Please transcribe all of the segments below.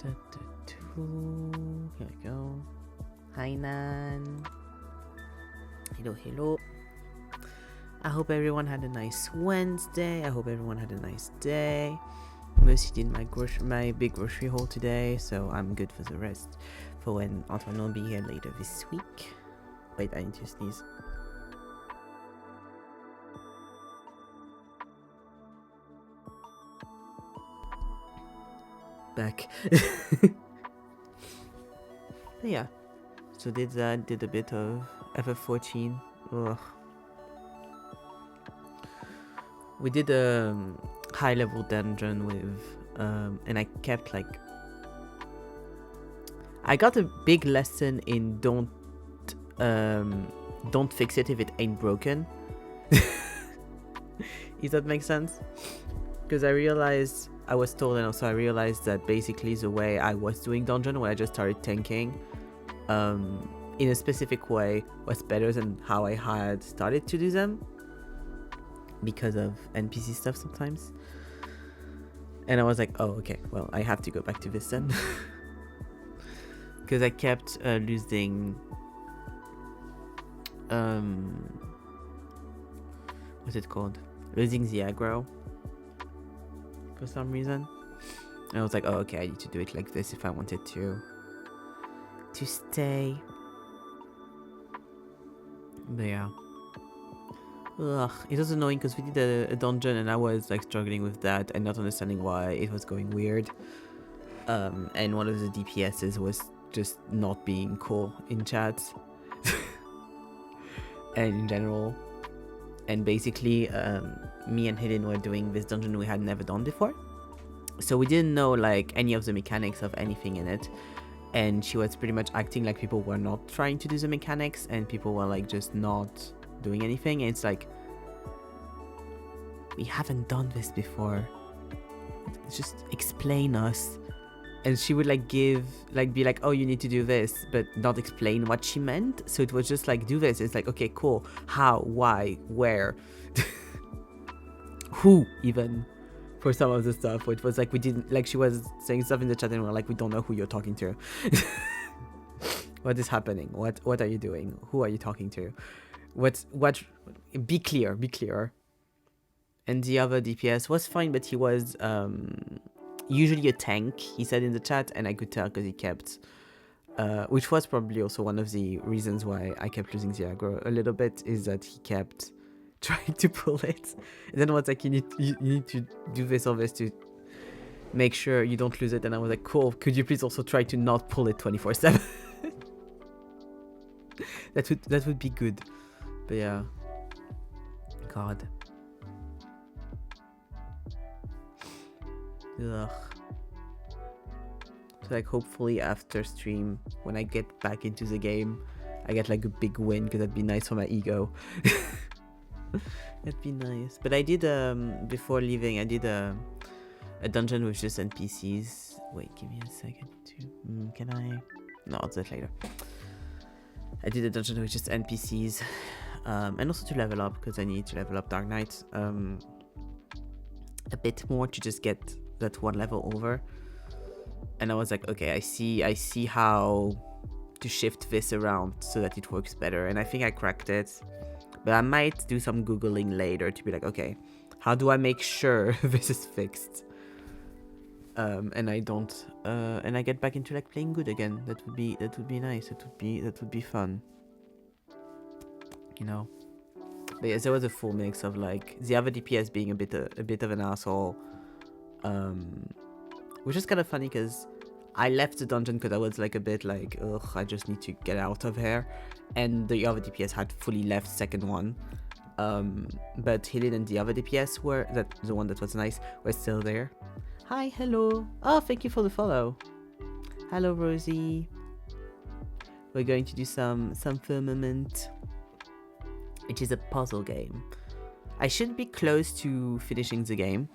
Here we go. Hi Nan. Hello. I hope everyone had a nice Wednesday. I hope everyone had a nice day. Mostly did my big grocery haul today, so I'm good for the rest. For when Antoine will be here later this week. Wait, I need to sneeze. Back. Yeah. So did that, did a bit of FF14. Ugh. We did a high level dungeon with and I kept like I got a big lesson in don't fix it if it ain't broken. If that makes sense? Because I realized I was told, and also I realized that basically the way I was doing dungeon, when I just started tanking in a specific way, was better than how I had started to do them because of NPC stuff sometimes. And I was like, oh, okay, well, I have to go back to this then. Because I kept losing what's it called? Losing the aggro for some reason. And I was like, oh, okay, I need to do it like this if I wanted to stay. But yeah. Ugh, it was annoying because we did a dungeon and I was like struggling with that and not understanding why it was going weird. And one of the DPSs was just not being cool in chat. And in general. And basically, me and Hidden were doing this dungeon we had never done before. So we didn't know like any of the mechanics of anything in it. And she was pretty much acting like people were not trying to do the mechanics and people were like just not doing anything. And it's like, we haven't done this before. Just explain us. And she would like be like, oh, you need to do this, but not explain what she meant. So it was just like, do this. It's like, okay, cool. How, why, where, who even, for some of the stuff. It was like, we didn't, like she was saying stuff in the chat and we're like, we don't know who you're talking to. What is happening? What are you doing? Who are you talking to? Be clear. And the other DPS was fine, but he was usually a tank, he said in the chat, and I could tell because he kept which was probably also one of the reasons why I kept losing the aggro a little bit, is that he kept trying to pull it. And then I was like, you need to do this or this to make sure you don't lose it. And I was like, cool, could you please also try to not pull it 24/7? that would be good. But yeah, God. Ugh. So like hopefully after stream, when I get back into the game, I get like a big win, because that'd be nice for my ego. That'd be nice. But I did before leaving, I did a dungeon with just NPCs. Wait, give me a second to can I? No, I'll do it later. I did a dungeon with just NPCs, and also to level up, because I need to level up Dark Knight a bit more to just get that one level over. And I was like, okay, I see how to shift this around so that it works better, and I think I cracked it. But I might do some googling later to be like, okay, how do I make sure this is fixed, and I don't and I get back into like playing good again. That would be nice. That would be fun, you know. But yes, there was a full mix of like the other DPS being a bit of an asshole, which is kind of funny because I left the dungeon because I was like a bit like, ugh, I just need to get out of here, and the other DPS had fully left second one, but Helen and the other DPS the one that was nice, were still there. Hi, hello. Oh, thank you for the follow. Hello, Rosie. We're going to do some Firmament, which is a puzzle game. I should be close to finishing the game.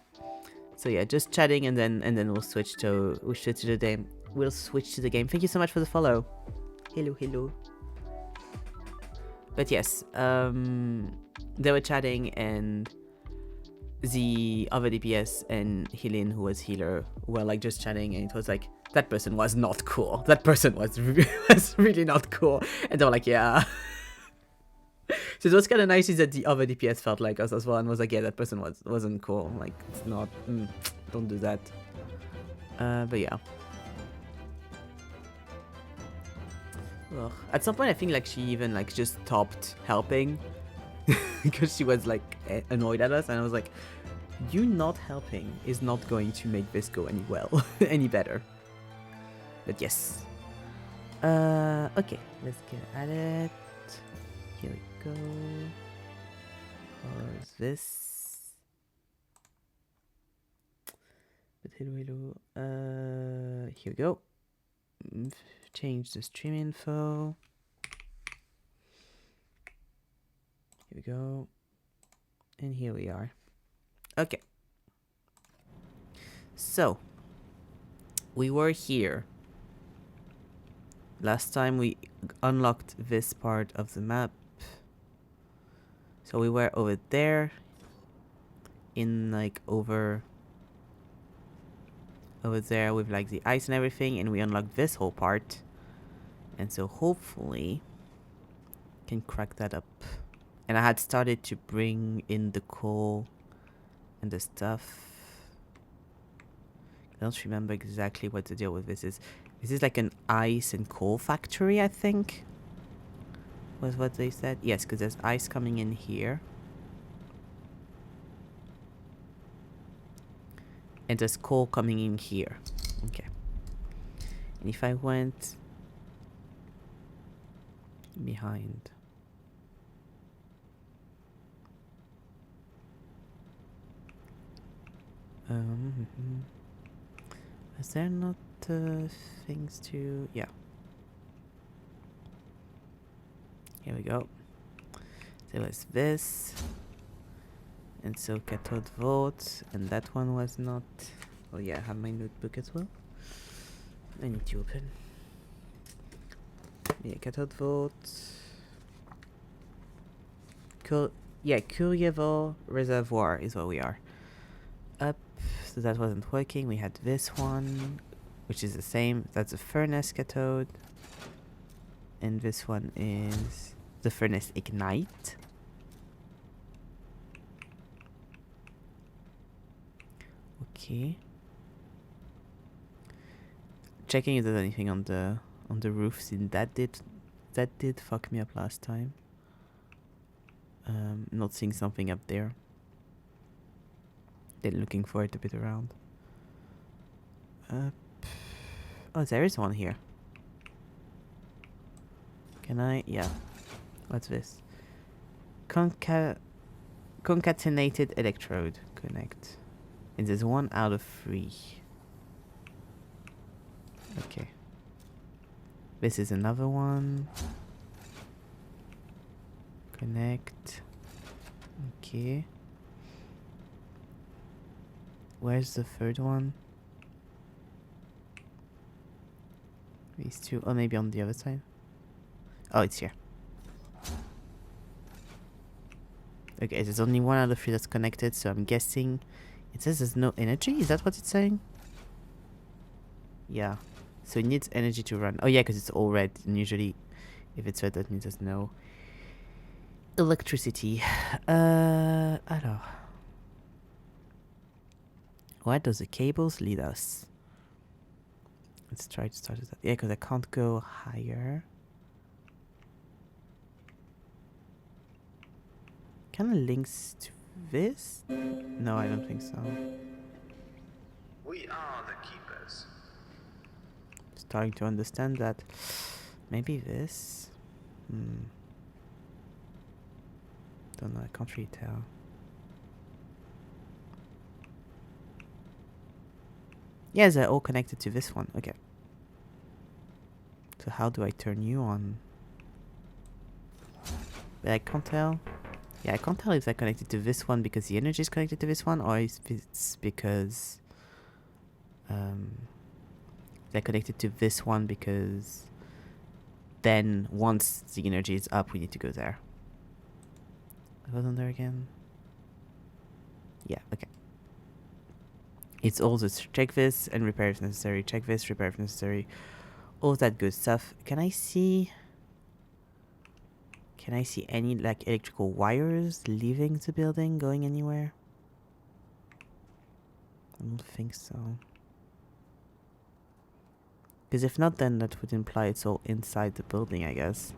So yeah, just chatting, and then we'll switch to the game. We'll switch to the game. Thank you so much for the follow. Hello. But yes, they were chatting, and the other DPS and Helene, who was healer, were like just chatting, and it was like, that person was not cool. That person was, was really not cool. And they were like, yeah. So it was kind of nice is that the other DPS felt like us as well and was like, yeah, that person wasn't cool. Like, it's not, don't do that. But yeah. Ugh. At some point, I think like she even like just stopped helping because she was like annoyed at us, and I was like, you not helping is not going to make this go any better. But yes. Okay, let's get at it. Here we go. Pause this. But hello. Here we go. Change the stream info. Here we go. And here we are. Okay. So, we were here. Last time we unlocked this part of the map. So we were over there. In like over there with like the ice and everything, and we unlocked this whole part. And so hopefully can crack that up. And I had started to bring in the coal and the stuff. I don't remember exactly what the deal with this is. This is like an ice and coal factory, I think. Was what they said. Yes, because there's ice coming in here. And there's coal coming in here. Okay. And if I went behind. Is there not things to... Yeah. Here we go. There was this. And so cathode vote. And that one was not... Oh yeah, I have my notebook as well. I need to open. Yeah, cathode vote. Curieval Reservoir is what we are. Up. So that wasn't working. We had this one, which is the same. That's a furnace cathode. And this one is the furnace ignite. Okay. Checking if there's anything on the roof, since that did fuck me up last time. Not seeing something up there. Then looking for it a bit around. Oh, there is one here. Can I? Yeah. What's this? Concatenated electrode. Connect. And there's 1 out of 3. Okay. This is another one. Connect. Okay. Where's the third one? These two. Oh, maybe on the other side. Oh, it's here. Okay, there's only 1 out of 3 that's connected, so I'm guessing it says there's no energy. Is that what it's saying? Yeah. So it needs energy to run. Oh yeah, because it's all red. And usually, if it's red, that means there's no electricity. Alors. Where does the cables lead us? Let's try to start with that. Yeah, because I can't go higher. Kind of links to this? No, I don't think so. We are the keepers. Starting to understand that. Maybe this? Don't know, I can't really tell. Yes, they're all connected to this one. Okay. So how do I turn you on? But I can't tell. Yeah, I can't tell if they're connected to this one because the energy is connected to this one, or if it's because they're connected to this one because then once the energy is up, we need to go there. What was on there again? Yeah, okay. It's all this check this and repair if necessary, check this, repair if necessary, all that good stuff. Can I see any like electrical wires leaving the building, going anywhere? I don't think so. Because if not, then that would imply it's all inside the building, I guess.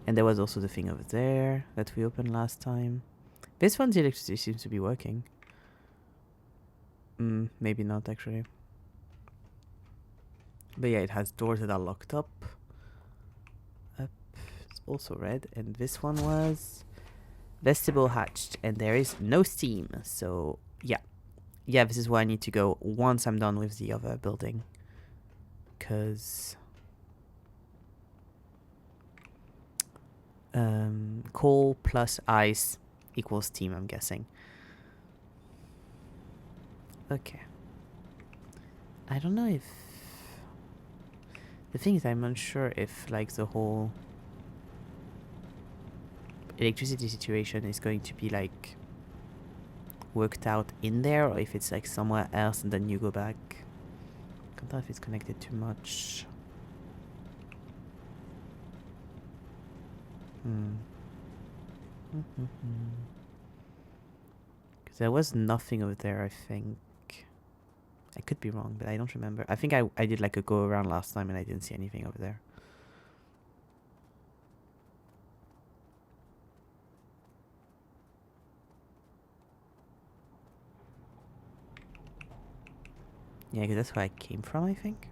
And there was also the thing over there that we opened last time. This one's electricity seems to be working. Maybe not actually. But yeah, it has doors that are locked up. It's also red. And this one was vestibule hatched. And there is no steam. So yeah. Yeah, this is where I need to go once I'm done with the other building. Because coal plus ice equals steam, I'm guessing. Okay. I don't know if... The thing is, I'm unsure if, like, the whole electricity situation is going to be, like, worked out in there, or if it's, like, somewhere else and then you go back. I can't tell if it's connected too much. Because there was nothing over there, I think. I could be wrong, but I don't remember. I think I did like a go around last time and I didn't see anything over there. Yeah, because that's where I came from, I think.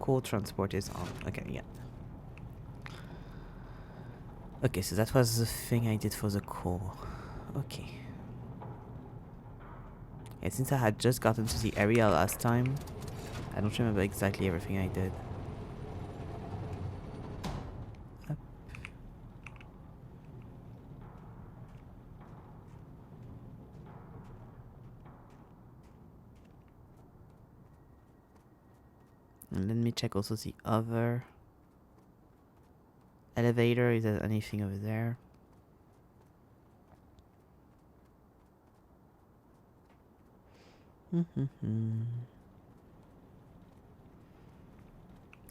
Coal transport is on. Okay, yeah. Okay, so that was the thing I did for the coal. Okay. Yeah, since I had just gotten to the area last time, I don't remember exactly everything I did. Up. And let me check also the other elevator. Is there anything over there?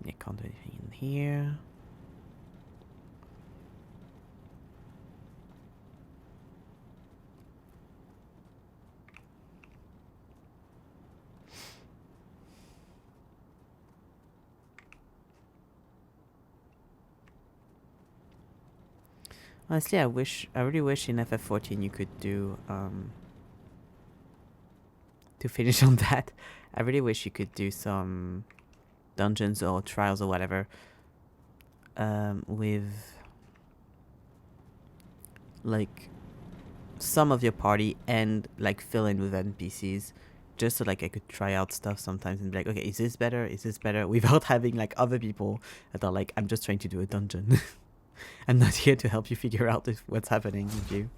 Yeah, can't do anything in here. Honestly, I really wish in FF14 you could do, to finish on that, I really wish you could do some dungeons or trials or whatever, with, like, some of your party and, like, fill in with NPCs, just so, like, I could try out stuff sometimes and be like, okay, is this better? Is this better? Without having, like, other people that are like, I'm just trying to do a dungeon. I'm not here to help you figure out what's happening with you.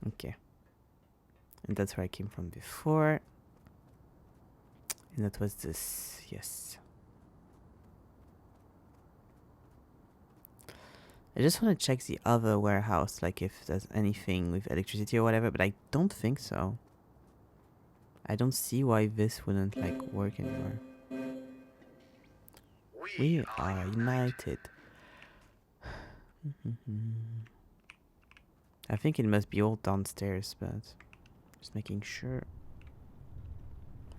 Okay. And that's where I came from before. And that was this, yes. I just want to check the other warehouse, like if there's anything with electricity or whatever, but I don't think so. I don't see why this wouldn't, like, work anymore. We are united. I think it must be all downstairs, but just making sure.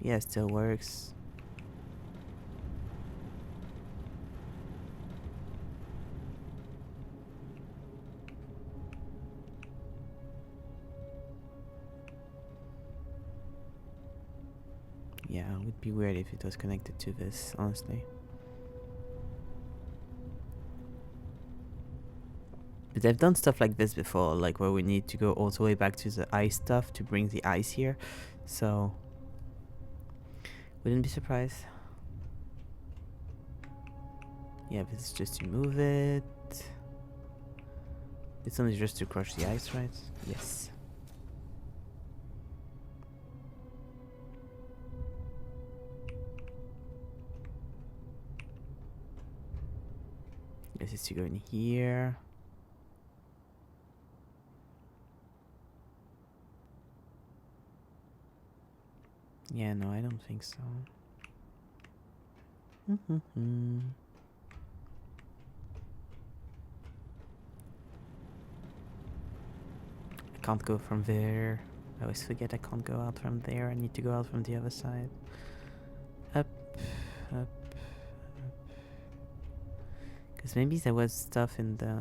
Yeah, it still works. Yeah, it would be weird if it was connected to this, honestly. But I've done stuff like this before, like where we need to go all the way back to the ice stuff to bring the ice here. So Wouldn't be surprised. Yeah, this is just to move it. This one is just to crush the ice, right? Yes. This is to go in here. Yeah, no, I don't think so. I can't go from there. I always forget I can't go out from there. I need to go out from the other side. Up, up, up. Because maybe there was stuff in the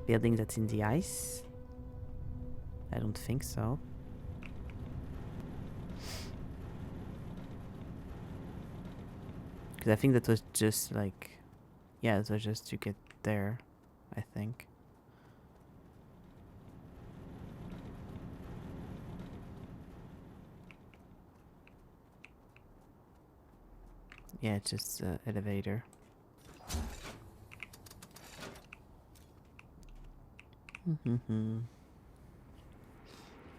building that's in the ice. I don't think so. Because I think that was just like... Yeah, it was just to get there, I think. Yeah, it's just the elevator.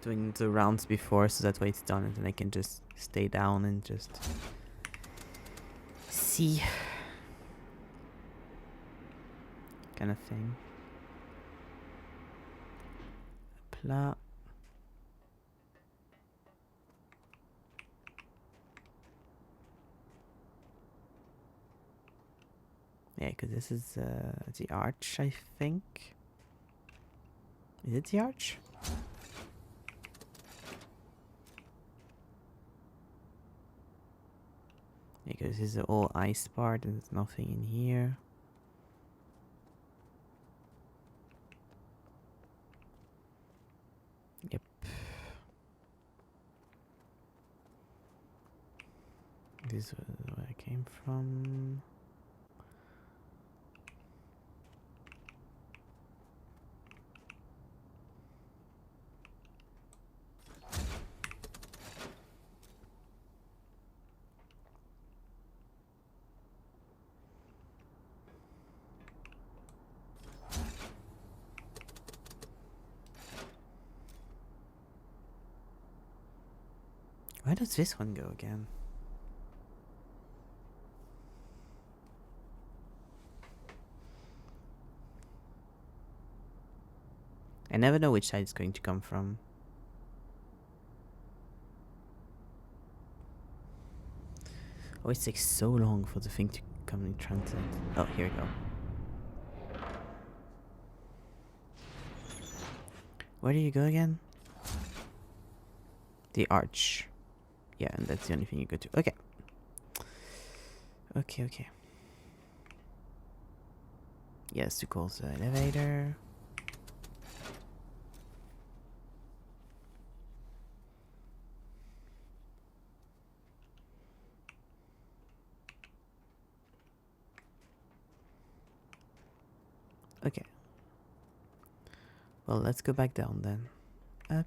Doing the rounds before, so that way it's done, and then I can just stay down and just see, kind of thing. Hopla. Yeah, because this is the arch, I think. Is it the arch? Because this is the all ice part and there's nothing in here. Yep. This is where I came from. Where does this one go again? I never know which side it's going to come from. Always takes so long for the thing to come in transit. Oh, here we go. Where do you go again? The arch. Yeah, and that's the only thing you go to. Okay. Okay. Yes, to call the elevator. Okay. Well, let's go back down then. Up.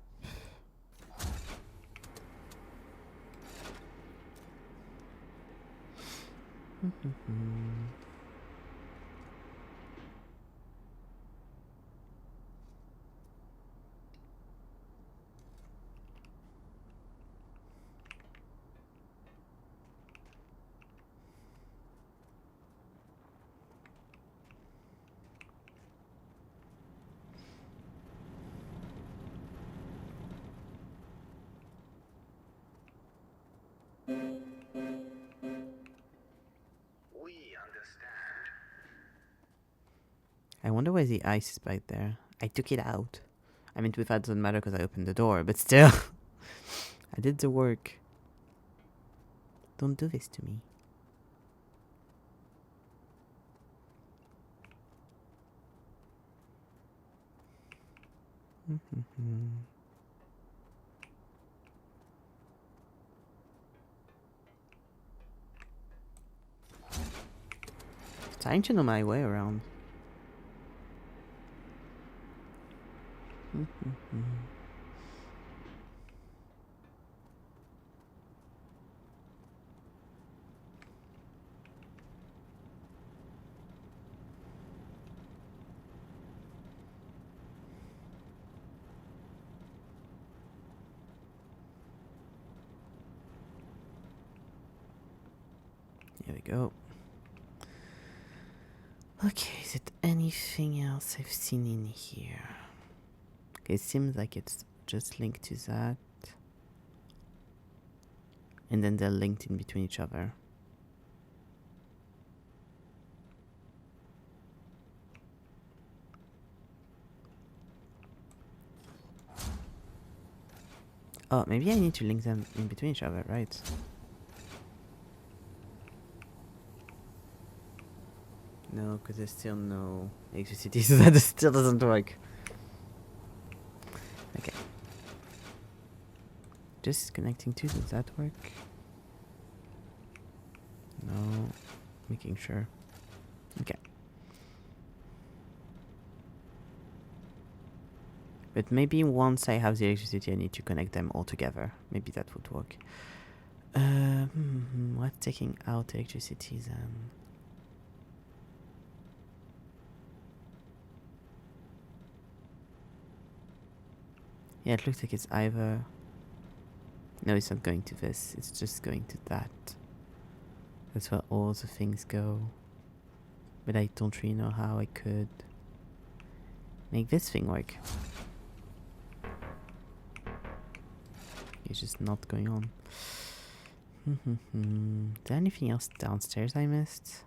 I wonder why the ice is back there. I took it out. I mean, with that doesn't matter because I opened the door, but still. I did the work. Don't do this to me. Trying to know my way around. we go. Okay, is it anything else I've seen in here? Okay, it seems like it's just linked to that. And then they're linked in between each other. Oh, maybe I need to link them in between each other, right? No, because there's still no electricity, so that still doesn't work. Okay. Just connecting two, does that work? No. Making sure. Okay. But maybe once I have the electricity, I need to connect them all together. Maybe that would work. What's taking out electricity then? Yeah, it looks like it's either... No, it's not going to this. It's just going to that. That's where all the things go. But I don't really know how I could make this thing work. It's just not going on. Is there anything else downstairs I missed?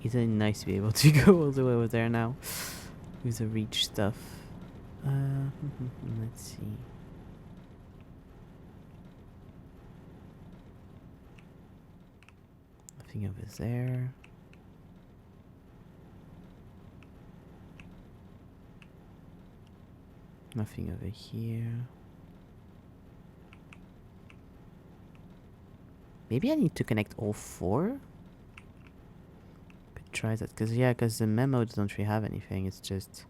Isn't it nice to be able to go all the way over there now with the reach stuff? Let's see. Nothing over there. Nothing over here. Maybe I need to connect all four? Could try that, because the memo doesn't really have anything, it's just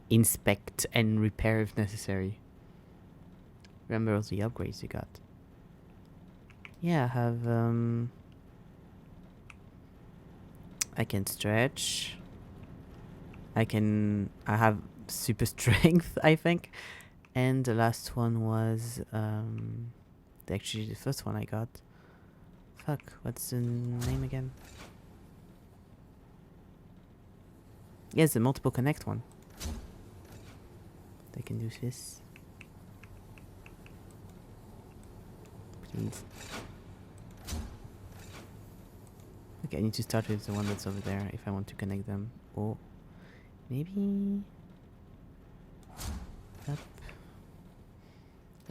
inspect and repair if necessary. Remember all the upgrades you got. Yeah, I have I can stretch. I have super strength, I think. And the last one was actually the first one I got. Fuck, what's the name again? Yes, the multiple connect one. I can do this. Please. Okay, I need to start with the one that's over there if I want to connect them. Or maybe up.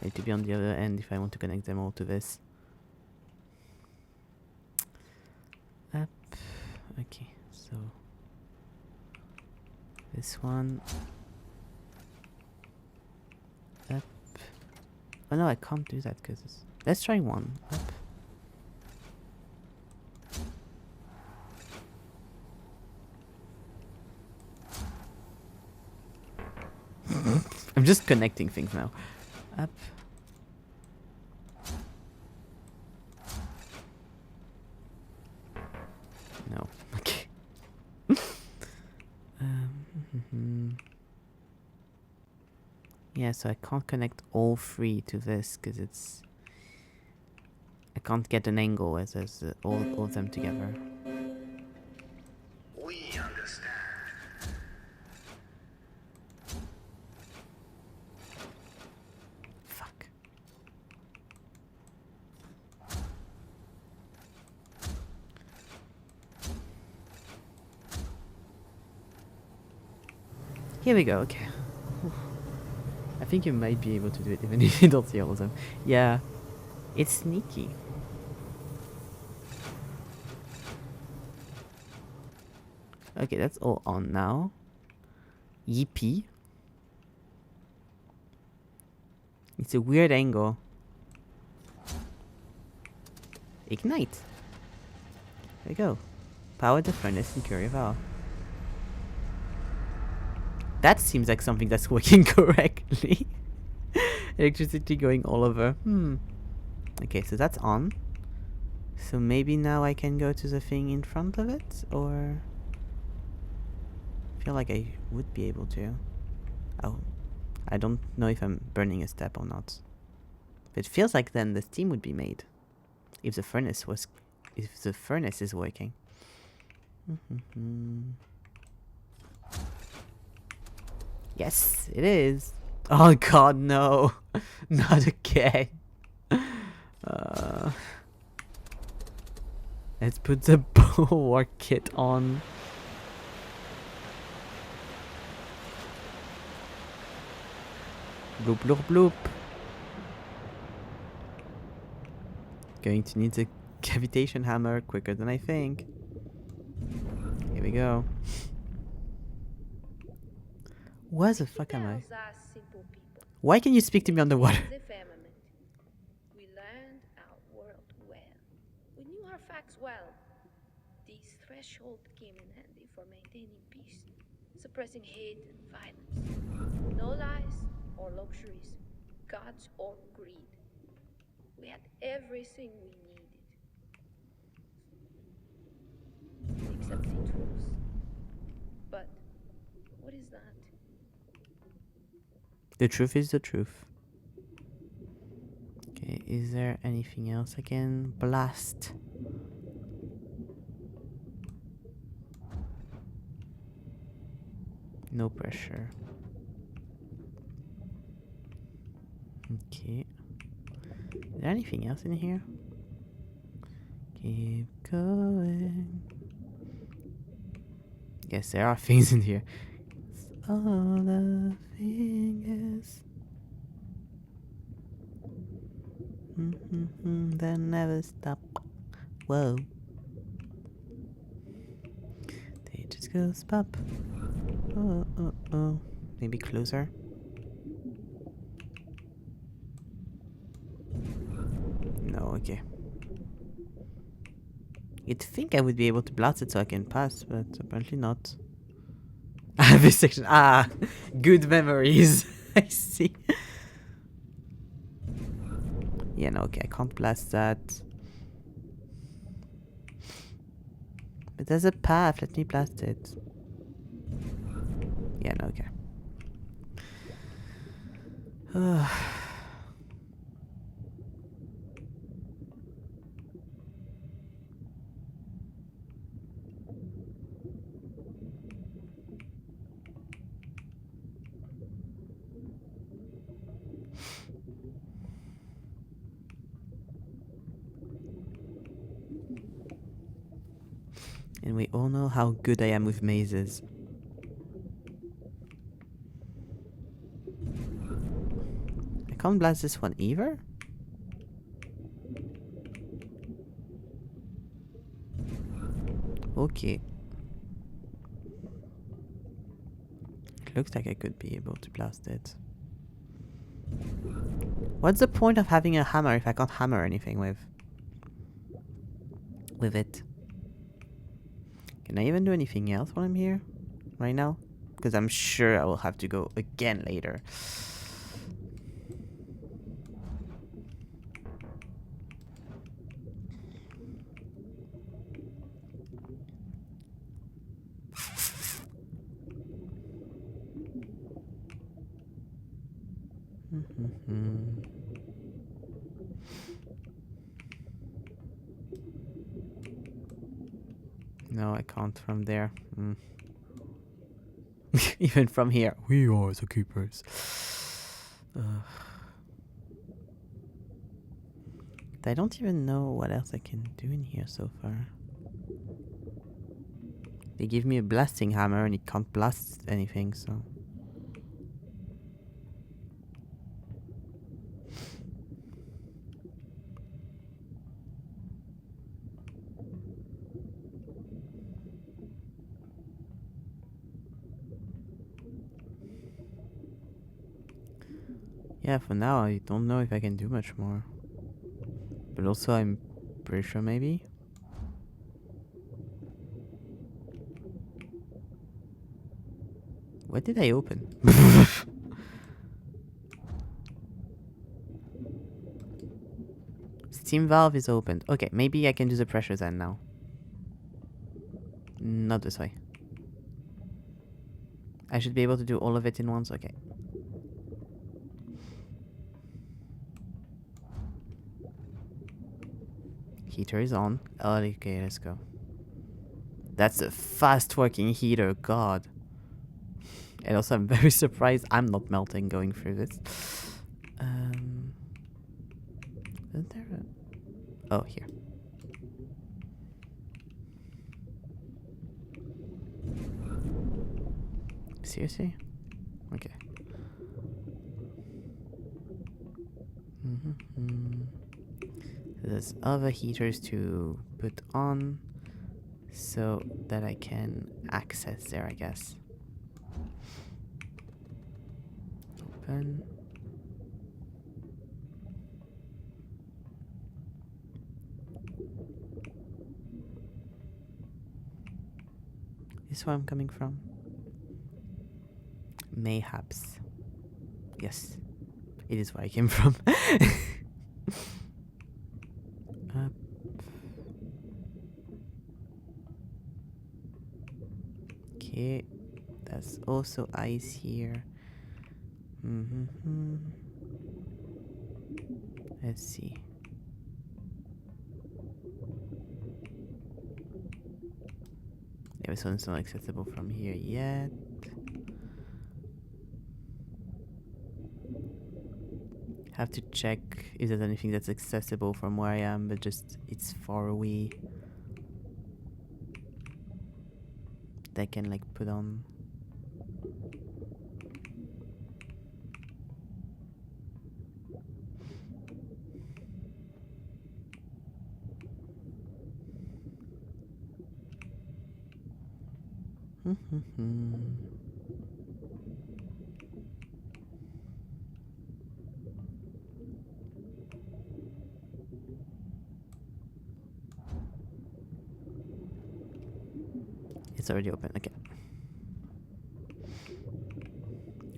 I need to be on the other end if I want to connect them all to this. Up. Okay, so this one. Up. Oh no, I can't do that because let's try one. Up. I'm just connecting things now. Up. No. Okay. Yeah, so I can't connect all three to this because it's... I can't get an angle as there's all of them together. We understand. Fuck. Here we go, okay. I think you might be able to do it even if you don't see all of them. Yeah, it's sneaky. Okay, that's all on now. Yippee. It's a weird angle. Ignite. There we go. Power the furnace and Curie Val. That seems like something that's working correctly. Electricity going all over. Okay, so that's on. So maybe now I can go to the thing in front of it, or... I feel like I would be able to. Oh, I don't know if I'm burning a step or not. But it feels like then the steam would be made. If the furnace is working. Yes, it is. Oh god, no. Not again. Let's put the bulwark kit on. Bloop, bloop, bloop. Going to need the cavitation hammer quicker than I think. Here we go. Where the fuck am I? Why can you speak to me underwater? The Firmament. We learned our world well. We knew our facts well. These thresholds came in handy for maintaining peace, suppressing hate and violence. No lies or luxuries, gods or greed. We had everything we needed. Except the truth. But what is that? The truth is the truth. Okay, is there anything else I can blast? No pressure. Okay. Is there anything else in here? Keep going. Yes, there are things in here. It's all the fingers. They never stop. Whoa. They just go pop. Oh. Maybe closer. No, okay. You'd think I would be able to blast it so I can pass, but apparently not. This section. Ah, good memories. I see. Yeah, no, okay, I can't blast that. But there's a path, let me blast it. Yeah, no, okay. And we all know how good I am with mazes. I can't blast this one either? Okay. It looks like I could be able to blast it. What's the point of having a hammer if I can't hammer anything with it? Can I even do anything else while I'm here? Right now? Because I'm sure I will have to go again later. No, I can't from there. Even from here. We are the keepers. I don't even know what else I can do in here so far. They give me a blasting hammer and it can't blast anything, so... Yeah, for now I don't know if I can do much more. But also I'm pretty sure maybe. What did I open? steam valve is opened. Okay, maybe I can do the pressure then now. Not this way. I should be able to do all of it in once. Okay. Heater is on. Okay, let's go. That's a fast working heater, god. And also I'm very surprised I'm not melting going through this. Isn't there a... Oh, here. Seriously? Okay. There's other heaters to put on so that I can access there, I guess. Open. This is where I'm coming from. Mayhaps. Yes. It is where I came from. Up. Okay. That's also ice here. Let's see. Yeah, this one's not accessible from here yet. Have to check if there's anything that's accessible from where I am, but just it's far away. That I can like put on. It's already open. Okay.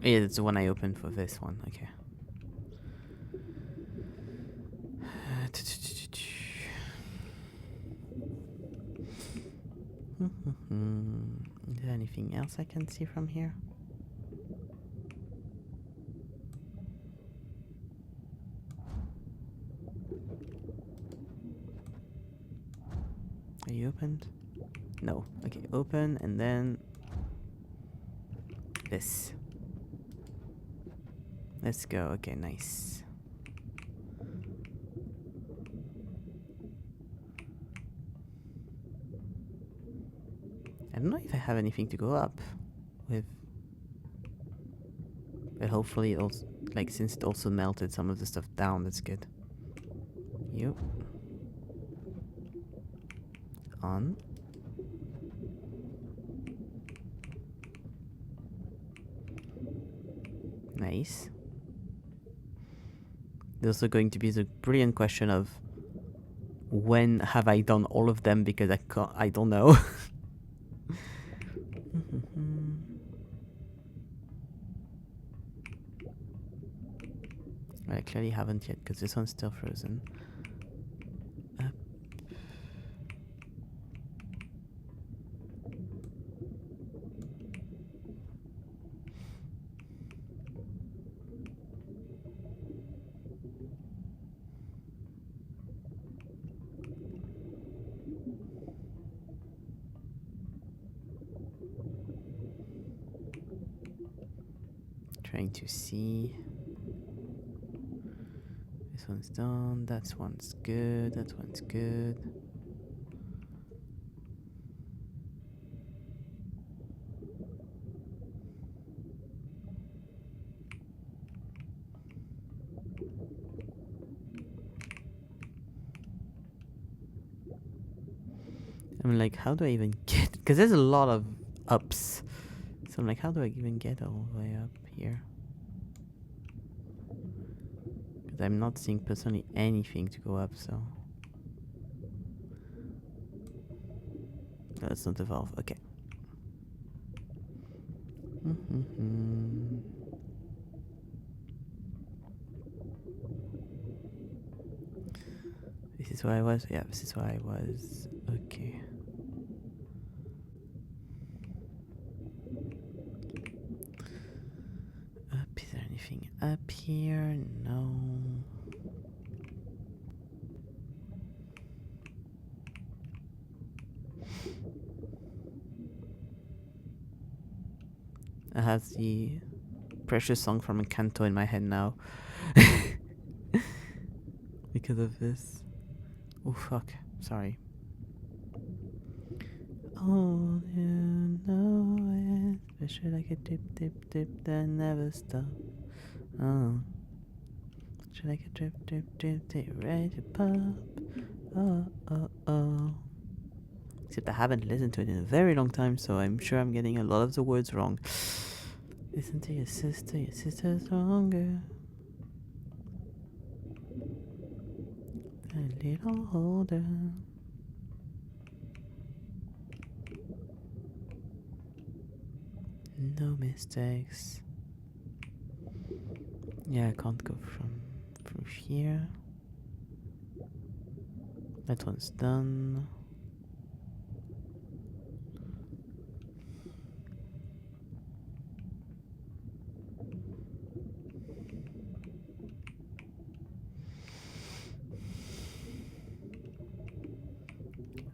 Yeah, it's the one I opened for this one. Okay. Is there anything else I can see from here? Are you opened? No. Okay, open and then this. Let's go. Okay, nice. I don't know if I have anything to go up with. But hopefully it also, like, since it also melted some of the stuff down, that's good. Yep. On. Nice. There's also going to be the brilliant question of when have I done all of them, because I don't know. I clearly haven't yet because this one's still frozen. Up. Trying to see. This one's done. That one's good. That one's good. I'm like, how do I even get? Because there's a lot of ups. So I'm like, how do I even get all the way up here? Because I'm not seeing personally anything to go up, so. No, that's not the valve. Okay. this where I was? Yeah, this is where I was. Okay. Is there anything up here? No. I have the precious song from Encanto in my head now. Because of this. Oh fuck. Sorry. Oh, you know it. Especially like a dip, dip, dip that never stop. Oh. Should like a drip, drip, drip, take ready to pop. Oh, oh, oh. Except I haven't listened to it in a very long time, so I'm sure I'm getting a lot of the words wrong. Listen to your sister's stronger. A little older. No mistakes. Yeah, I can't go from here. That one's done.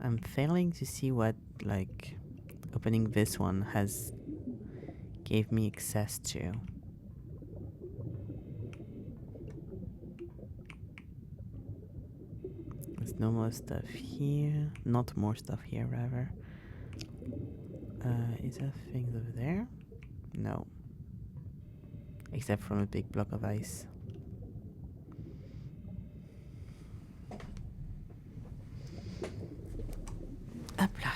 I'm failing to see what, like, opening this one has gave me access to. There's no more stuff here. Not more stuff here, rather. Is there things over there? No. Except from a big block of ice. Hopla.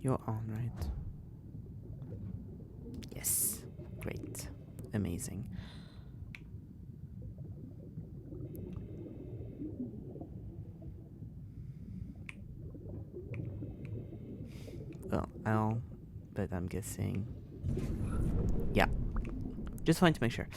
You're on, right? Yes. Great. Amazing. Well, but I'm guessing. Yeah. Just wanted to make sure.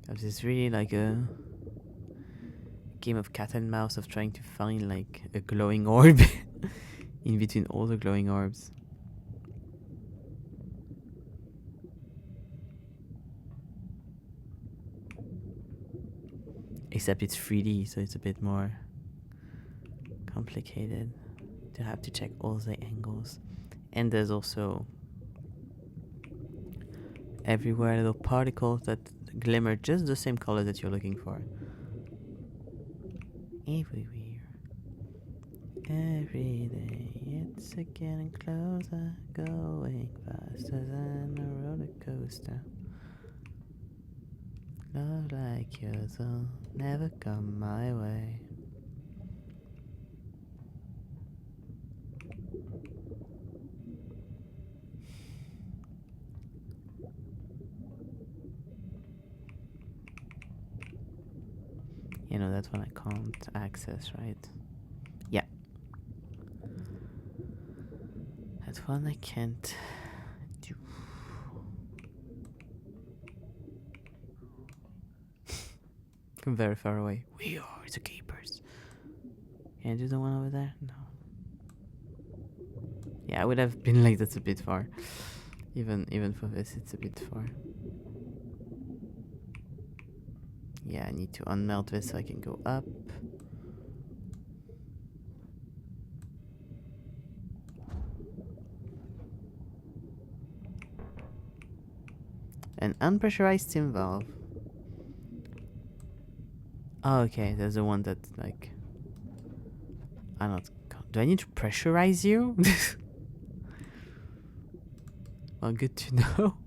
This is really like a game of cat and mouse of trying to find like a glowing orb in between all the glowing orbs. Except it's 3D, so it's a bit more complicated to have to check all the angles. And there's also everywhere little particles that glimmer just the same color that you're looking for. Everywhere. Every day it's getting closer, going faster than a roller coaster. Love like yours will never come my way. You know, that one I can't access, right? Yeah. That one I can't do. From very far away. We are the keepers. Can I do the one over there? No. Yeah, I would have been like, that's a bit far. Even for this, it's a bit far. Yeah, I need to unmelt this so I can go up. An unpressurized steam valve. Oh, okay, there's the one that, like... I'm not... Do I need to pressurize you? Well, good to know.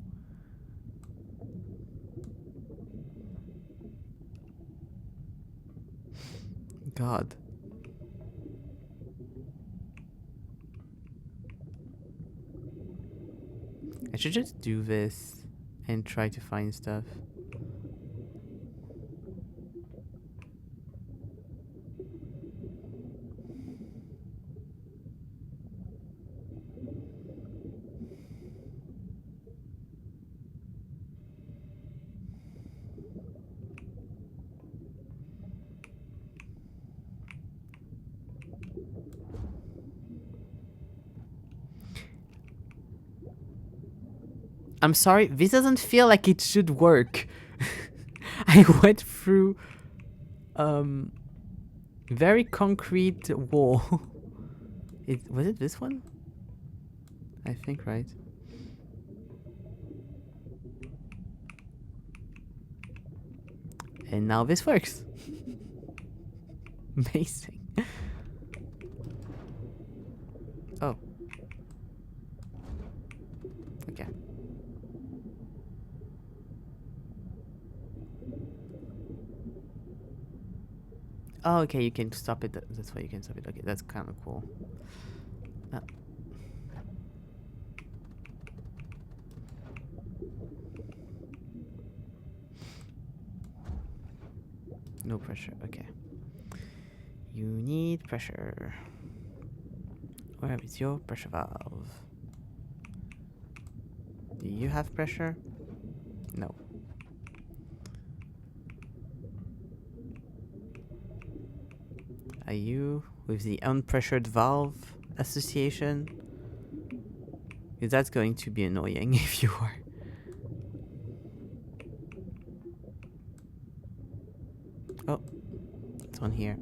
God. should just do this and try to find stuff. I'm sorry, this doesn't feel like it should work. I went through very concrete wall. Was it this one? I think, right? And now this works. Amazing. Oh. Okay. Oh, okay, you can stop it. That's why you can stop it. Okay, that's kind of cool. No pressure. Okay. You need pressure. Where is your pressure valve? Do you have pressure? No. Are you with the unpressured valve association? Because that's going to be annoying if you are. Oh, it's one here.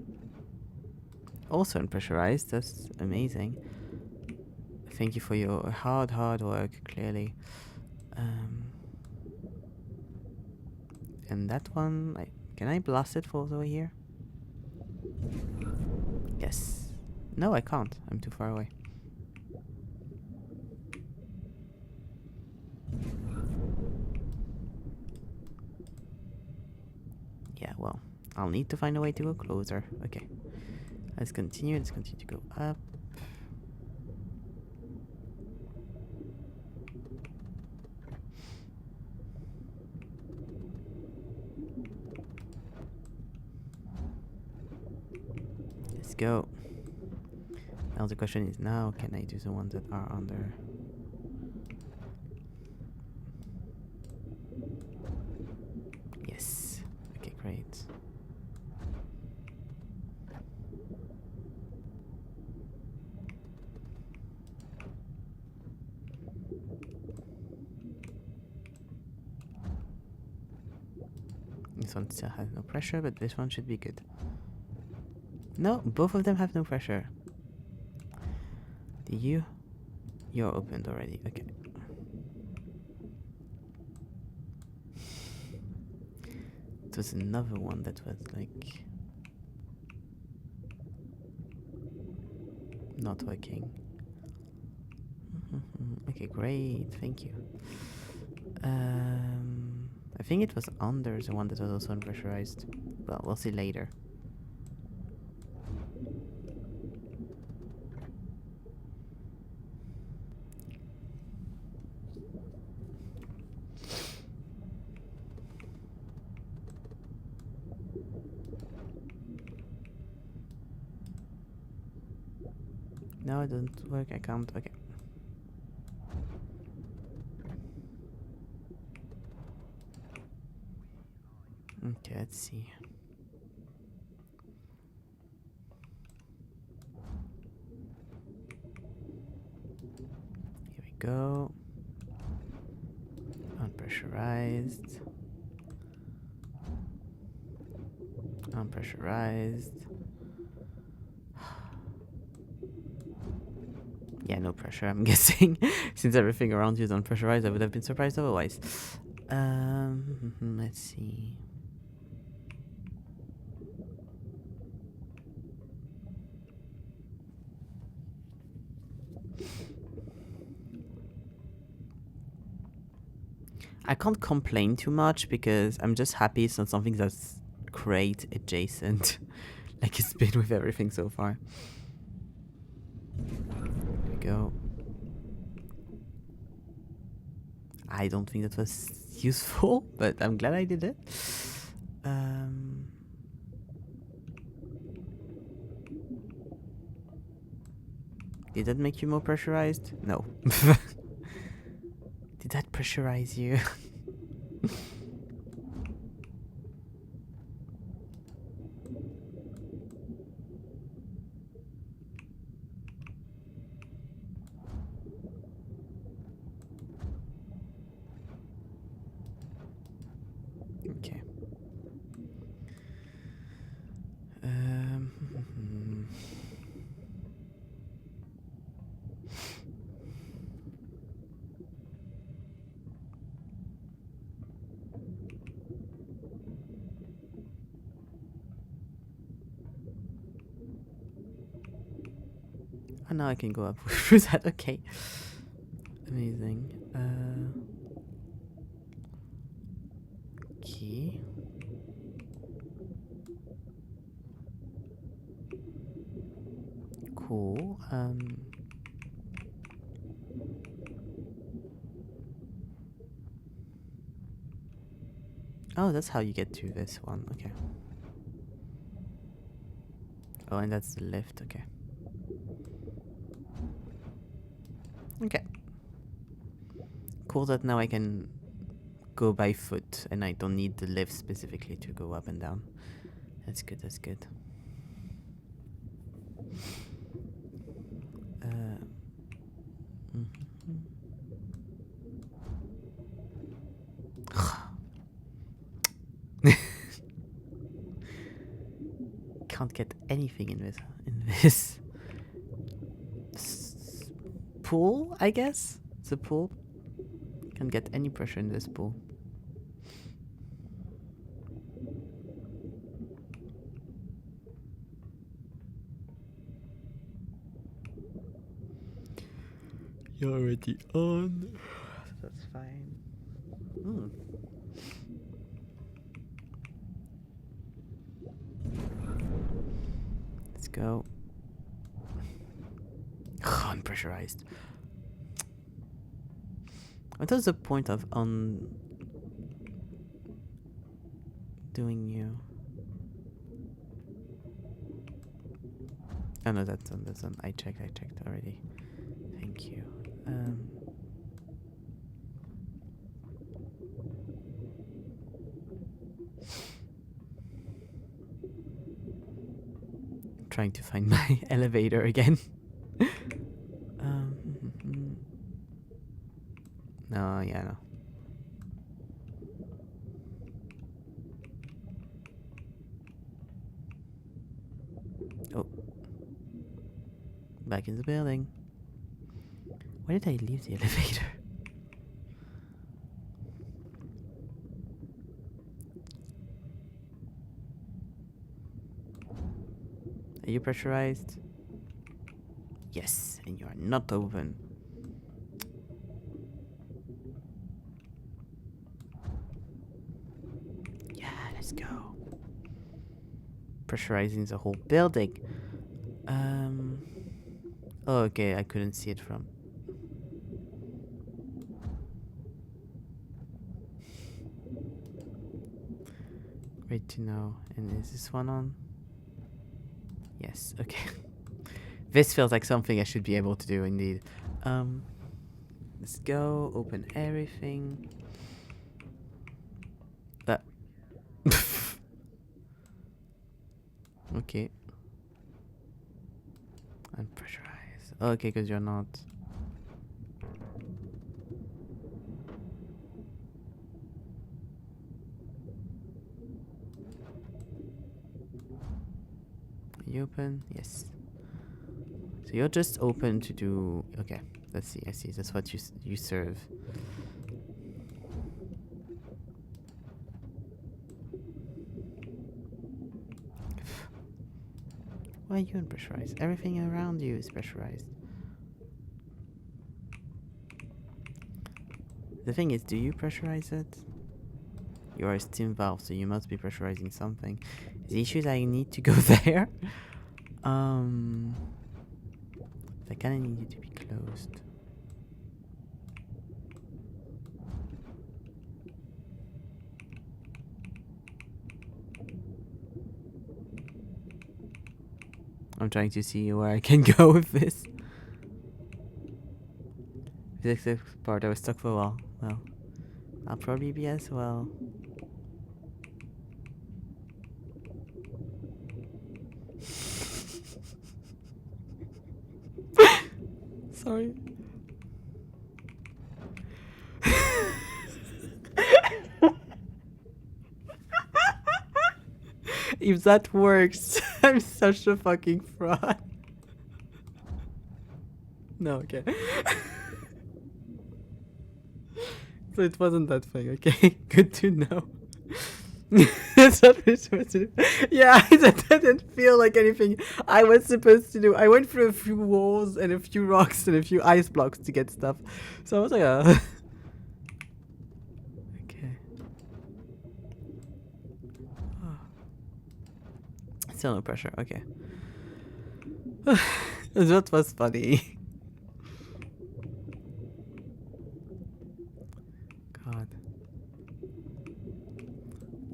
Also unpressurized, that's amazing. Thank you for your hard work, clearly. And that one, can I blast it all the way here? Yes. No, I can't. I'm too far away. Yeah, well, I'll need to find a way to go closer. Okay. Let's continue. Let's continue to go up. Let's go. Now the question is now, can I do the ones that are under? Yes. Okay, great. This one still has no pressure, but this one should be good. No, both of them have no pressure. Do you? You're opened already. Okay. There's another one that was like not working. Okay, great. Thank you. I think it was under the one that was also unpressurized. Well, we'll see later. No, it doesn't work. I can't. Okay. Okay, let's see. Here we go. Unpressurized. Unpressurized. Yeah, no pressure, I'm guessing. Since everything around you is unpressurized, I would have been surprised otherwise. Let's see. I can't complain too much because I'm just happy it's not something that's crate adjacent like it's been with everything so far. There we go. I don't think that was useful, but I'm glad I did it. Did that make you more pressurized? No. Did that pressurize you? Okay. Oh, now I can go up through that. Okay. Amazing. Okay. Cool. Oh, that's how you get to this one. Okay. Oh, and that's the lift. Okay. Okay. Cool that now I can go by foot and I don't need the lift specifically to go up and down. That's good, that's good. Can't get anything in this pool, I guess? It's a pool. Can't get any pressure in this pool. You're already on. That's fine. Let's go. Unpressurized. What was the point of doing you? Oh no, that's on. I checked already. Thank you. Trying to find my elevator again. No, yeah, no. Oh. Back in the building. Where did I leave the elevator? Are you pressurized? Yes, and you are not open. Yeah, let's go. Pressurizing the whole building. Oh, okay, I couldn't see it from. Great to know. And is this one on? Yes, okay. This feels like something I should be able to do indeed. Let's go, open everything. That. Okay. Unpressurized. Okay, because you're not. Are you open? Yes. So you're just open to do. Okay, let's see. I see. That's what you serve. Why are you unpressurized? Everything around you is pressurized. The thing is, do you pressurize it? You are a steam valve, so you must be pressurizing something. The issue is I need to go there. I kinda need it to be closed. I'm trying to see where I can go with this. This part I was stuck for a while. Well, I'll probably be as well. Sorry. If that works, I'm such a fucking fraud. No, okay. So it wasn't that thing, okay? Good to know. That's what we're supposed to do. Yeah, that didn't feel like anything I was supposed to do. I went through a few walls and a few rocks and a few ice blocks to get stuff. So I was like, okay. Still no pressure, okay. That was funny. God.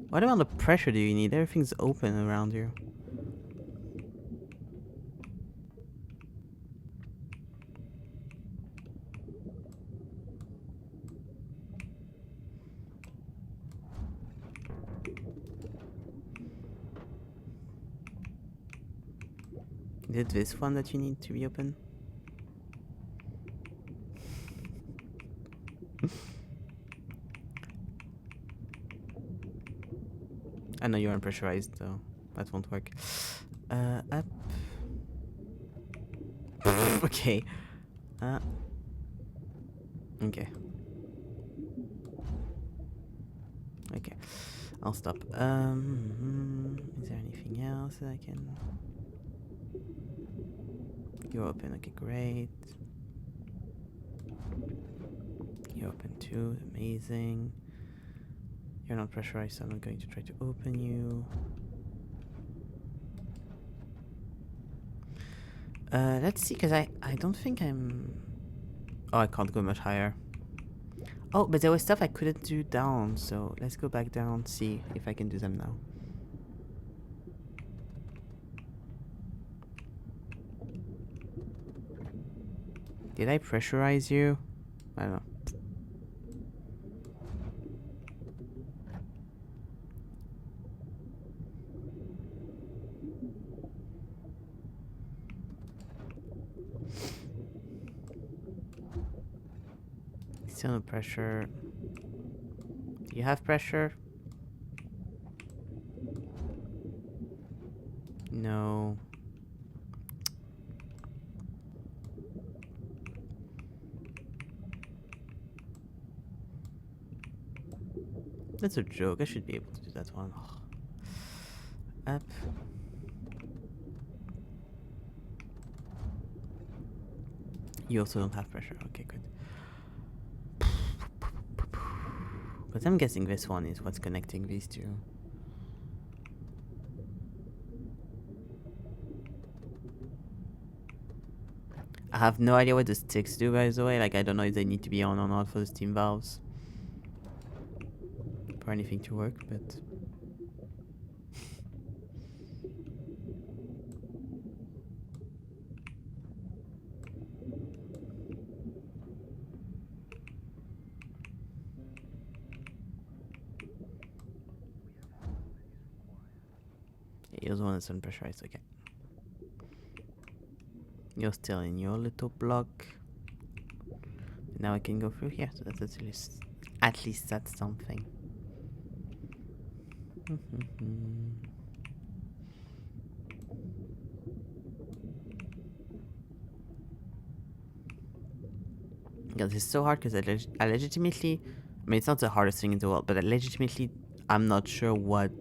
What amount of pressure do you need? Everything's open around you. Is it this one that you need to be open? I know you're unpressurized, so that won't work. Up. Okay. Okay. Okay. I'll stop. Is there anything else that I can... You're open, okay, great. You're open too, amazing. You're not pressurized, so I'm not going to try to open you. Let's see, because I don't think I'm... Oh, I can't go much higher. Oh, but there was stuff I couldn't do down, so let's go back down, see if I can do them now. Did I pressurize you? I don't know. Still no pressure. Do you have pressure? No. That's a joke. I should be able to do that one. Up. You also don't have pressure. Okay, good. But I'm guessing this one is what's connecting these two. I have no idea what the sticks do, by the way. Like, I don't know if they need to be on or not for the steam valves. For anything to work, but... You're the one that's unpressurized, okay. You're still in your little block. Now I can go through here, so that's at least that's something. God, this is so hard because I legitimately, I mean, it's not the hardest thing in the world, but I'm not sure what,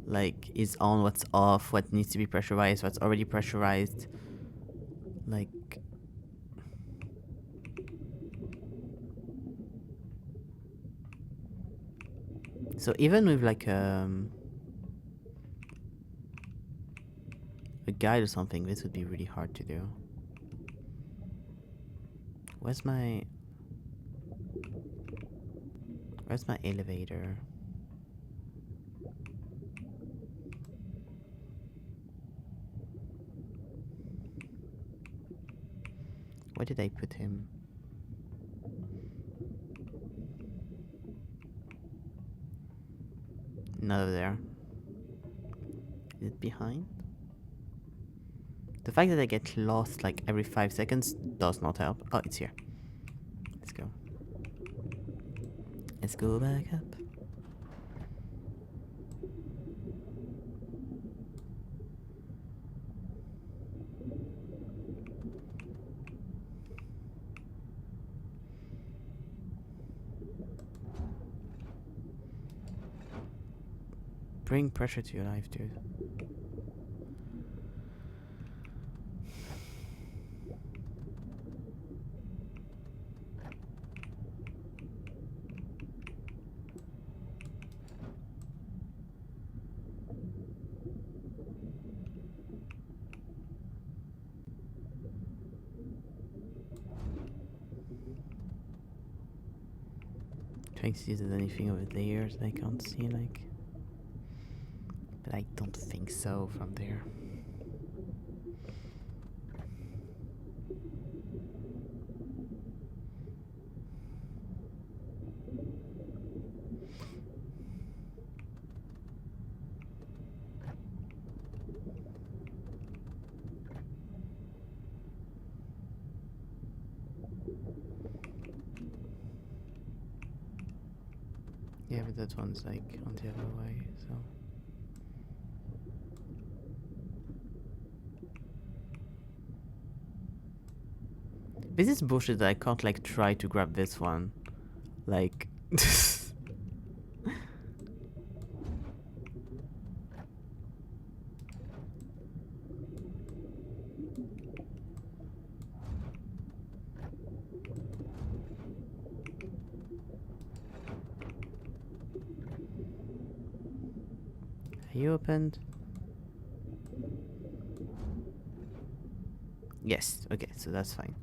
like, is on, what's off, what needs to be pressurized, what's already pressurized. Like... So even with, like, a guide or something, this would be really hard to do. Where's my elevator? Where did I put him? Not over there. Is it behind? The fact that I get lost like every 5 seconds does not help. Oh, it's here. Let's go. Let's go back up. Bring pressure to your life, dude. Trying to see if there's anything over there that I can't see, like. But I don't think so from there. Yeah, but that one's like on the other way, so. This is bullshit that I can't like try to grab this one. Like. Are you opened? Yes, okay, so that's fine.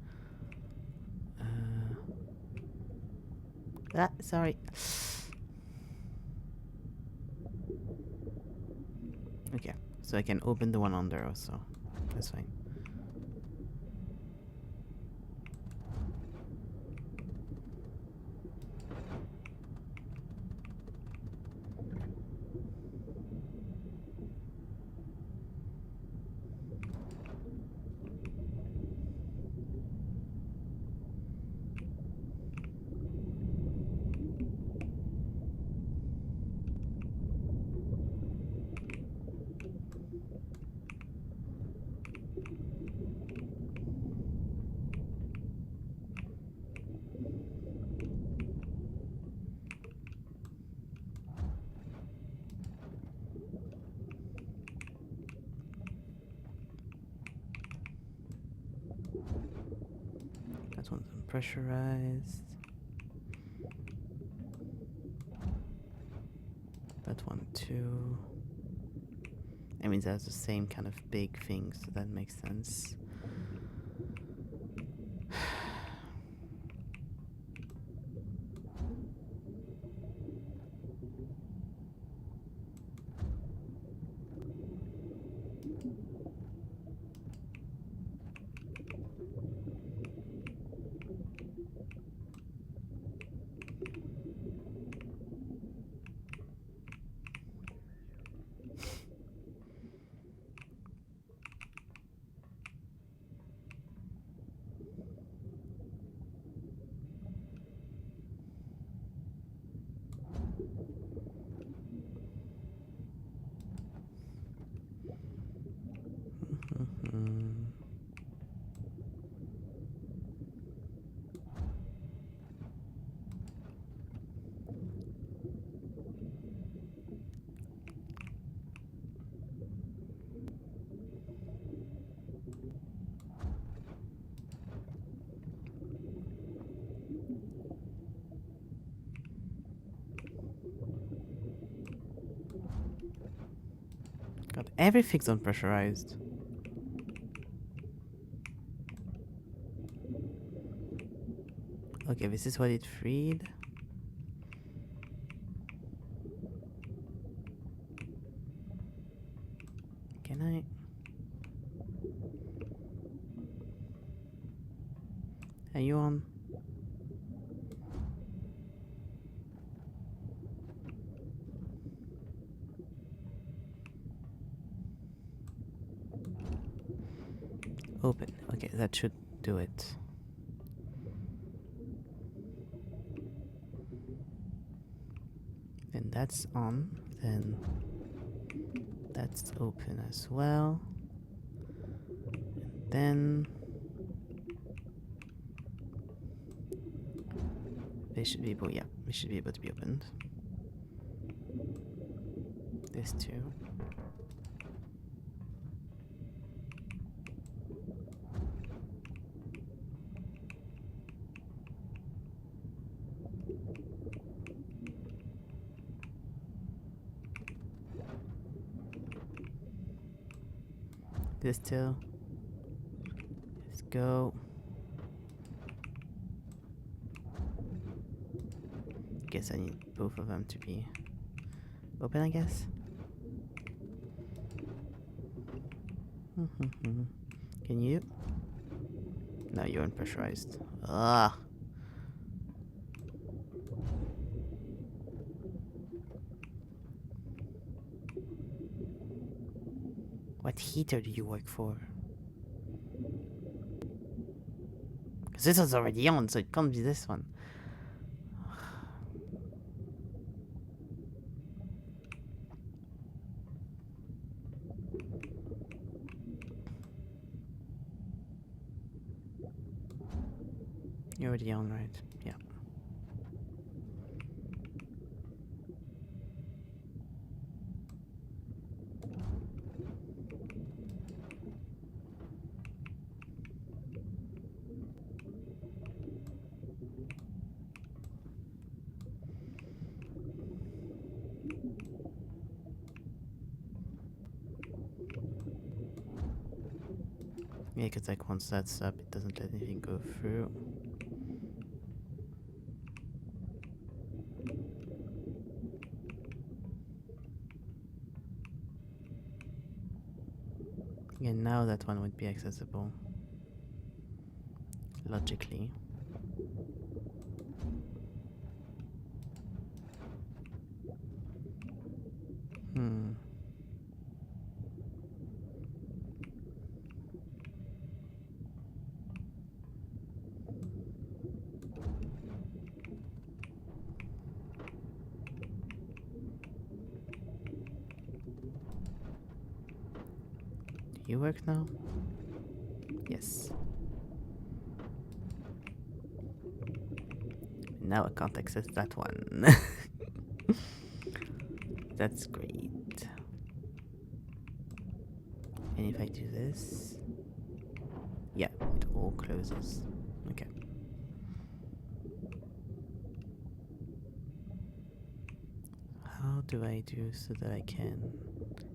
Sorry. Okay, so I can open the one under also. That's fine. That one's unpressurized. That one too. I mean, that's the same kind of big thing, so that makes sense. God, everything's unpressurized. Okay, this is what it freed. Can I? Are you on? Open. Okay, that should do it. Then that's on. Then that's open as well. And then they should be able, yeah, they should be able to be opened. This too. This too. Let's go. Guess I need both of them to be open, I guess. Can you? No, you're unpressurized. Ah. What heater do you work for? Because this one's already on, so it can't be this one. You're already on, right? Yeah. Yeah, because like once that's up, it doesn't let anything go through. And now that one would be accessible. Logically. Do you work now? Yes. Now I can't access that one. That's great. And if I do this... Yeah, it all closes. Okay. How do I do so that I can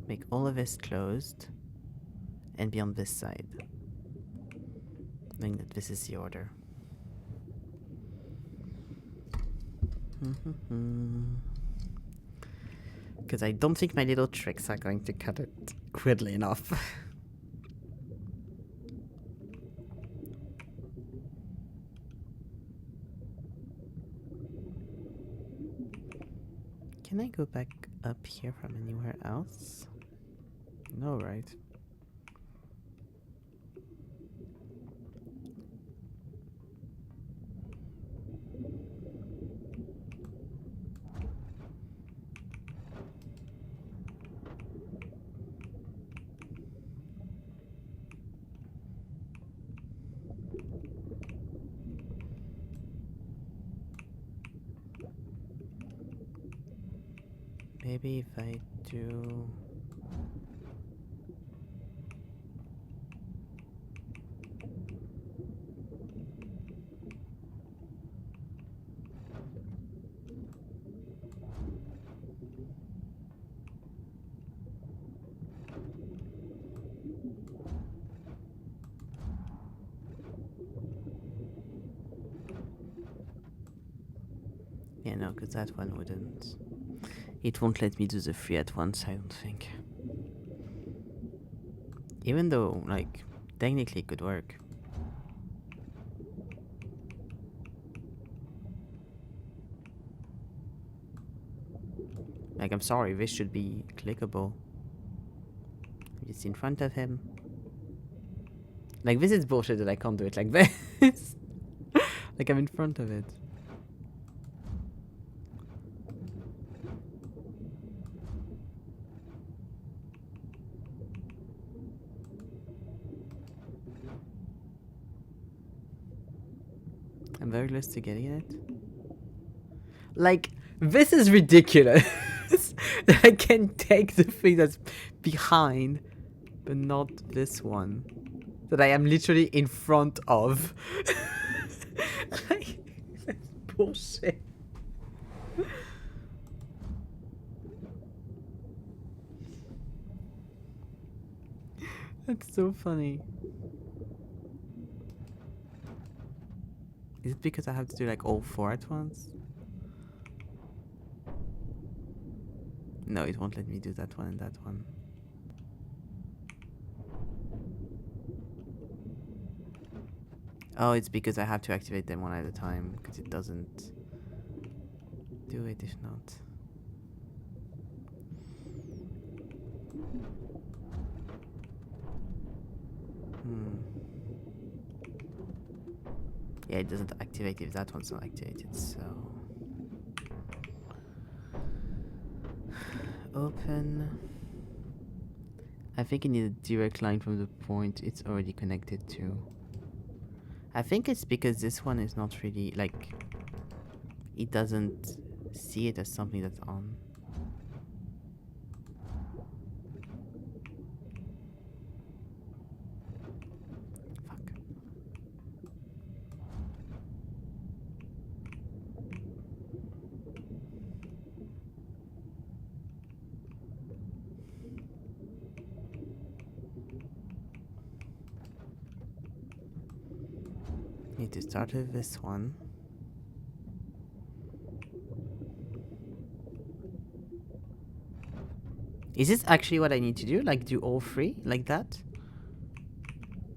make all of this closed and be on this side? Knowing that this is the order. Because I don't think my little tricks are going to cut it quickly enough. Can I go back up here from anywhere else? No, right? Maybe if I do... Yeah, no, because that one wouldn't. It won't let me do the 3 at once, I don't think. Even though, like, technically it could work. Like, I'm sorry, this should be clickable. It's in front of him. Like, this is bullshit that I can't do it like this. Like, I'm in front of it. I'm very close to getting it. Like, this is ridiculous. That I can take the thing that's behind, but not this one. That I am literally in front of. Like, that's bullshit. That's so funny. Is it because I have to do like all 4 at once? No, it won't let me do that one and that one. Oh, it's because I have to activate them one at a time, because it doesn't do it if not. Yeah, it doesn't activate if that one's not activated, so... Open... I think you need a direct line from the point it's already connected to. I think it's because this one is not really, like... It doesn't see it as something that's on. Fuck. Need to start with this one. Is this actually what I need to do? Like, do all 3? Like that?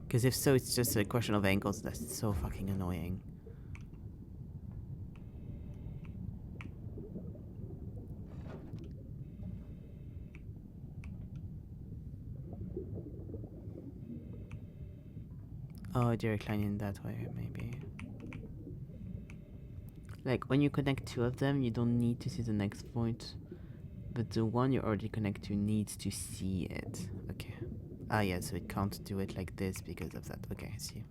Because if so, it's just a question of angles. That's so fucking annoying. Oh, direct line in that way, maybe. Like, when you connect 2 of them, you don't need to see the next point. But the one you already connect to needs to see it. Okay. Ah, yeah, so it can't do it like this because of that. Okay, I see.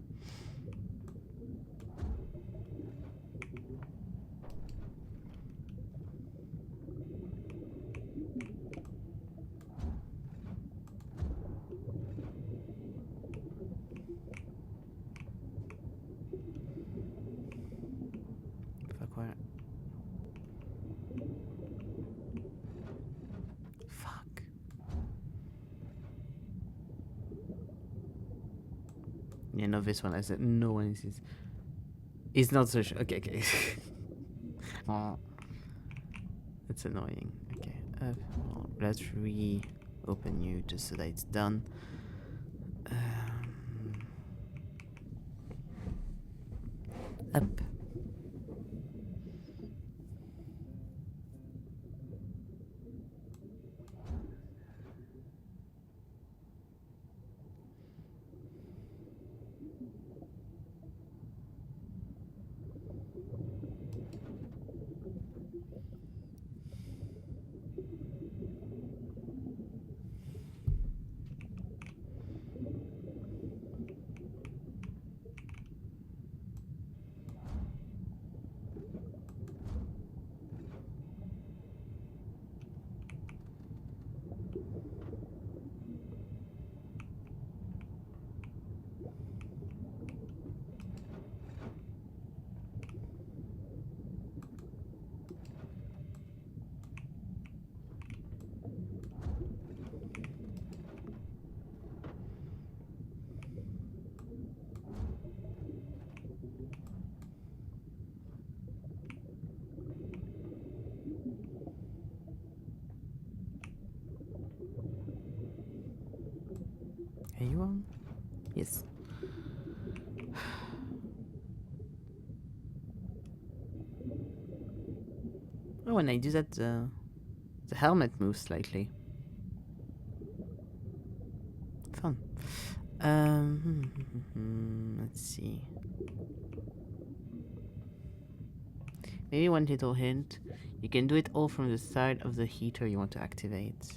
Fuck, where? Fuck. Yeah, no, this one. I said no one is. It's not so. Okay, okay. That's annoying. Okay. Well, let's reopen you just so that it's done. Up. Are you on? Yes. Oh, when I do that, The helmet moves slightly. Fun. Let's see. Maybe one little hint. You can do it all from the side of the heater you want to activate.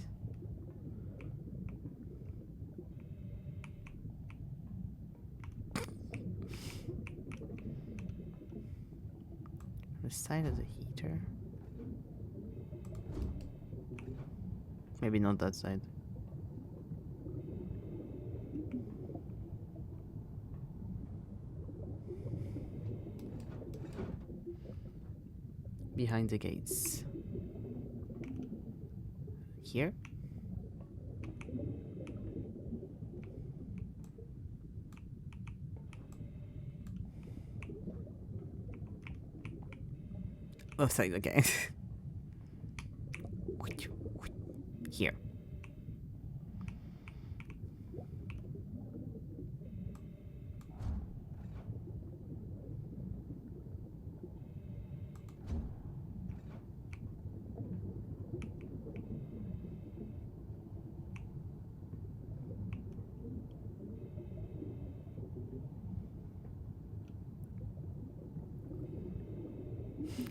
The side of the heater? Maybe not that side. Behind the gates. Here? Oh, sorry, okay. Here.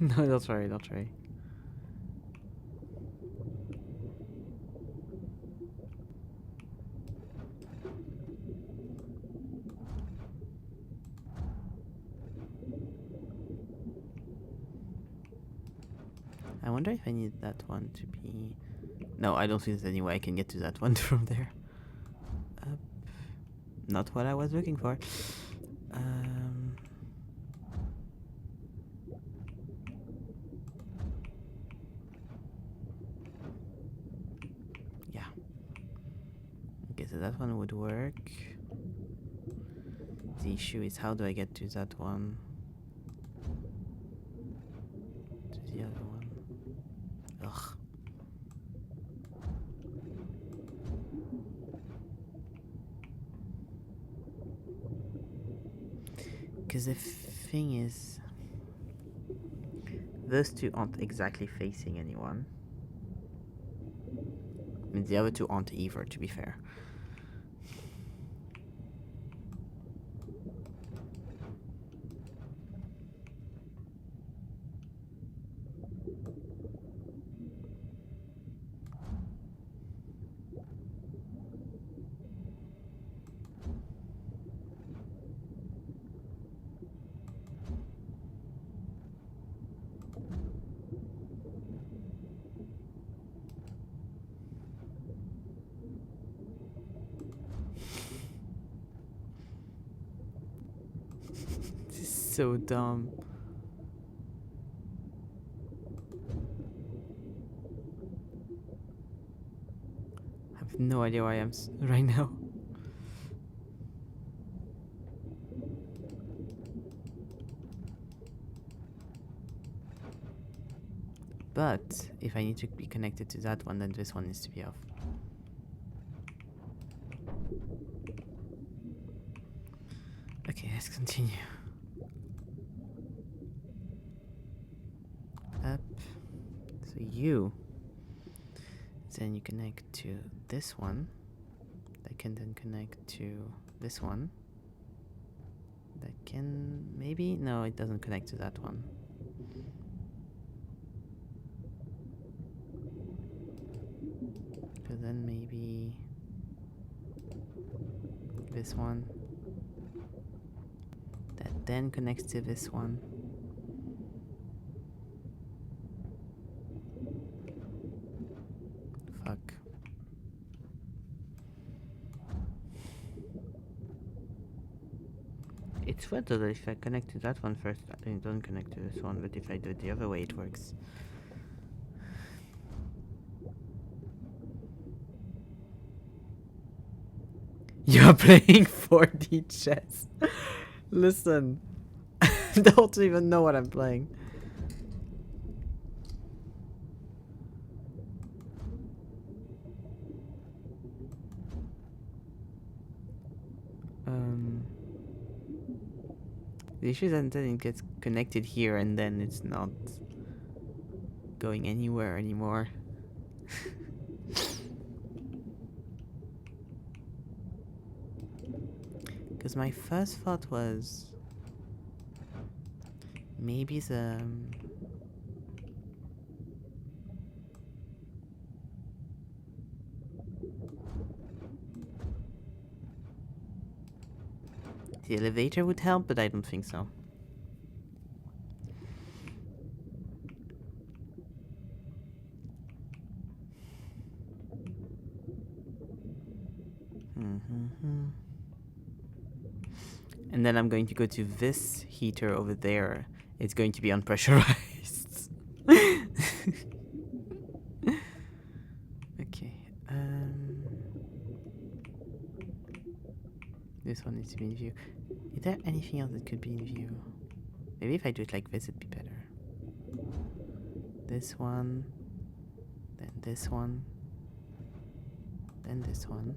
No, don't worry, don't worry. I wonder if I need that one to be... No, I don't think there's any way I can get to that one from there. Not what I was looking for. Yeah. Okay, so that one would work. The issue is how do I get to that one? To the other one. Ugh. Because the thing is, those two aren't exactly facing anyone. I mean, the other two aren't either, to be fair. This is so dumb. I have no idea where I am right now. But if I need to be connected to that one, then this one needs to be off. Okay, let's continue. Up. So you. Then you connect to this one. That can then connect to this one. That can... maybe? No, it doesn't connect to that one. So then maybe... this one. That then connects to this one. Fuck. It's weird that if I connect to that one first, then it doesn't connect to this one, but if I do it the other way, it works. You're playing 4D chess. Listen, I don't even know what I'm playing. The issue is that then it gets connected here and then it's not going anywhere anymore. Because my first thought was maybe the elevator would help, but I don't think so. And then I'm going to go to this heater over there. It's going to be unpressurized. Okay. This one needs to be in view. Is there anything else that could be in view? Maybe if I do it like this, it'd be better. This one. Then this one. Then this one.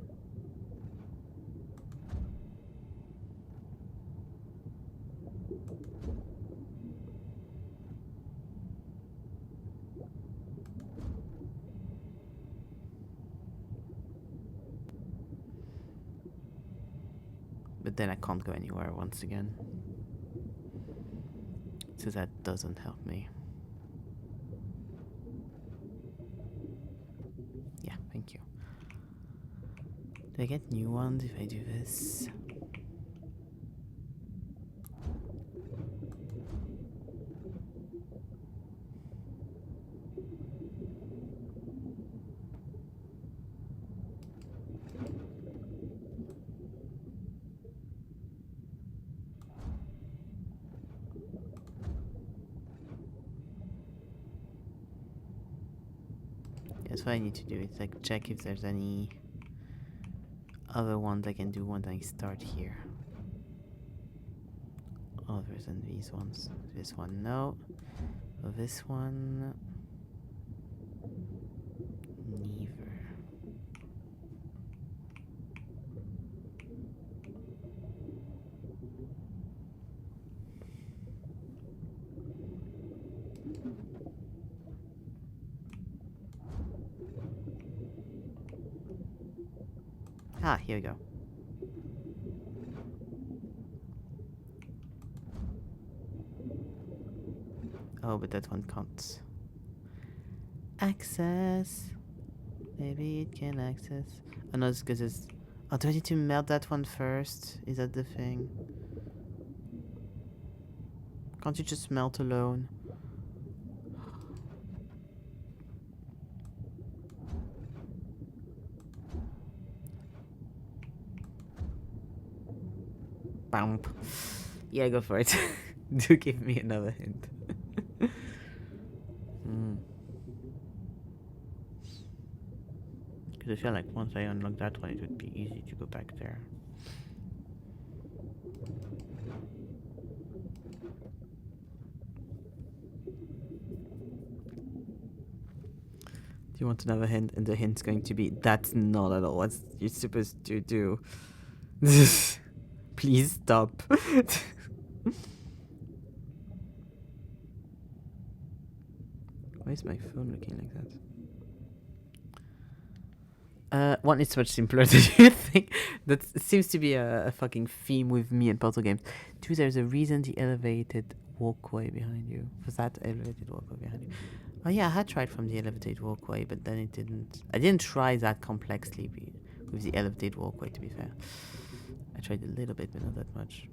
But then I can't go anywhere once again. So that doesn't help me. Yeah, thank you. Do I get new ones if I do this? That's what I need to do. It's like check if there's any other ones I can do once I start here. Other than these ones. This one, no. This one, neither. Ah, here we go. Oh, but that one can't access. Maybe it can access. Oh no, it's because it's... Oh, do I need to melt that one first? Is that the thing? Can't you just melt alone? Bump. Yeah, go for it. Do give me another hint. Because I feel like once I unlock that one, it would be easy to go back there. Do you want another hint? And the hint's going to be, that's not at all what you're supposed to do. Please stop. Why is my phone looking like that? One, it's much simpler than you think. That seems to be a fucking theme with me and puzzle games. Two, there's a reason the elevated walkway behind you. Was that elevated walkway behind you? Oh yeah, I had tried from the elevated walkway, but then it didn't. I didn't try that complexly with the elevated walkway, to be fair. I tried a little bit, but not that much.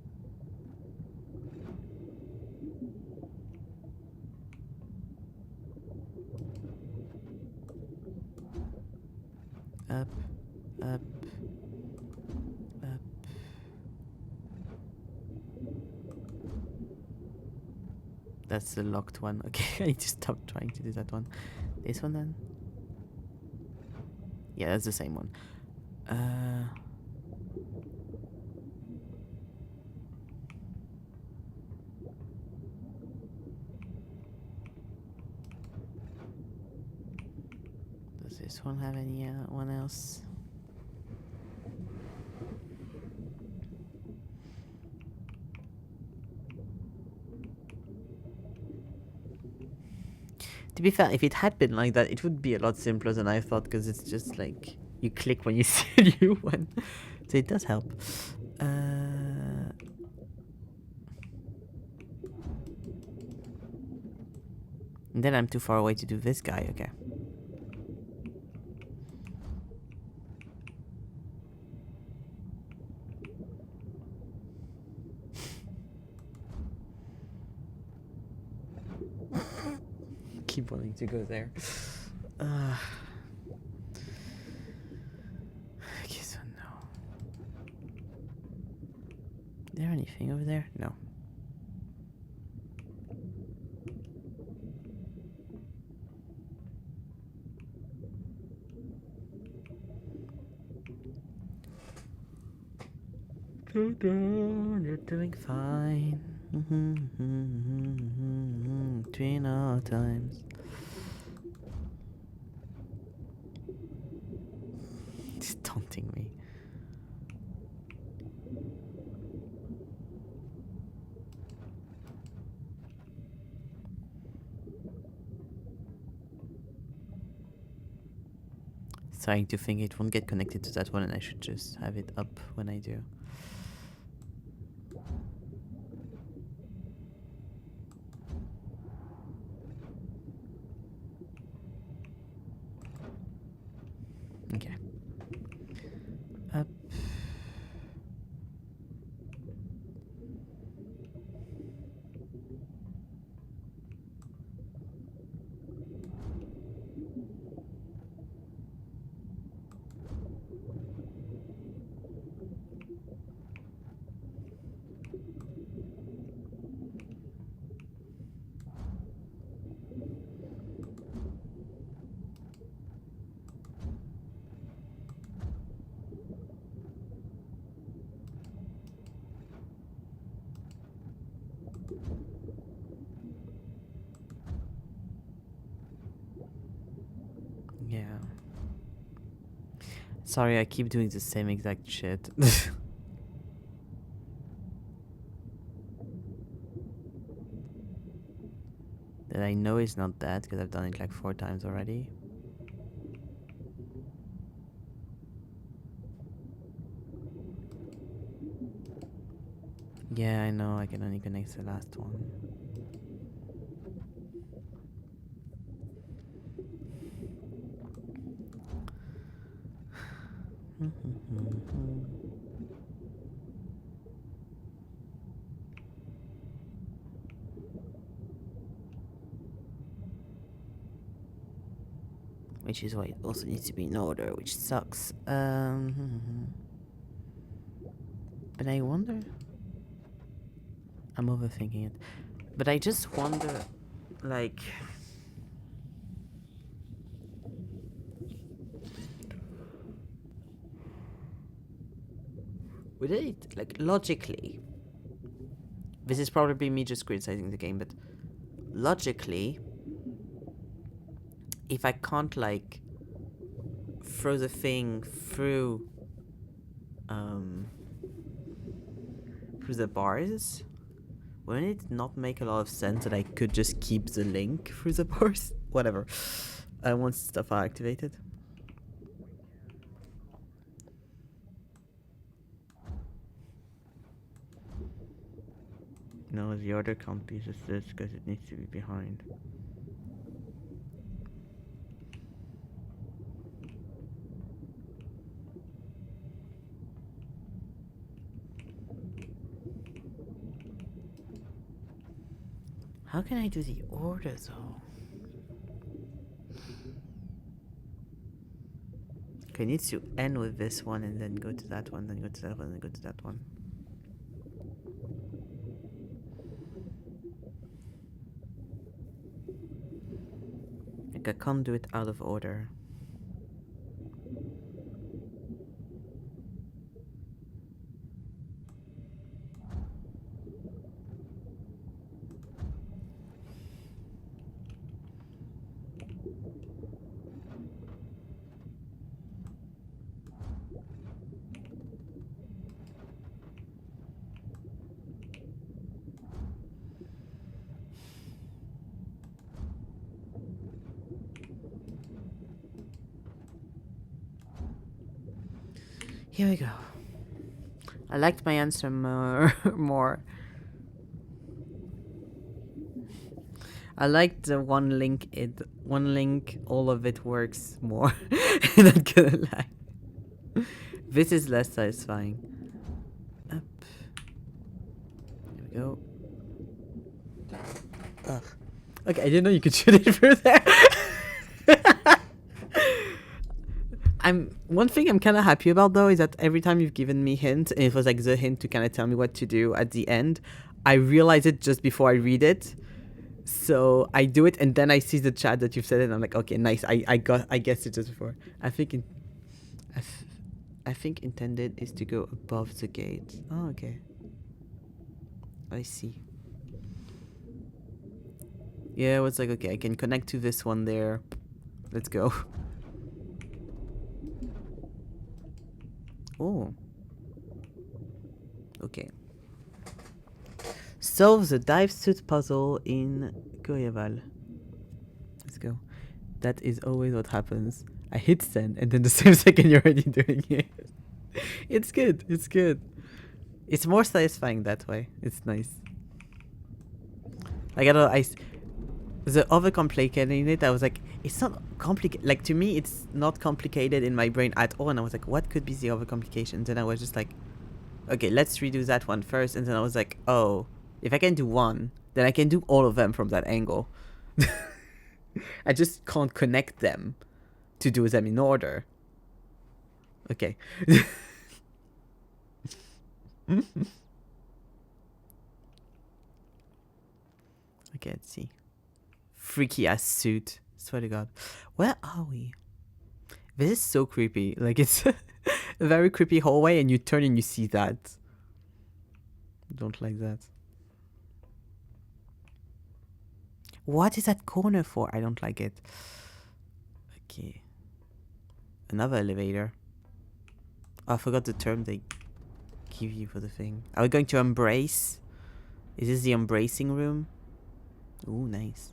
Up, up, up. That's the locked one. Okay, I need to stop trying to do that one. This one then? Yeah, that's the same one. Does this one have any one else? To be fair, if it had been like that, it would be a lot simpler than I thought, because it's just like you click when you see a new one. So it does help. And then I'm too far away to do this guy, okay. Keep wanting to go there. Okay, so no. Is there anything over there? No. You're doing fine. Between our times. It's taunting me. Starting to think it won't get connected to that one, and I should just have it up when I do. Okay. Up. Yeah. Sorry, I keep doing the same exact shit. That I know is not that, because I've done it like 4 times already. Yeah, I know, I can only connect the last one. Which is why it also needs to be in order, which sucks. But I wonder... I'm overthinking it. But I just wonder, like... Would it, like, logically... This is probably me just criticizing the game, but... Logically... If I can't, like... throw the thing through... through the bars... Wouldn't it not make a lot of sense that I could just keep the link through the bars? Whatever. Once stuff are activated. No, the order can't be just this because it needs to be behind. How can I do the order though? Okay, it needs to end with this one and then go to that one, then go to that one, then go to that one. Like, I can't do it out of order. Here we go. I liked my answer more. I liked the one link. All of it works more. Not gonna lie. This is less satisfying. Up. Here we go. Ugh. Okay, I didn't know you could shoot it through there. One thing I'm kind of happy about though is that every time you've given me hint, and it was like the hint to kind of tell me what to do at the end, I realize it just before I read it. So I do it, and then I see the chat that you've said it, and I'm like, okay, nice. I guessed it just before. I think intended is to go above the gate. Oh, okay. I see. Yeah, it was like, okay, I can connect to this one there. Let's go. Oh. Okay. Solve the dive suit puzzle in Goyeval. Let's go. That is always what happens. I hit send, and then the same second you're already doing it. It's good. It's good. It's more satisfying that way. It's nice. Like, I don't know, the overcomplicating it, I was like, it's not complicated. Like, to me, it's not complicated in my brain at all. And I was like, what could be the overcomplication? Then I was just like, okay, let's redo that one first. And then I was like, oh, if I can do one, then I can do all of them from that angle. I just can't connect them to do them in order. Okay. Okay, let's see. Freaky ass suit. Swear to God. Where are we? This is so creepy. Like, it's a very creepy hallway, and you turn and you see that. Don't like that. What is that corner for? I don't like it. Okay. Another elevator. Oh, I forgot the term they give you for the thing. Are we going to embrace? Is this the embracing room? Ooh, nice.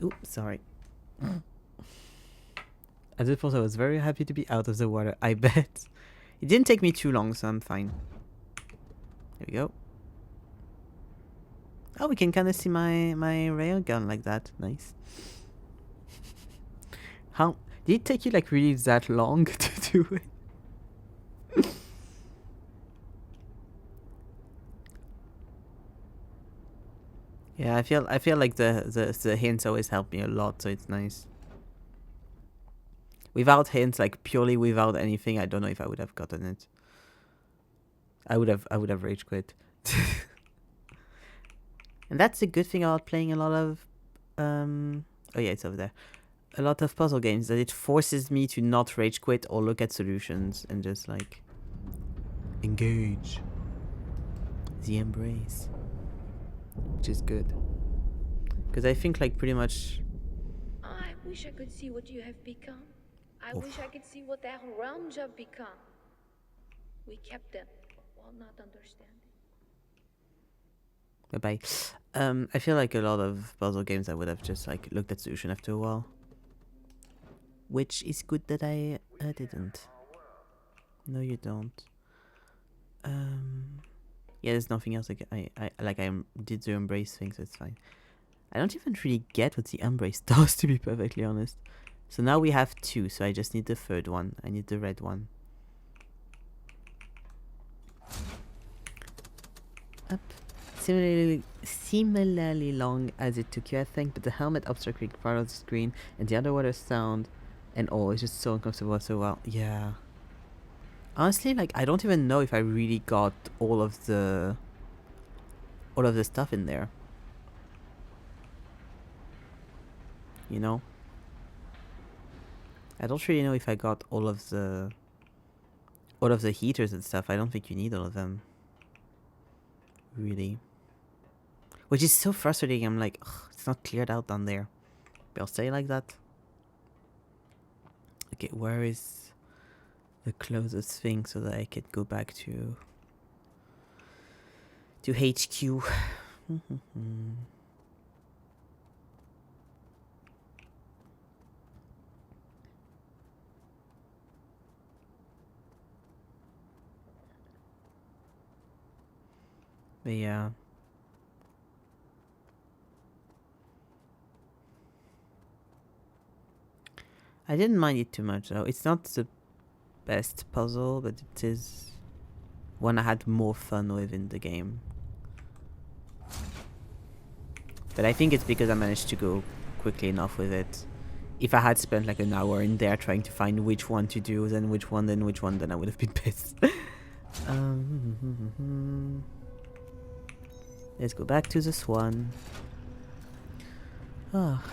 Ooh, sorry. At this point, I was very happy to be out of the water. I bet. It didn't take me too long, so I'm fine. There we go. Oh, we can kind of see my railgun like that. Nice. How did it take you like really that long to do it? Yeah, I feel like the hints always help me a lot, so it's nice. Without hints, like purely without anything, I don't know if I would have gotten it. I would have rage quit. And that's a good thing about playing a lot of oh yeah, it's over there. A lot of puzzle games, that it forces me to not rage quit or look at solutions and just like engage. The embrace. Which is good. Because I think like pretty much... I wish I could see what you have become. I wish I could see what our realms have become. We kept them while not understanding. Bye-bye. I feel like a lot of puzzle games I would have just like looked at solution after a while. Which is good that I didn't. No, you don't. Yeah, there's nothing else. I did the embrace thing, so it's fine. I don't even really get what the embrace does, to be perfectly honest. So now we have two, so I just need the third one. I need the red one. Up. Similarly long as it took you, I think, but the helmet obstructed part of the screen, and the underwater sound and all is just so uncomfortable. So well, yeah. Honestly, like, I don't even know if I really got all of the stuff in there. You know? I don't really know if I got all of the heaters and stuff. I don't think you need all of them. Really. Which is so frustrating. I'm like, ugh, it's not cleared out down there. But I'll say like that. Okay, where is the closest thing so that I can go back to HQ? But yeah. I didn't mind it too much though. It's not the best puzzle, but it is one I had more fun with in the game. But I think it's because I managed to go quickly enough with it. If I had spent like an hour in there trying to find which one to do, then which one, then which one, then I would have been pissed. Let's go back to the swan. Ah.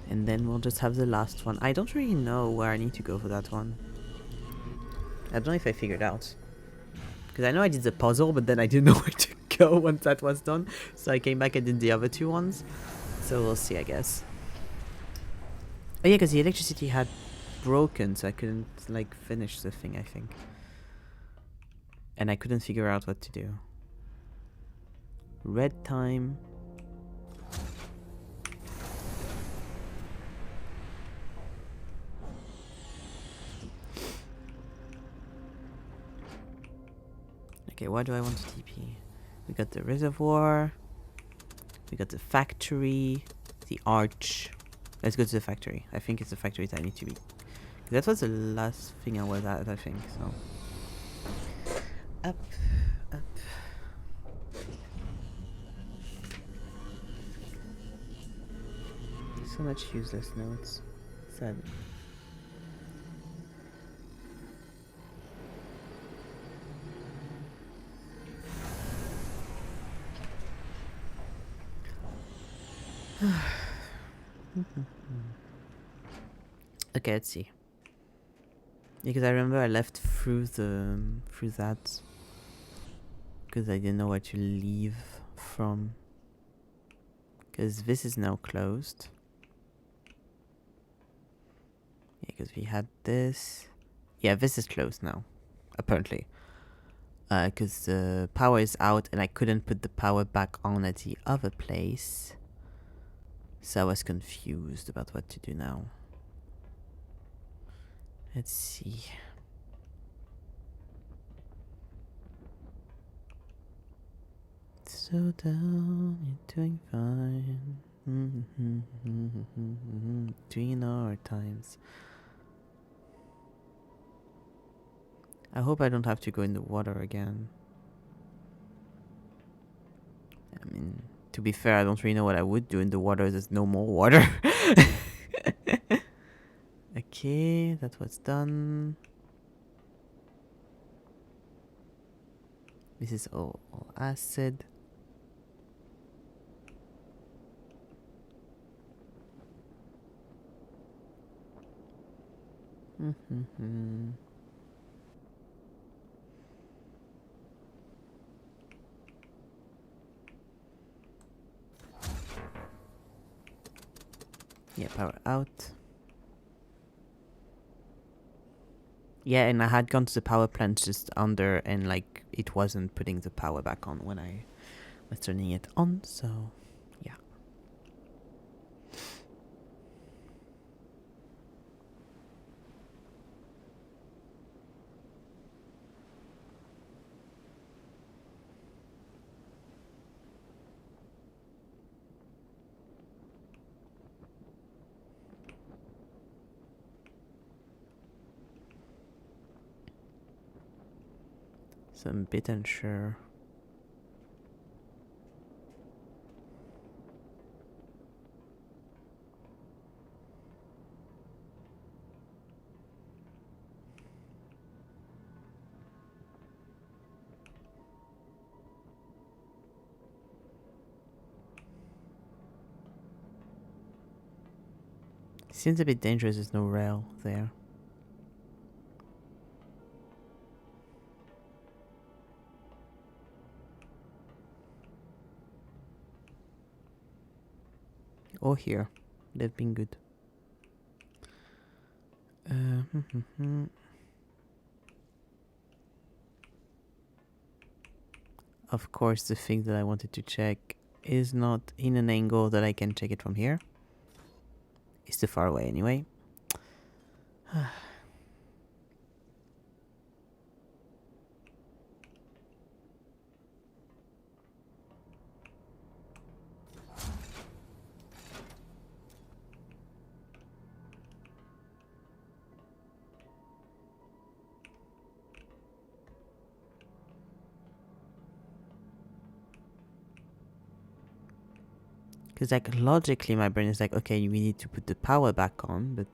And then we'll just have the last one. I don't really know where I need to go for that one. I don't know if I figured out. Because I know I did the puzzle, but then I didn't know where to go once that was done. So I came back and did the other two ones. So we'll see, I guess. Oh yeah, because the electricity had broken, so I couldn't, like, finish the thing, I think. And I couldn't figure out what to do. Red time. Okay, why do I want to TP? We got the reservoir. We got the factory. The arch. Let's go to the factory. I think it's the factory that I need to be. That was the last thing I was at, I think, so. Up, up. So much useless notes. Sad. Okay, let's see. Because I remember I left through that because I didn't know where to leave from. Because this is now closed. Yeah, because we had this. Yeah, this is closed now, apparently. Because the power is out and I couldn't put the power back on at the other place. So I was confused about what to do now. Let's see. So down, you're doing fine. 3 times. I hope I don't have to go in the water again. I mean, to be fair, I don't really know what I would do in the water. There's no more water. Okay, that was done. This is all acid. Yeah, power out. Yeah, and I had gone to the power plant just under and like it wasn't putting the power back on when I was turning it on, so yeah. So I'm a bit unsure. Seems a bit dangerous, there's no rail there. Or here. They've been good. Of course, the thing that I wanted to check is not in an angle that I can check it from here. It's too far away anyway. Because like logically my brain is like, okay, we need to put the power back on, but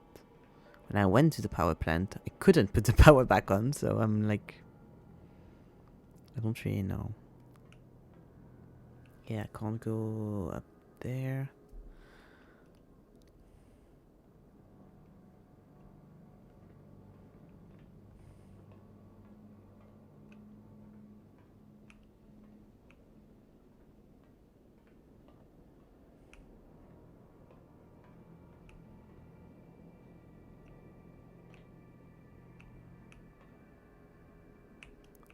when I went to the power plant, I couldn't put the power back on, so I'm like, I don't really know. Yeah, I can't go up there.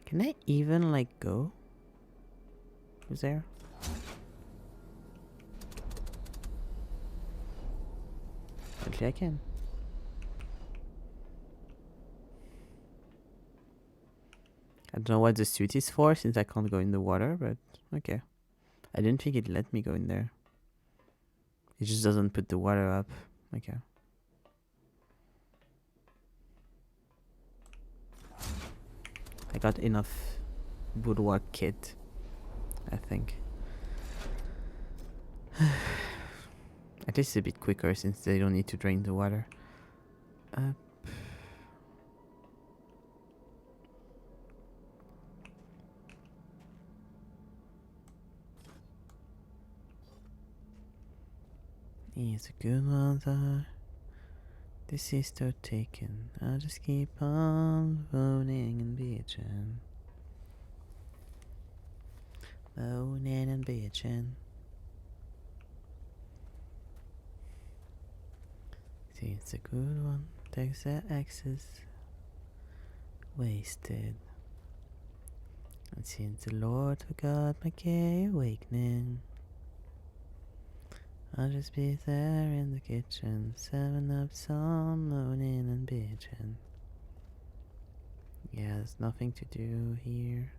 Can I even like go? Who's there? Actually, I can. I don't know what the suit is for since I can't go in the water, but okay. I didn't think it let me go in there. It just doesn't put the water up. Okay. I got enough woodwork kit, I think. At least a bit quicker since they don't need to drain the water. He's a good mother. The sister taken. I'll just keep on moaning and bitching. Moaning and bitching. See, it's a good one. Takes the axes. Wasted. And since the Lord forgot my gay awakening, I'll just be there in the kitchen, serving up some moaning and bitching. Yeah, there's nothing to do here.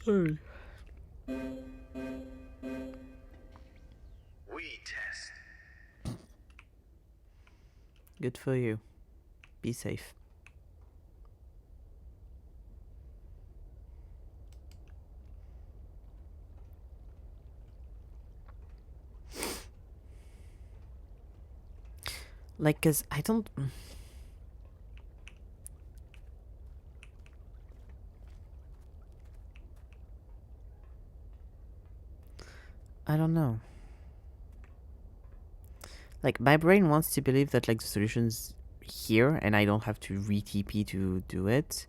Sorry. We test. Good for you. Be safe. Like, cause I don't... I don't know. Like, my brain wants to believe that, like, the solution's here and I don't have to re-TP to do it.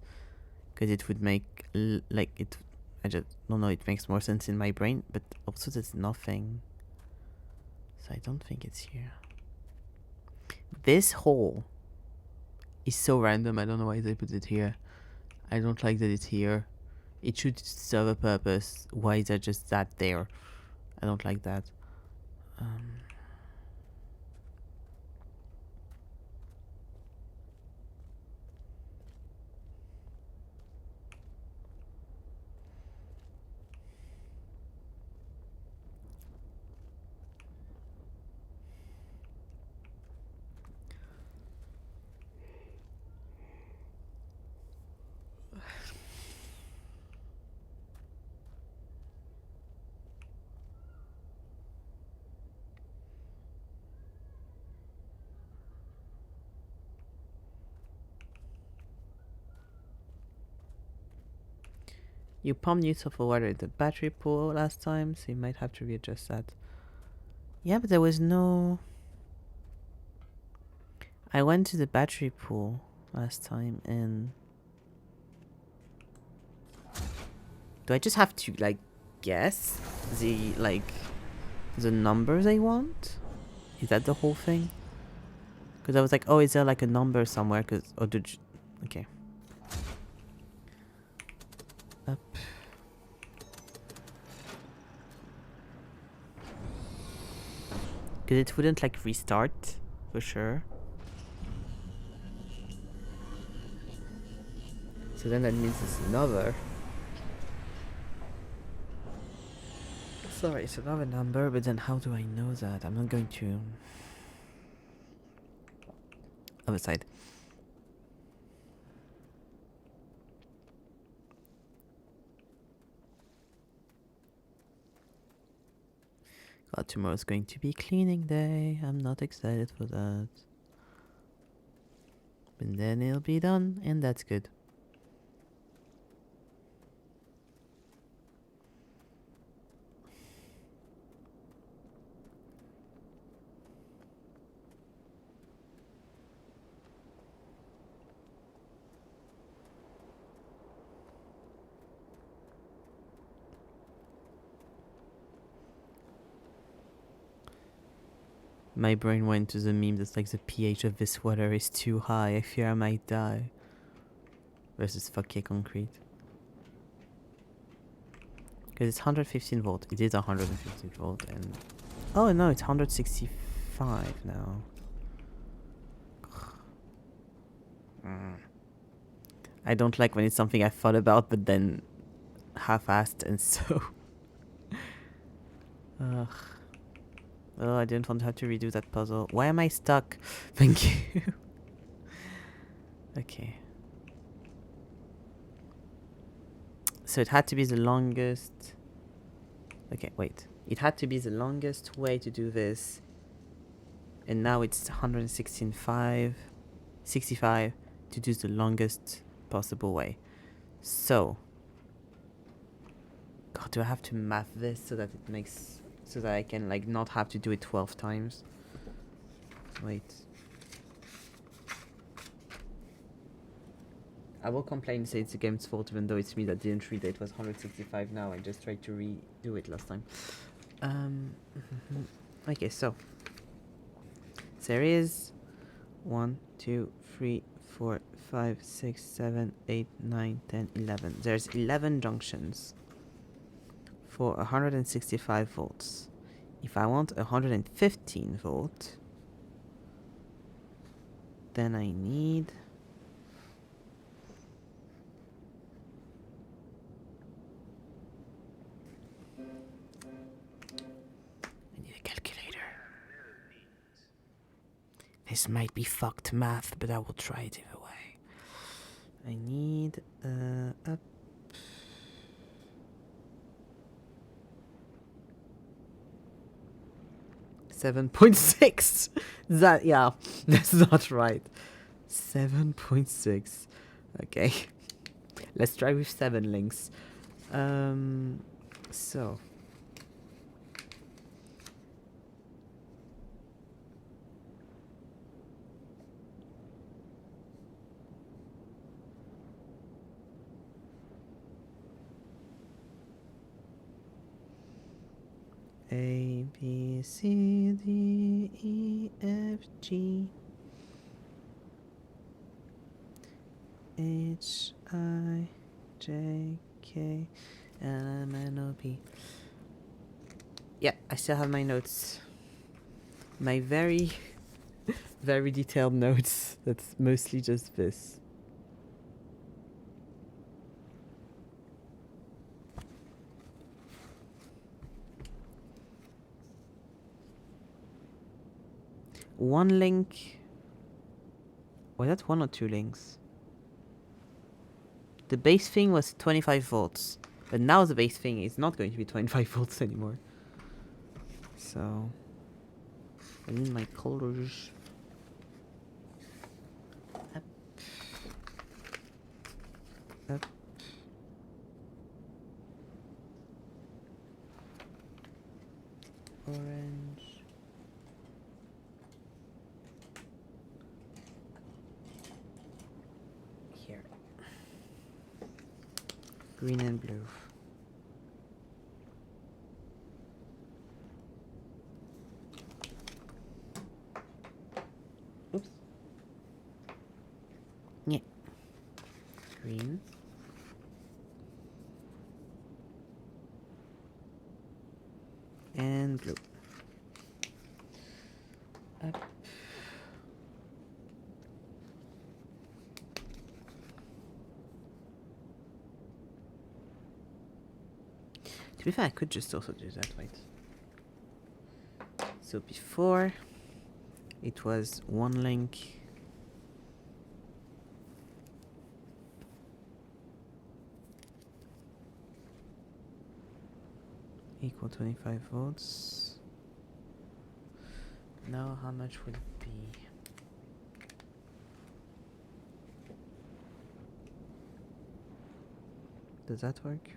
Because it would make, like, it... I just don't know, it makes more sense in my brain. But also there's nothing. So I don't think it's here. This hole is so random. I don't know why they put it here. I don't like that it's here. It should serve a purpose. Why is that just that there? I don't like that. You pumped useful water in the battery pool last time, so you might have to readjust that. Yeah, but there was no... I went to the battery pool last time and... Do I just have to, like, guess the, like, the numbers I want? Is that the whole thing? Because I was like, oh, is there, like, a number somewhere? Cause, oh, did you... Okay. Up. Because it wouldn't, like, restart, for sure. So then that means it's another... Sorry, it's another number, but then how do I know that? I'm not going to... Other side. God, tomorrow's going to be cleaning day. I'm not excited for that. But then it'll be done, and that's good. My brain went to the meme that's like the pH of this water is too high. I fear I might die. Versus fuck yeah concrete. Because it's 115 volt. It is 115 volt and... Oh no, it's 165 now. I don't like when it's something I thought about but then half-assed and so... Ugh. Oh, I didn't want to have to redo that puzzle. Why am I stuck? Thank you. Okay. So it had to be the longest... Okay, wait. It had to be the longest way to do this. And now it's 65 to do the longest possible way. So... God, do I have to math this so that it makes... So that I can, like, not have to do it 12 times? Wait. I will complain and say it's the game's fault even though it's me that didn't read it. It was 165 now. I just tried to redo it last time. Okay, so there is 1, 2, 3, 4, 5, 6, 7, 8, 9, 10, 11. There's 11 junctions for 165 volts. If I want 115 volt, then I need... calculator. This might be fucked math, but I will try it either way. I need up 7.6. That, yeah, that's not right. 7.6. Okay. Let's try with 7 links. So A, B, C, D, E, F, G, H, I, J, K, L, M, N, O, P. Yeah, I still have my notes. My very, very detailed notes. That's mostly just this. One link. Was that 1 or 2 links? The base thing was 25 volts. But now the base thing is not going to be 25 volts anymore. So... I need my colors. Up. Up. orange. Here. Green and blue. Oops. Yeah. Green. And blue. Up. To be fair, I could just also do that, right? So before, it was one link. Equal 25 volts. Now how much would it be? Does that work?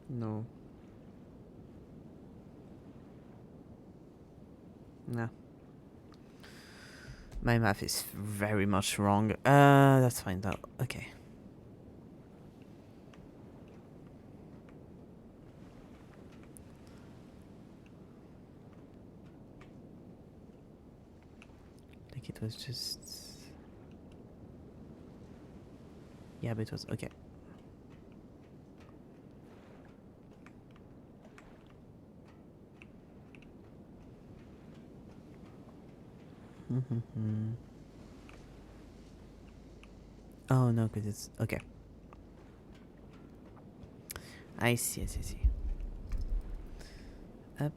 No. No. My math is very much wrong. That's fine though. Okay. Like it was just... Yeah, but it was... Okay. Oh no, because it's... Okay. I see, I see. Up.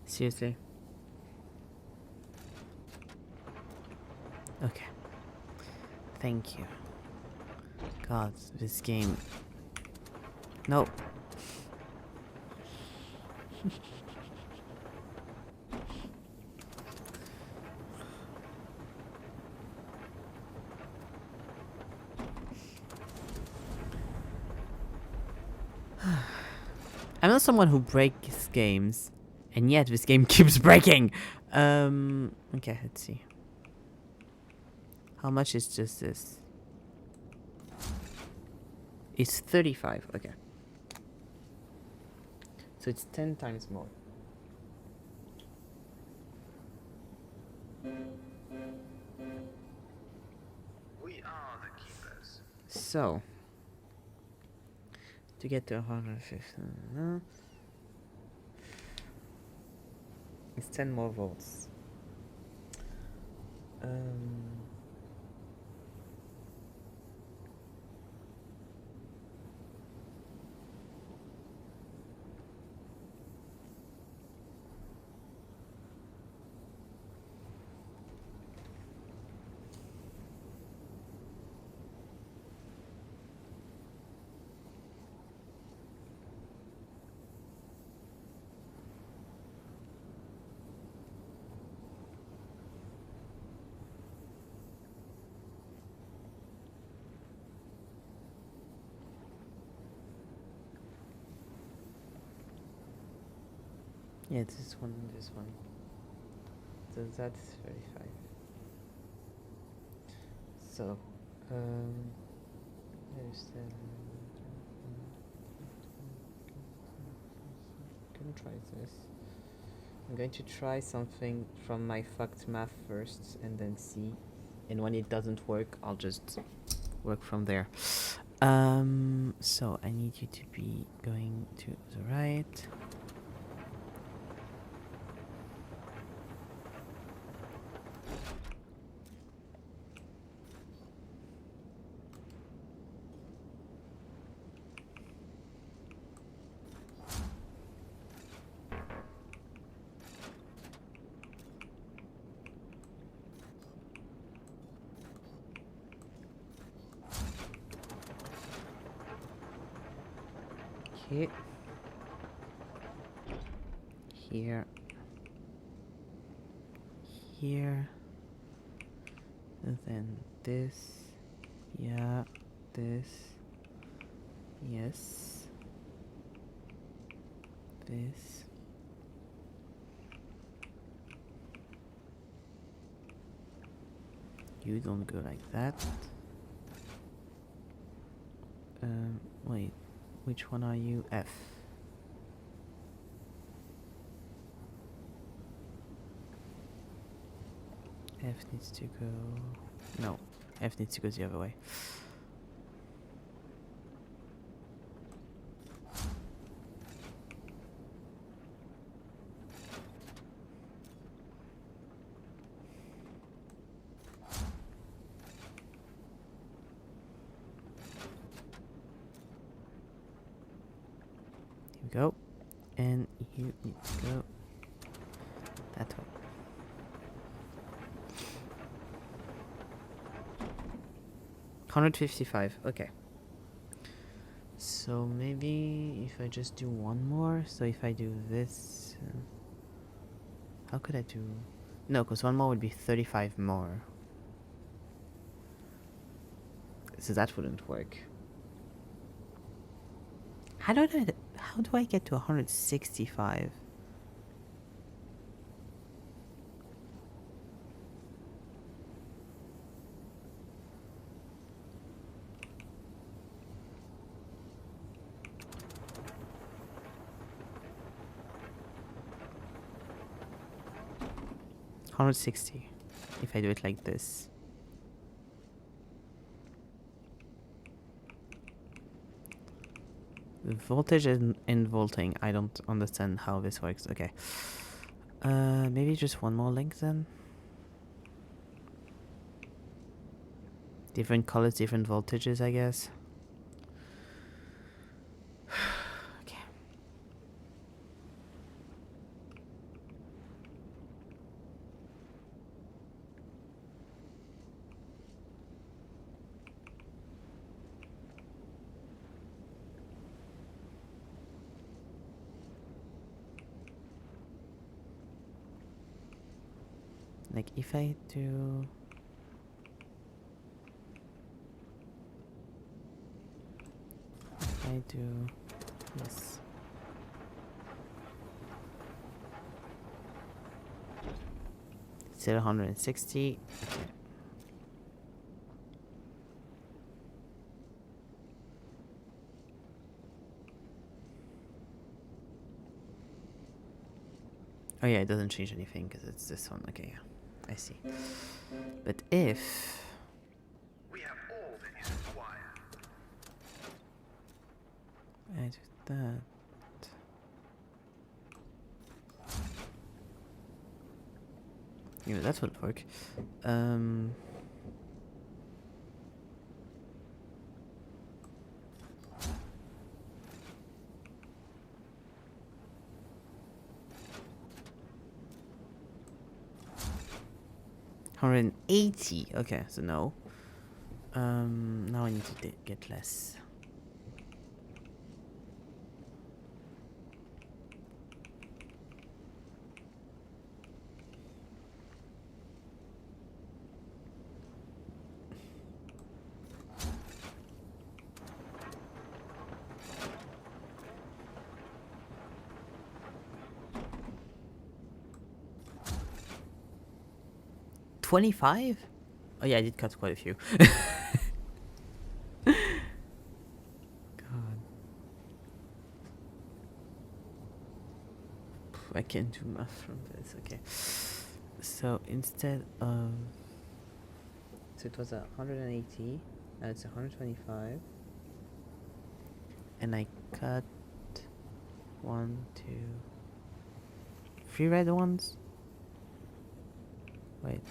Seriously? Okay. Thank you. God, this game... No. I'm not someone who breaks games, and yet this game keeps breaking. Okay, let's see. How much is just this? It's 35, okay. So it's 10 times more. We are the keepers. So, to get to 150, it's 10 more volts. Yeah, this one, this one. So that's 35. So, there's the... Gonna try this. I'm going to try something from my fucked math first and then see. And when it doesn't work, I'll just work from there. So I need you to be going to the right. Okay. Here. Here. And then this. Yeah. This. Yes. This. You don't go like that. Wait. Which one are you? F. F needs to go... No. F needs to go the other way. Here we go. And you need to go that way. $155, okay. So maybe if I just do one more, so if I do this, how could I do? No, because one more would be 35 more. So that wouldn't work. How do I get to 165? $160 if I do it like this. Voltage and volting. I don't understand how this works. Okay. Maybe just one more link then. Different colors, different voltages, I guess. Okay. Like if I do... I do this. Still 160. Okay. Oh yeah, it doesn't change anything because it's this one. Okay, yeah, I see. But if We have all that is required. I do that. You know, that would work. $180. Okay, so no. Now I need to get less. $25? Oh yeah, I did cut quite a few. God. I can't do math from this. Okay. So instead of... So it was 180. Now it's 125. And I cut 1, 2, 3 red ones. Wait,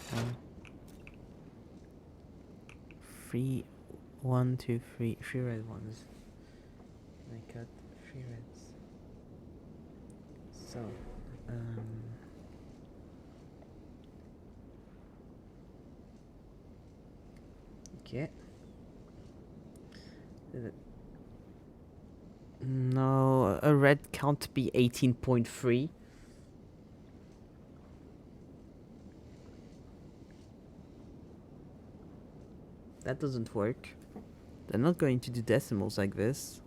3, 1, 2, 3 red ones. And I cut 3 reds. So, okay. No, a red can't be 18.3. That doesn't work. They're not going to do decimals like this.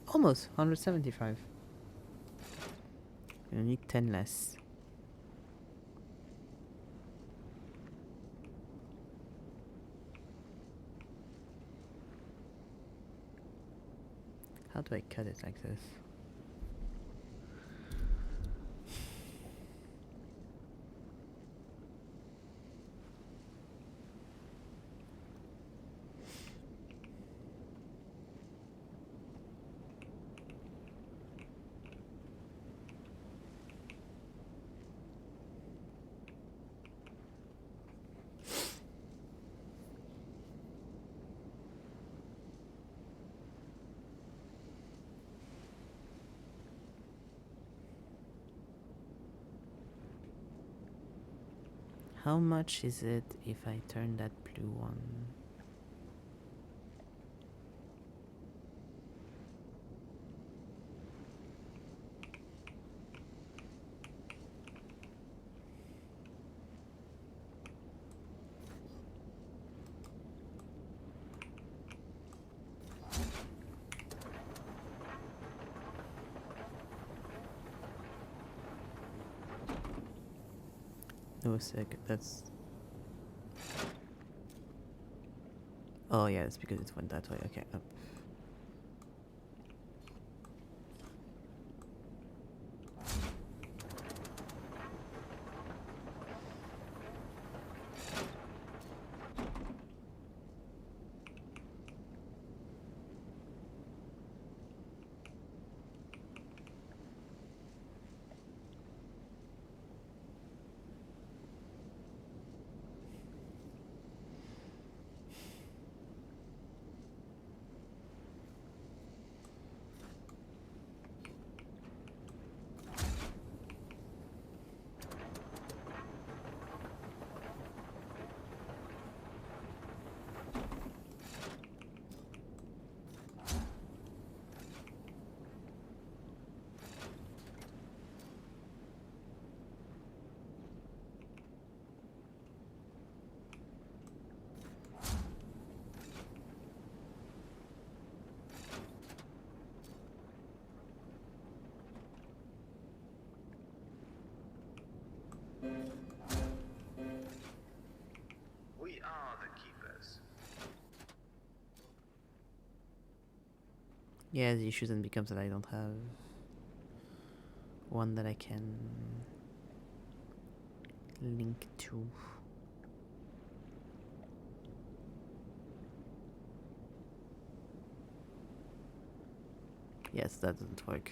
Almost 175. You need 10 less. How do I cut it like this? How much is it if I turn that blue one? No, a sec, that's... Oh yeah, it's because it went that way. Okay, up. We are the keepers. Yeah, the issue then becomes that I don't have one that I can link to. Yes, that doesn't work.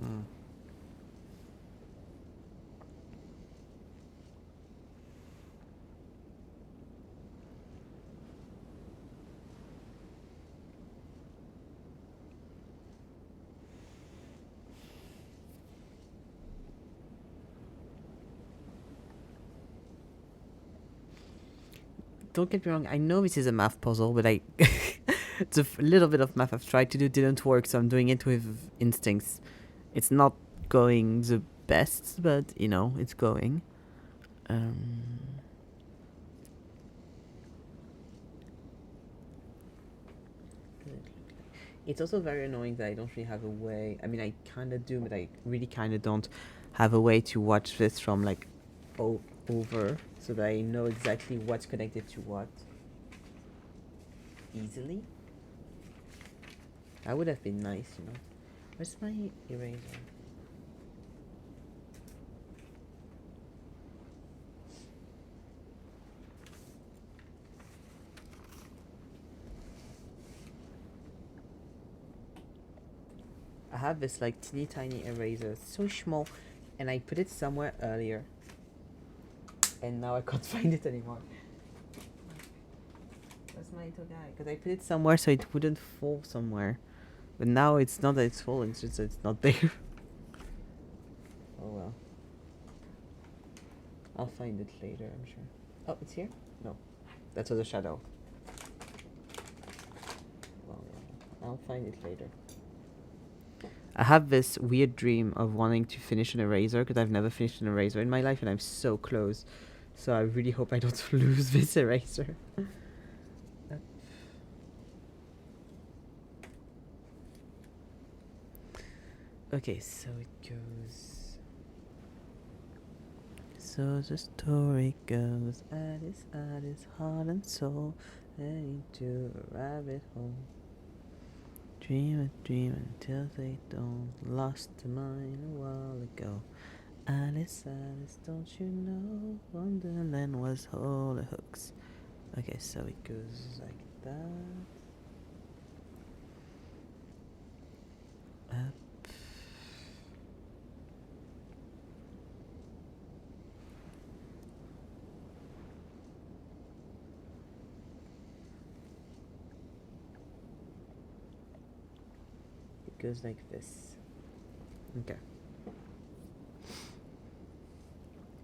Hmm. Don't get me wrong, I know this is a math puzzle, but I It's a little bit of math I've tried to do didn't work, so I'm doing it with instincts. It's not going the best, but you know, it's going. It's also very annoying that I don't really have a way. I mean, I kind of do, but I really kind of don't have a way to watch this from like over, so that I know exactly what's connected to what easily. That would have been nice, you know. Where's my eraser? I have this like teeny tiny eraser, so small, and I put it somewhere earlier, and now I can't find it anymore. Where's my little guy? Because I put it somewhere so it wouldn't fall somewhere, but now it's not that it's falling; it's just that it's not there. Oh well. I'll find it later, I'm sure. Oh, it's here? No, that's the shadow. Well, I'll find it later. I have this weird dream of wanting to finish an eraser because I've never finished an eraser in my life and I'm so close. So I really hope I don't lose this eraser. Okay, so it goes. So the story goes, Alice, heart and soul, heading to a rabbit hole. Dream until they don't. Lost their mind a while ago. Alice, don't you know Wonderland was all the hooks. Okay, so it goes like that. Up. It goes like this. Okay.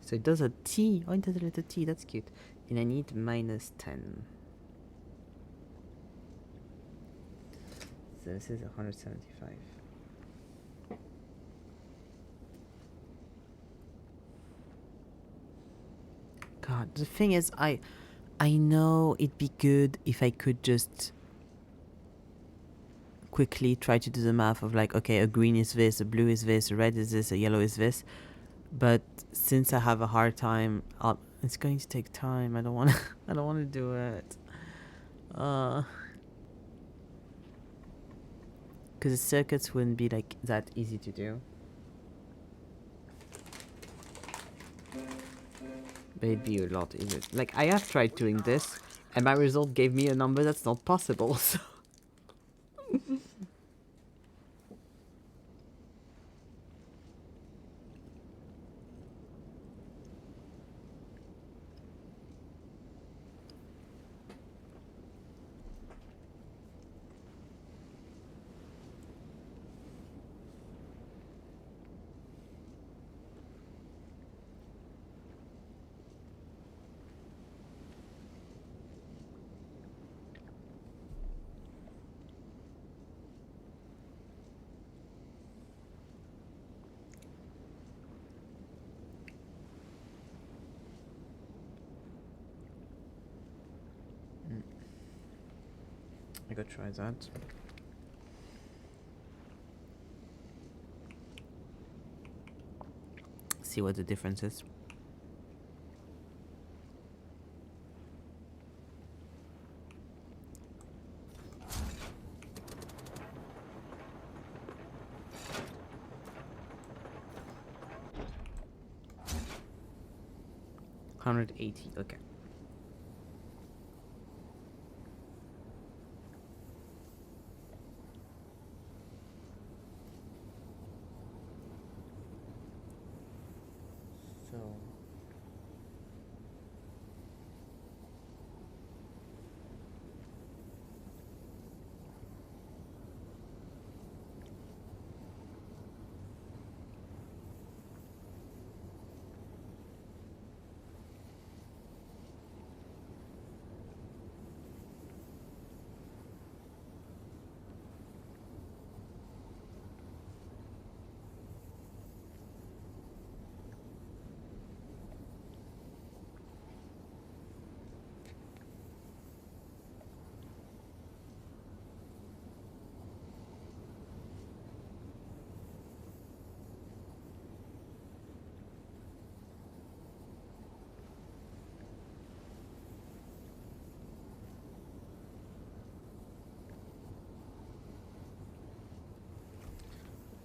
So it does a T. Oh, it does a little T. That's cute. And I need -10. So this is 175. God, the thing is, I know it'd be good if I could just quickly try to do the math of like, okay, a green is this, a blue is this, a red is this, a yellow is this. But since I have a hard time, it's going to take time. I don't want to. I don't want to do it. Because the circuits wouldn't be like that easy to do. But it'd be a lot easier. Like I have tried doing this, and my result gave me a number that's not possible. So. I gotta try that. See what the difference is. $180. Okay. So.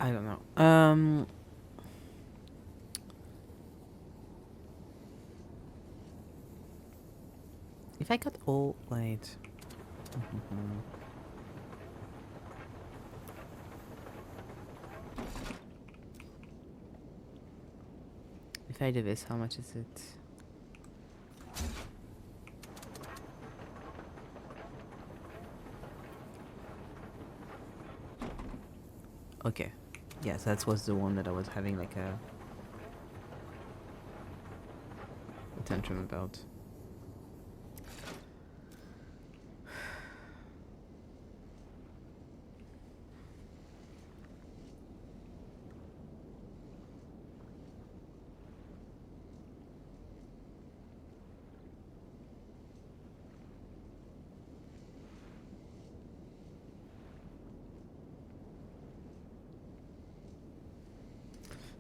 I don't know. If I got all wait. If I do this, how much is it? Okay. Yes, that was the one that I was having like a tantrum about.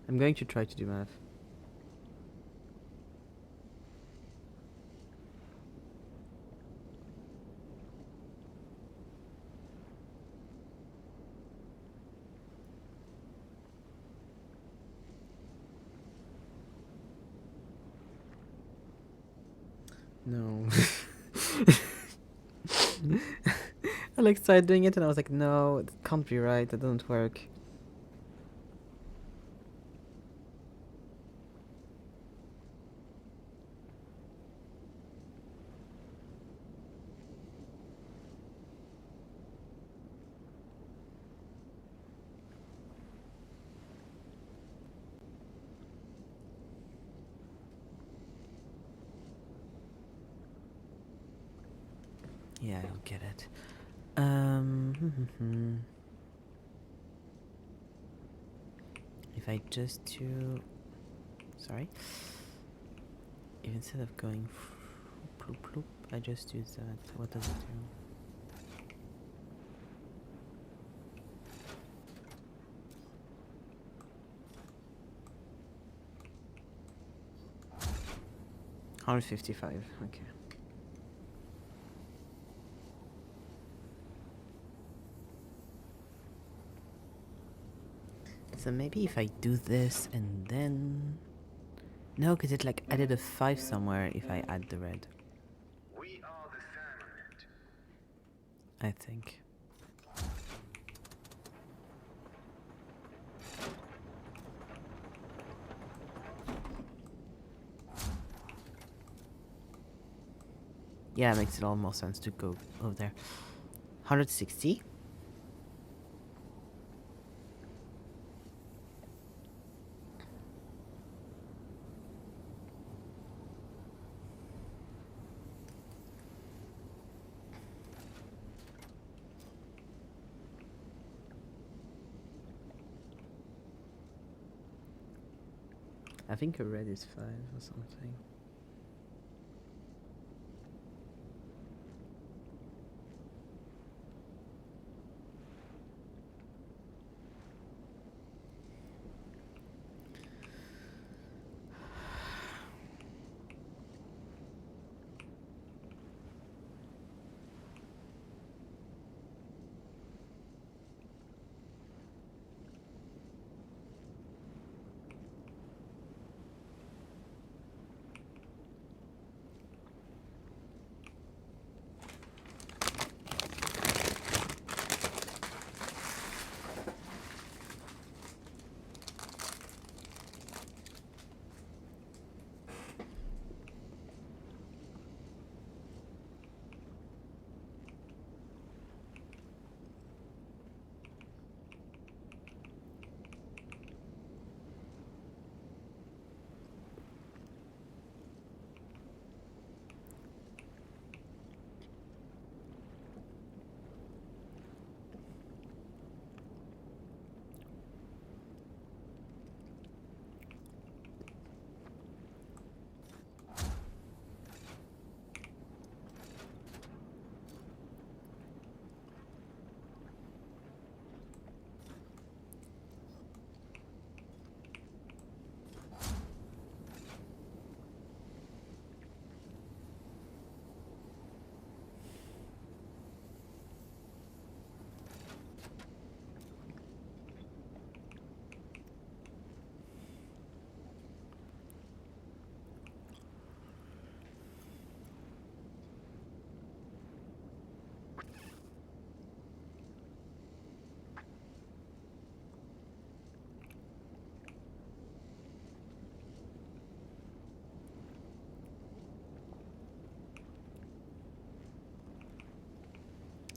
I'm going to try to do math. No. I like started doing it and I was like, no, it can't be right, that doesn't work. Yeah, I don't get it. If I just do... Sorry. If instead of going ploop ploop, I just use that, what does it do? $155, okay. So maybe if I do this and then... No, because it like added a 5 somewhere if I add the red. We are the Firmament. I think. Yeah, it makes it all more sense to go over there. 160? I think a red is 5 or something.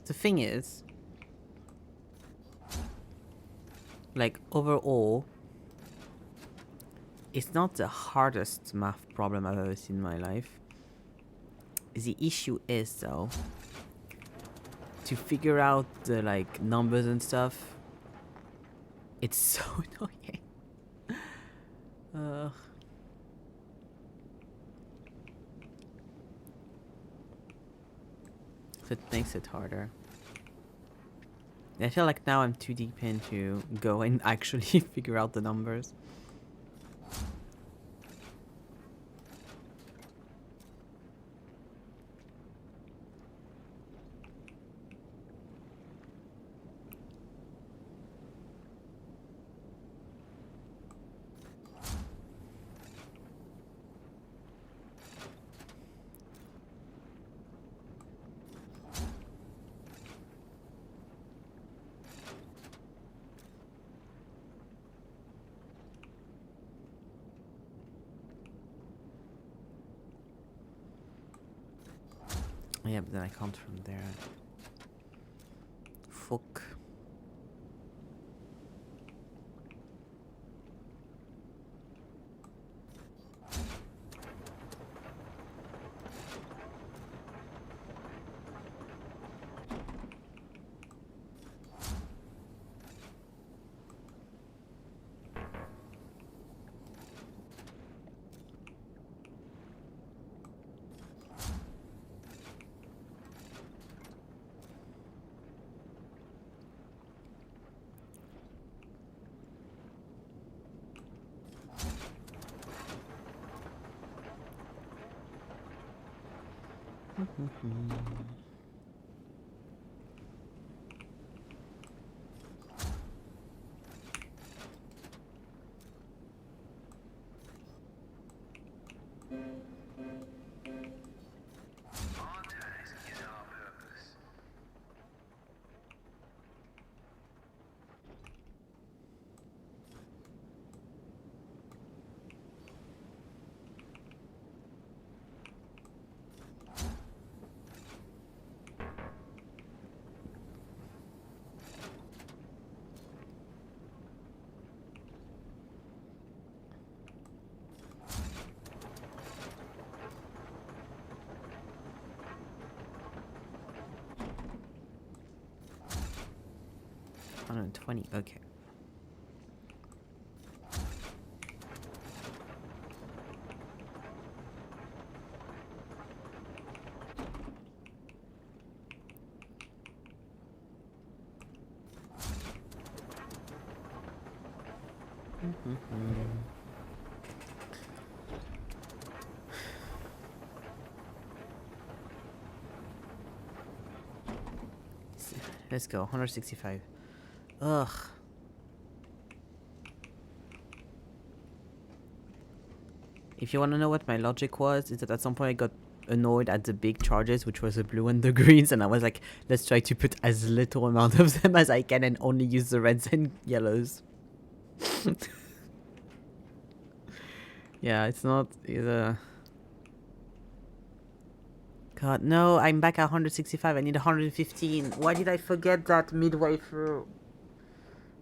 The thing is, like, overall, it's not the hardest math problem I've ever seen in my life. The issue is, though, to figure out the, like, numbers and stuff, it's so annoying. So it makes it harder. I feel like now I'm too deep into go and actually figure out the numbers. Yeah, but then I can't from there. Fuck. Our task is our purpose. $120, okay. Let's go, 165. Ugh. If you want to know what my logic was, is that at some point I got annoyed at the big charges, which was the blue and the greens, and I was like, let's try to put as little amount of them as I can and only use the reds and yellows. Yeah, it's not either. God, no, I'm back at 165. I need 115. Why did I forget that midway through?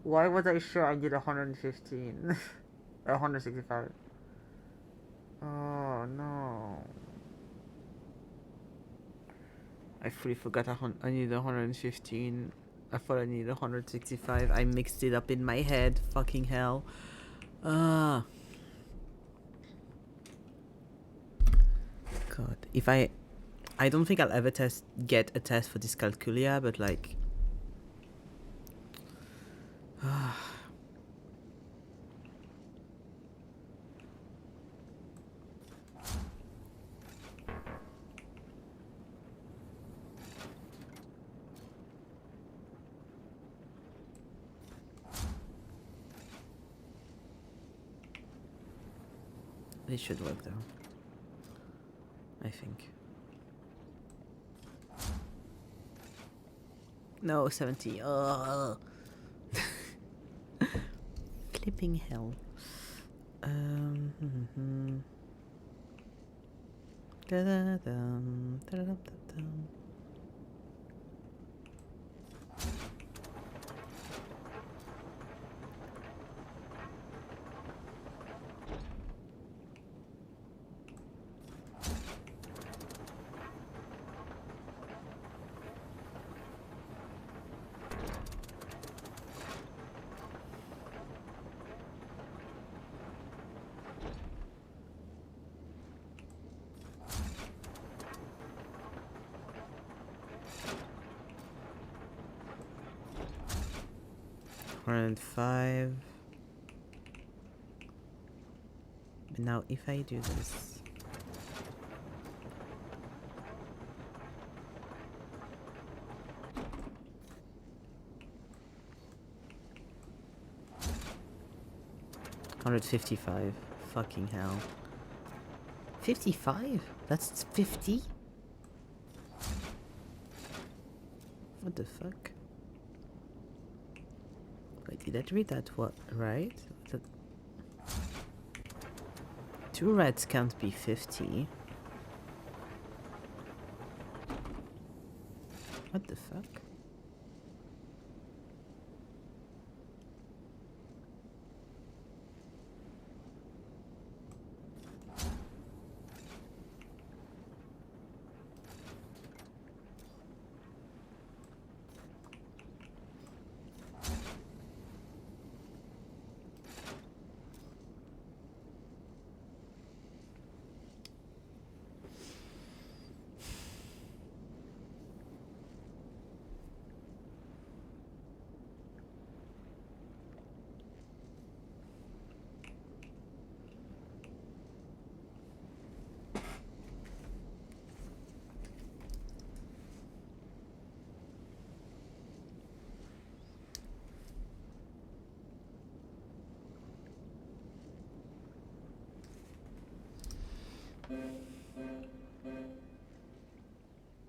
Why was I sure I need 115? 165. Oh, no. I fully forgot I need 115. I thought I needed 165. I mixed it up in my head. Fucking hell. God. If I don't think I'll ever get a test for dyscalculia, but like... It should work though. I think. No, 70. Ugh. Clipping hell. Da-da-dum, da-da-dum-dum-dum. 105. But now if I do this, $155. Fucking hell. 55? That's 50? What the fuck? Wait, did I read that what right? That... Two reds can't be 50. What the fuck?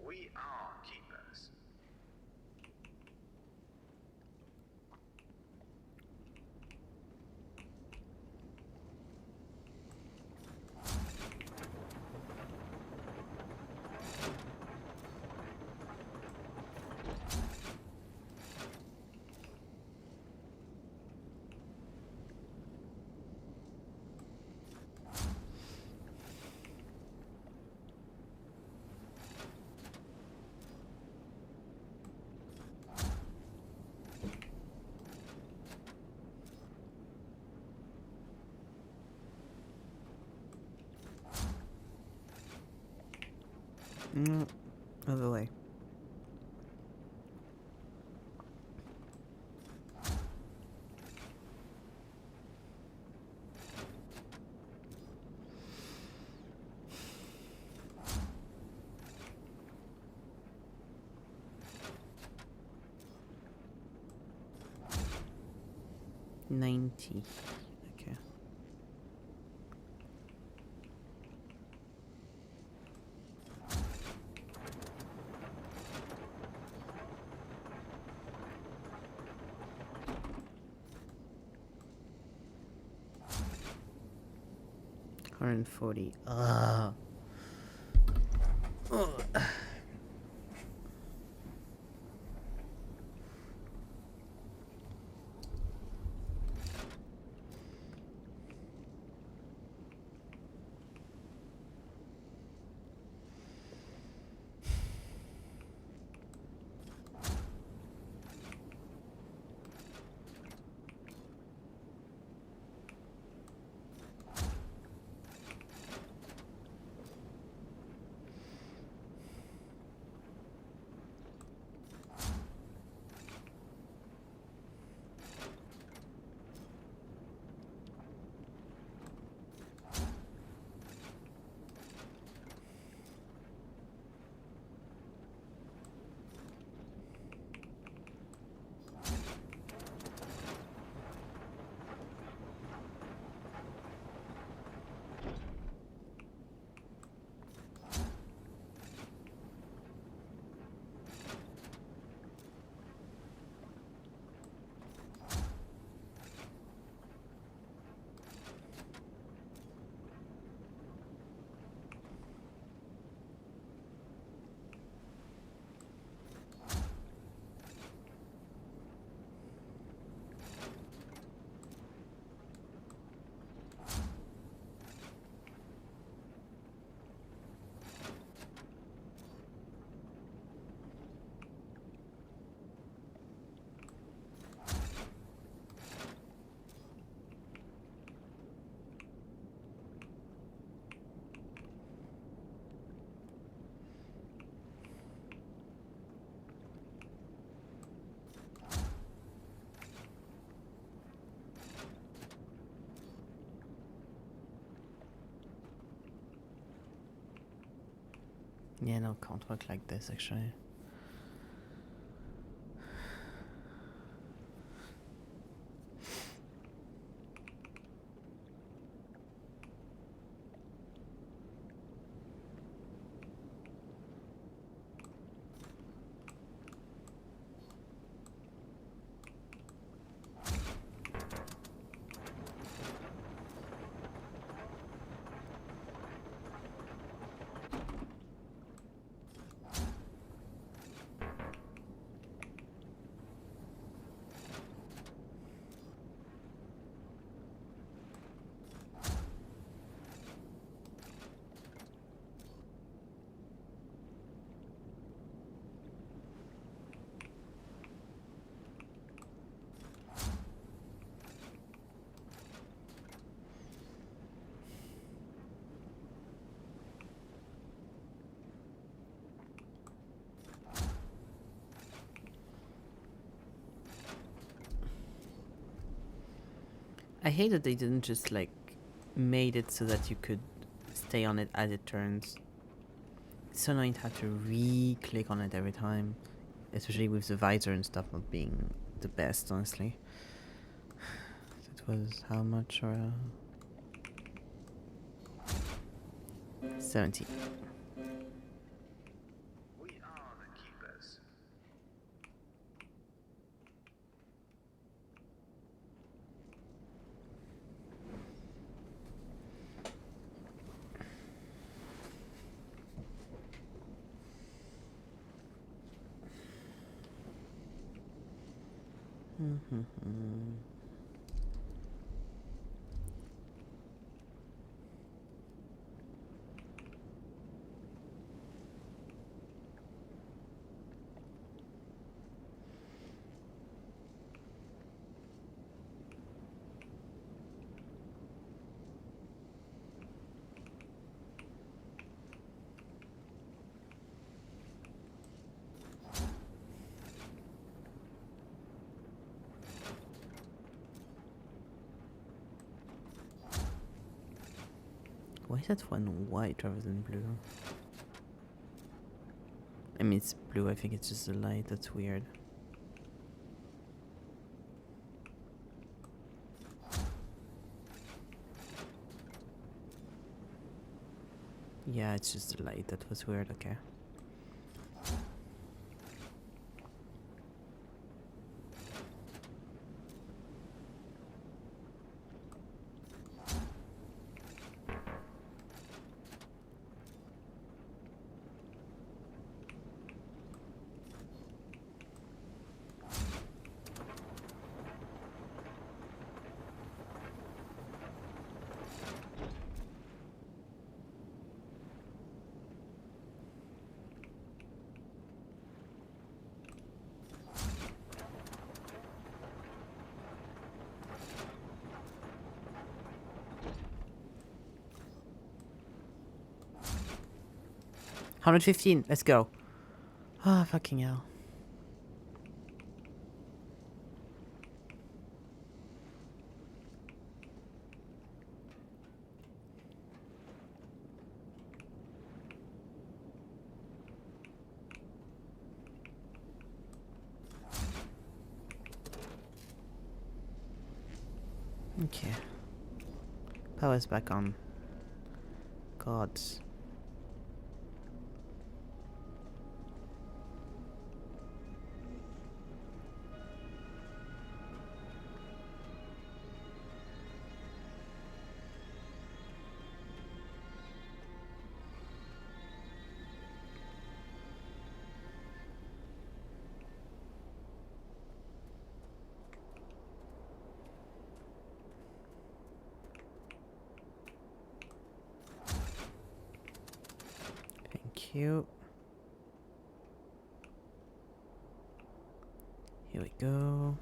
We are keepers. No, other way. $90. Okay. $140. Ugh. Yeah, no, can't work like this actually. I hate that they didn't just like made it so that you could stay on it as it turns. It's so annoying to have to re-click on it every time, especially with the visor and stuff not being the best, honestly. That was how much? 70. We are the keepers. Why is that one white rather than blue? I mean, it's blue, I think it's just the light, that's weird. Yeah, it's just the light, that was weird, okay. $115, let's go. Ah, fucking hell. Okay. Power's back on. God. Thank you. Here we go.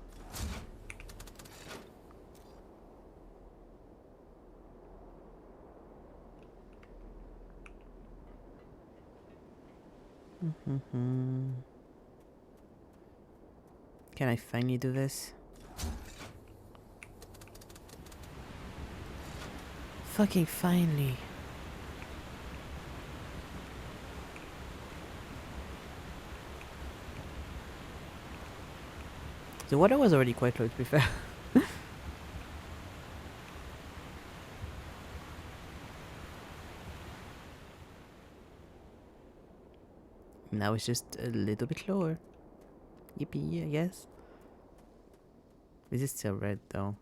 Can I finally do this? Fucking finally. The water was already quite low, to be fair. Now it's just a little bit lower. Yippee, I guess. This is still red, though.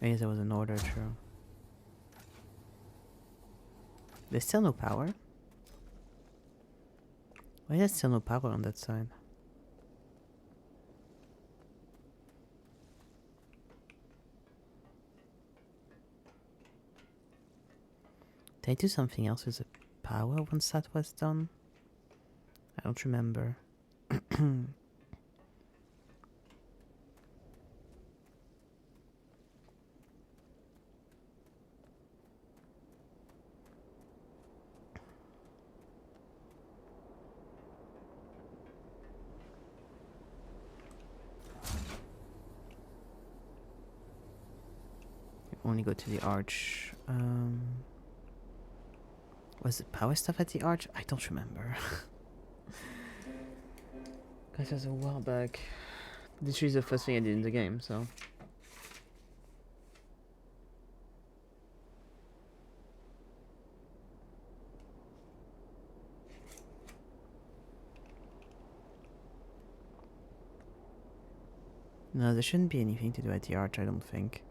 I guess there was an order, true. There's still no power? Why is there still no power on that side? Did I do something else with the power once that was done? I don't remember. Only go to the arch. Was it power stuff at the arch? I don't remember. Guys, that was a while back. This is the first thing I did in the game, so. No, there shouldn't be anything to do at the arch, I don't think.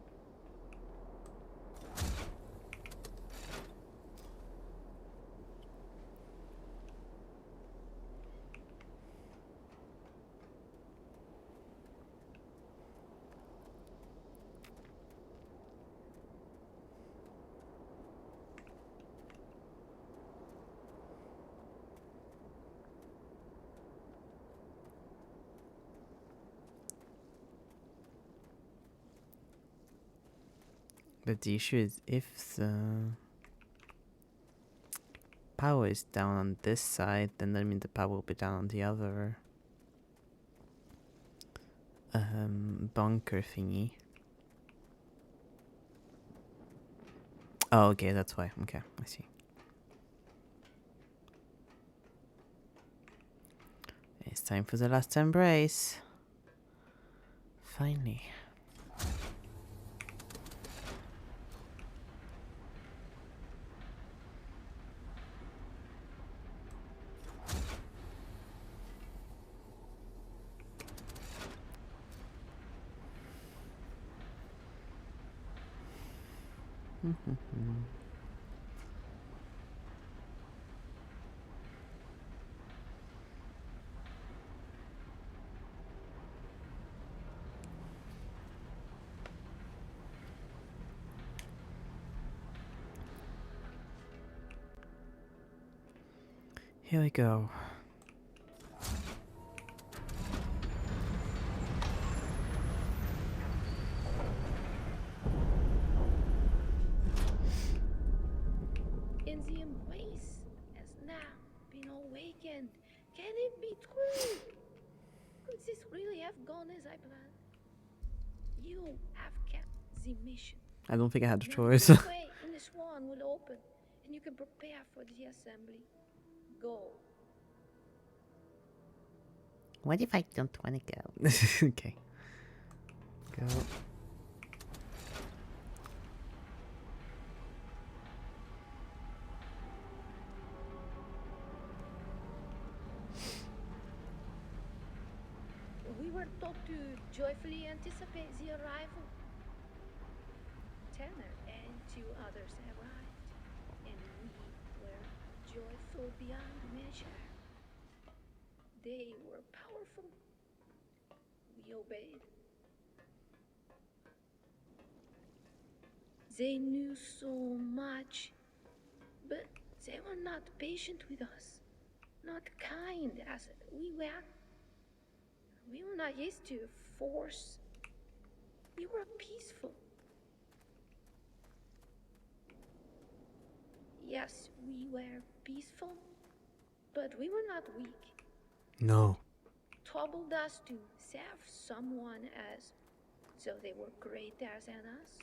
But the issue is if the power is down on this side, then that means the power will be down on the other bunker thingy. Oh, okay, that's why. Okay, I see. It's time for the last embrace. Finally. Here we go. In the embrace has now been awakened. Can it be true? Could this really have gone as I planned? You have kept the mission. I don't think I had a Now choice. this way in the swan will open, and you can prepare for the assembly. Go. What if I don't want to go? Okay. Go. We were taught to joyfully anticipate the arrival. Tanner and two others arrived, and we were joyful beyond measure. They were powerful. We obeyed. They knew so much, but they were not patient with us, not kind as we were. We were not used to force. We were peaceful. Yes, we were peaceful, but we were not weak. No. Troubled us to serve someone as though they were greater than us.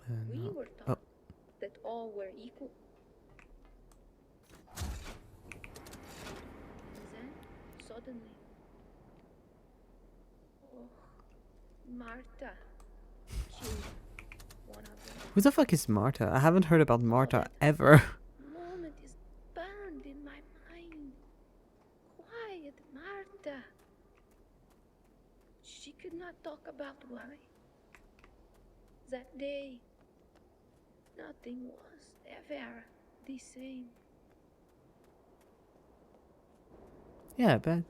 We No. were Oh, taught that all were equal. And then, suddenly, oh, Marta killed one of them. who the fuck is Marta? I haven't heard about Marta that ever. moment is burned in my mind. Quiet Marta. She could not talk about why. That day, nothing was ever the same. Yeah, but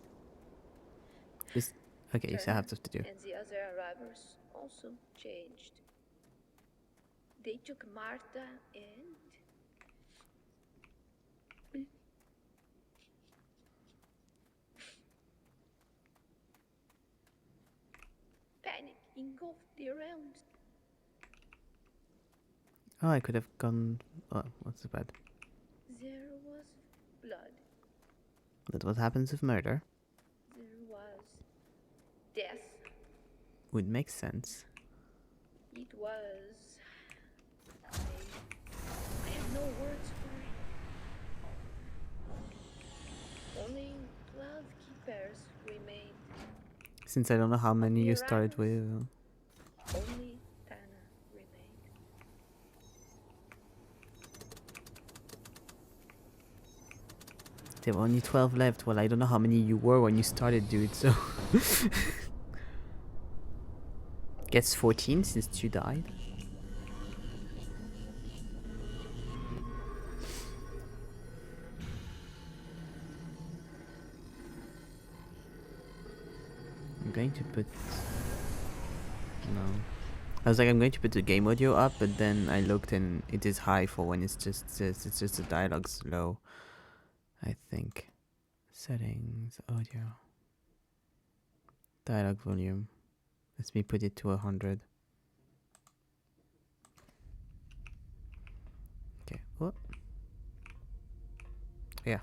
just okay. You still Turner have stuff to do. and the other arrivals also changed. They took Marta and panic engulfed the realms. Oh, I could have gone. Oh, what's the bad? There was blood. That's what happens with murder. There was death. Would make sense. It was. I have no words for it. Only 12 keepers remained. Since I don't know how many the you started arrivals. with. Only Tana remained. There were only 12 left. Well, I don't know how many you were when you started, dude, so. Gets 14 since 2 died. I'm going to put. No. I was like, I'm going to put the game audio up, but then I looked and it is high for when it's just the dialogue's low. I think. Settings, audio. Dialogue volume. Let me put it to 100. Okay. What? Yeah.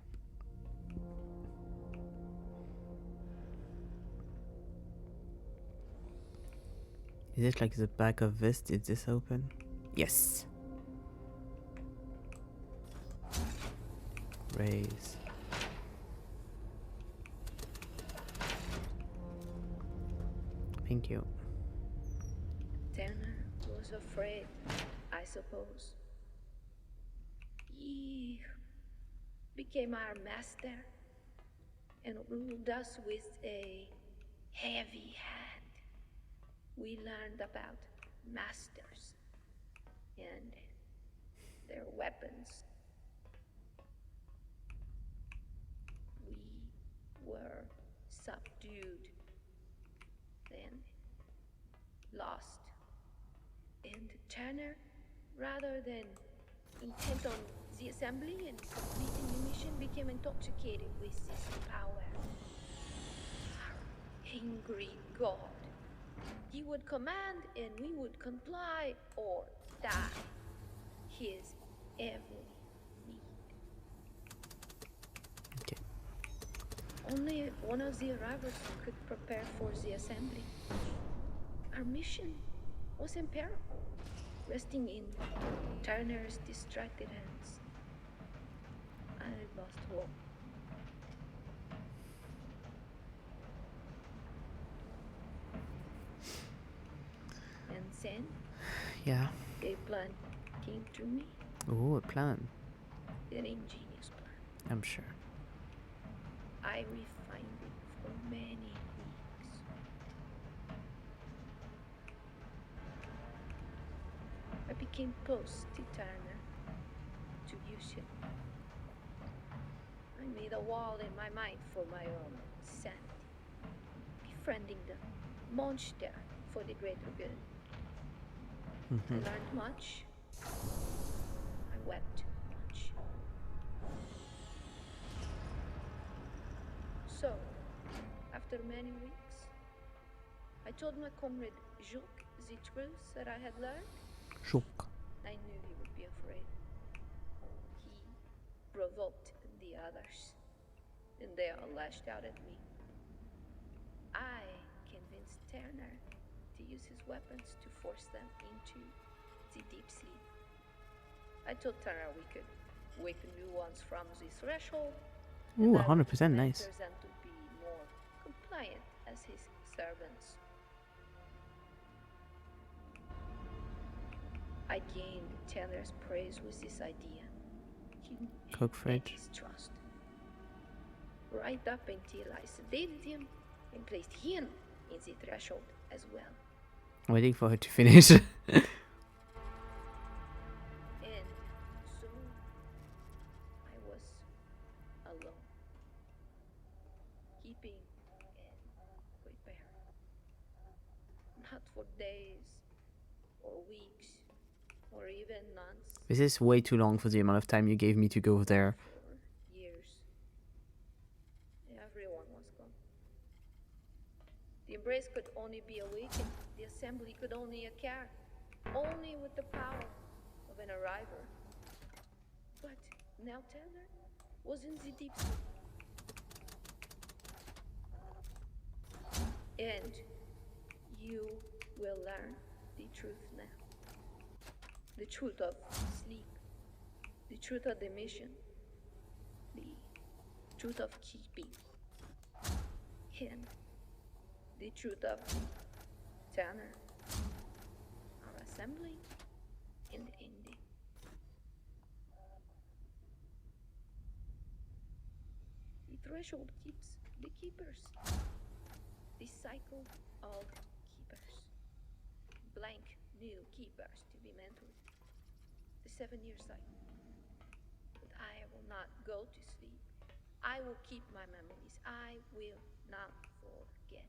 Is it like the back of this? Is this open? Yes. Raise. Thank you. Turner was afraid, I suppose. He became our master and ruled us with a heavy hand. We learned about masters and their weapons. We were subdued, then lost. And Turner, rather than intent on the assembly and completing the mission, became intoxicated with this power. Our angry god. He would command and we would comply or die. His every need. Okay. Only one of the arrivals could prepare for the assembly. Our mission was in peril, resting in Turner's distracted hands. I lost hope. And then Yeah. a plan came to me. Oh, a plan. An ingenious plan. I'm sure. I refined it for many weeks. I became close to Turner to use him. I made a wall in my mind for my own sanity, befriending the monster for the greater good. I learned much. I wept much. So, after many weeks, I told my comrade Jacques the truth that I had learned. Shock. I knew he would be afraid. He provoked the others, and they all lashed out at me. I convinced Turner to use his weapons to force them into the deep sleep. I told Tara we could wake new ones from the threshold. Ooh, and I would 100% nice. mentor them to be more compliant as his servants. I gained Tanner's praise with this idea. He Coke had fridge. his trust. Right up until I sedated him and placed him in the threshold as well. Waiting for her to finish. And so I was alone, keeping and preparing. Not for days or weeks or even months, This is way too long for the amount of time you gave me to go there. for years. Everyone was gone. The embrace could only be awakened. The assembly could only occur. Only with the power of an arriver. But now Tanner was in the deep sleep. And you will learn the truth now. The truth of sleep. The truth of the mission. The truth of keeping. And the truth of Tanner. Our assembly and ending. The threshold keeps the keepers. The cycle of keepers. Blank new keepers to be mentored. The 7-year cycle. But I will not go to sleep. I will keep my memories. I will not forget.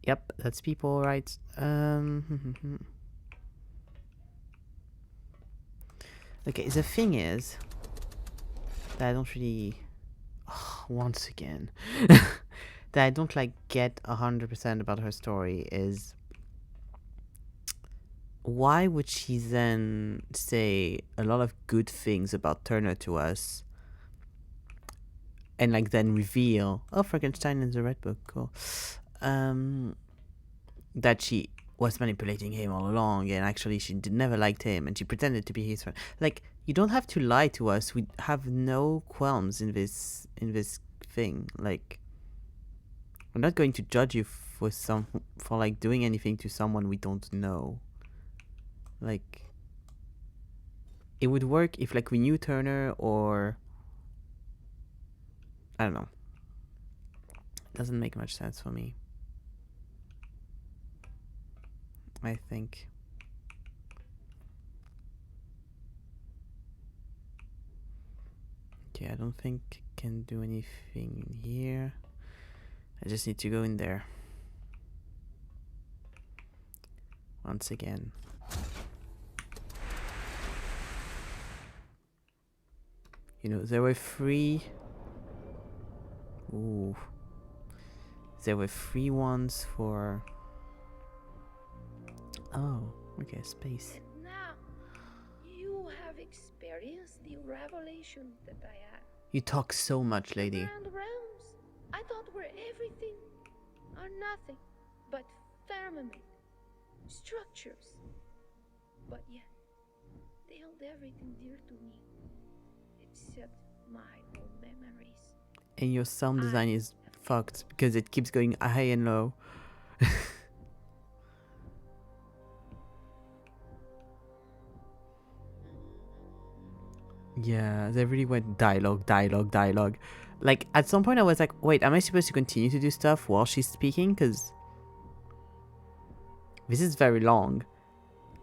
Yep, that's people, right? Okay, the thing is that I don't really. Once again, that I don't like get 100% about her story is why would she then say a lot of good things about Turner to us and like then reveal, oh, Frankenstein is the Red Book, cool, that she was manipulating him all along and actually she never liked him and she pretended to be his friend. Like, you don't have to lie to us. We have no qualms in this thing. Like, we're not going to judge you for like doing anything to someone we don't know. Like, it would work if like we knew Turner, or I don't know. It doesn't make much sense for me, I think. Okay, I don't think I can do anything in here. I just need to go in there. Once again. You know, there were 3... Ooh. There were 3 ones for... Oh, okay, space. And now you have experienced the revelation that I had. You talk so much, lady. Grand realms I thought were everything are nothing but firmament, structures. But yet, they held everything dear to me, except my own memories. And your sound design is fucked because it keeps going high and low. Yeah, they really went dialogue. Like, at some point I was like, wait, am I supposed to continue to do stuff while she's speaking? Because this is very long.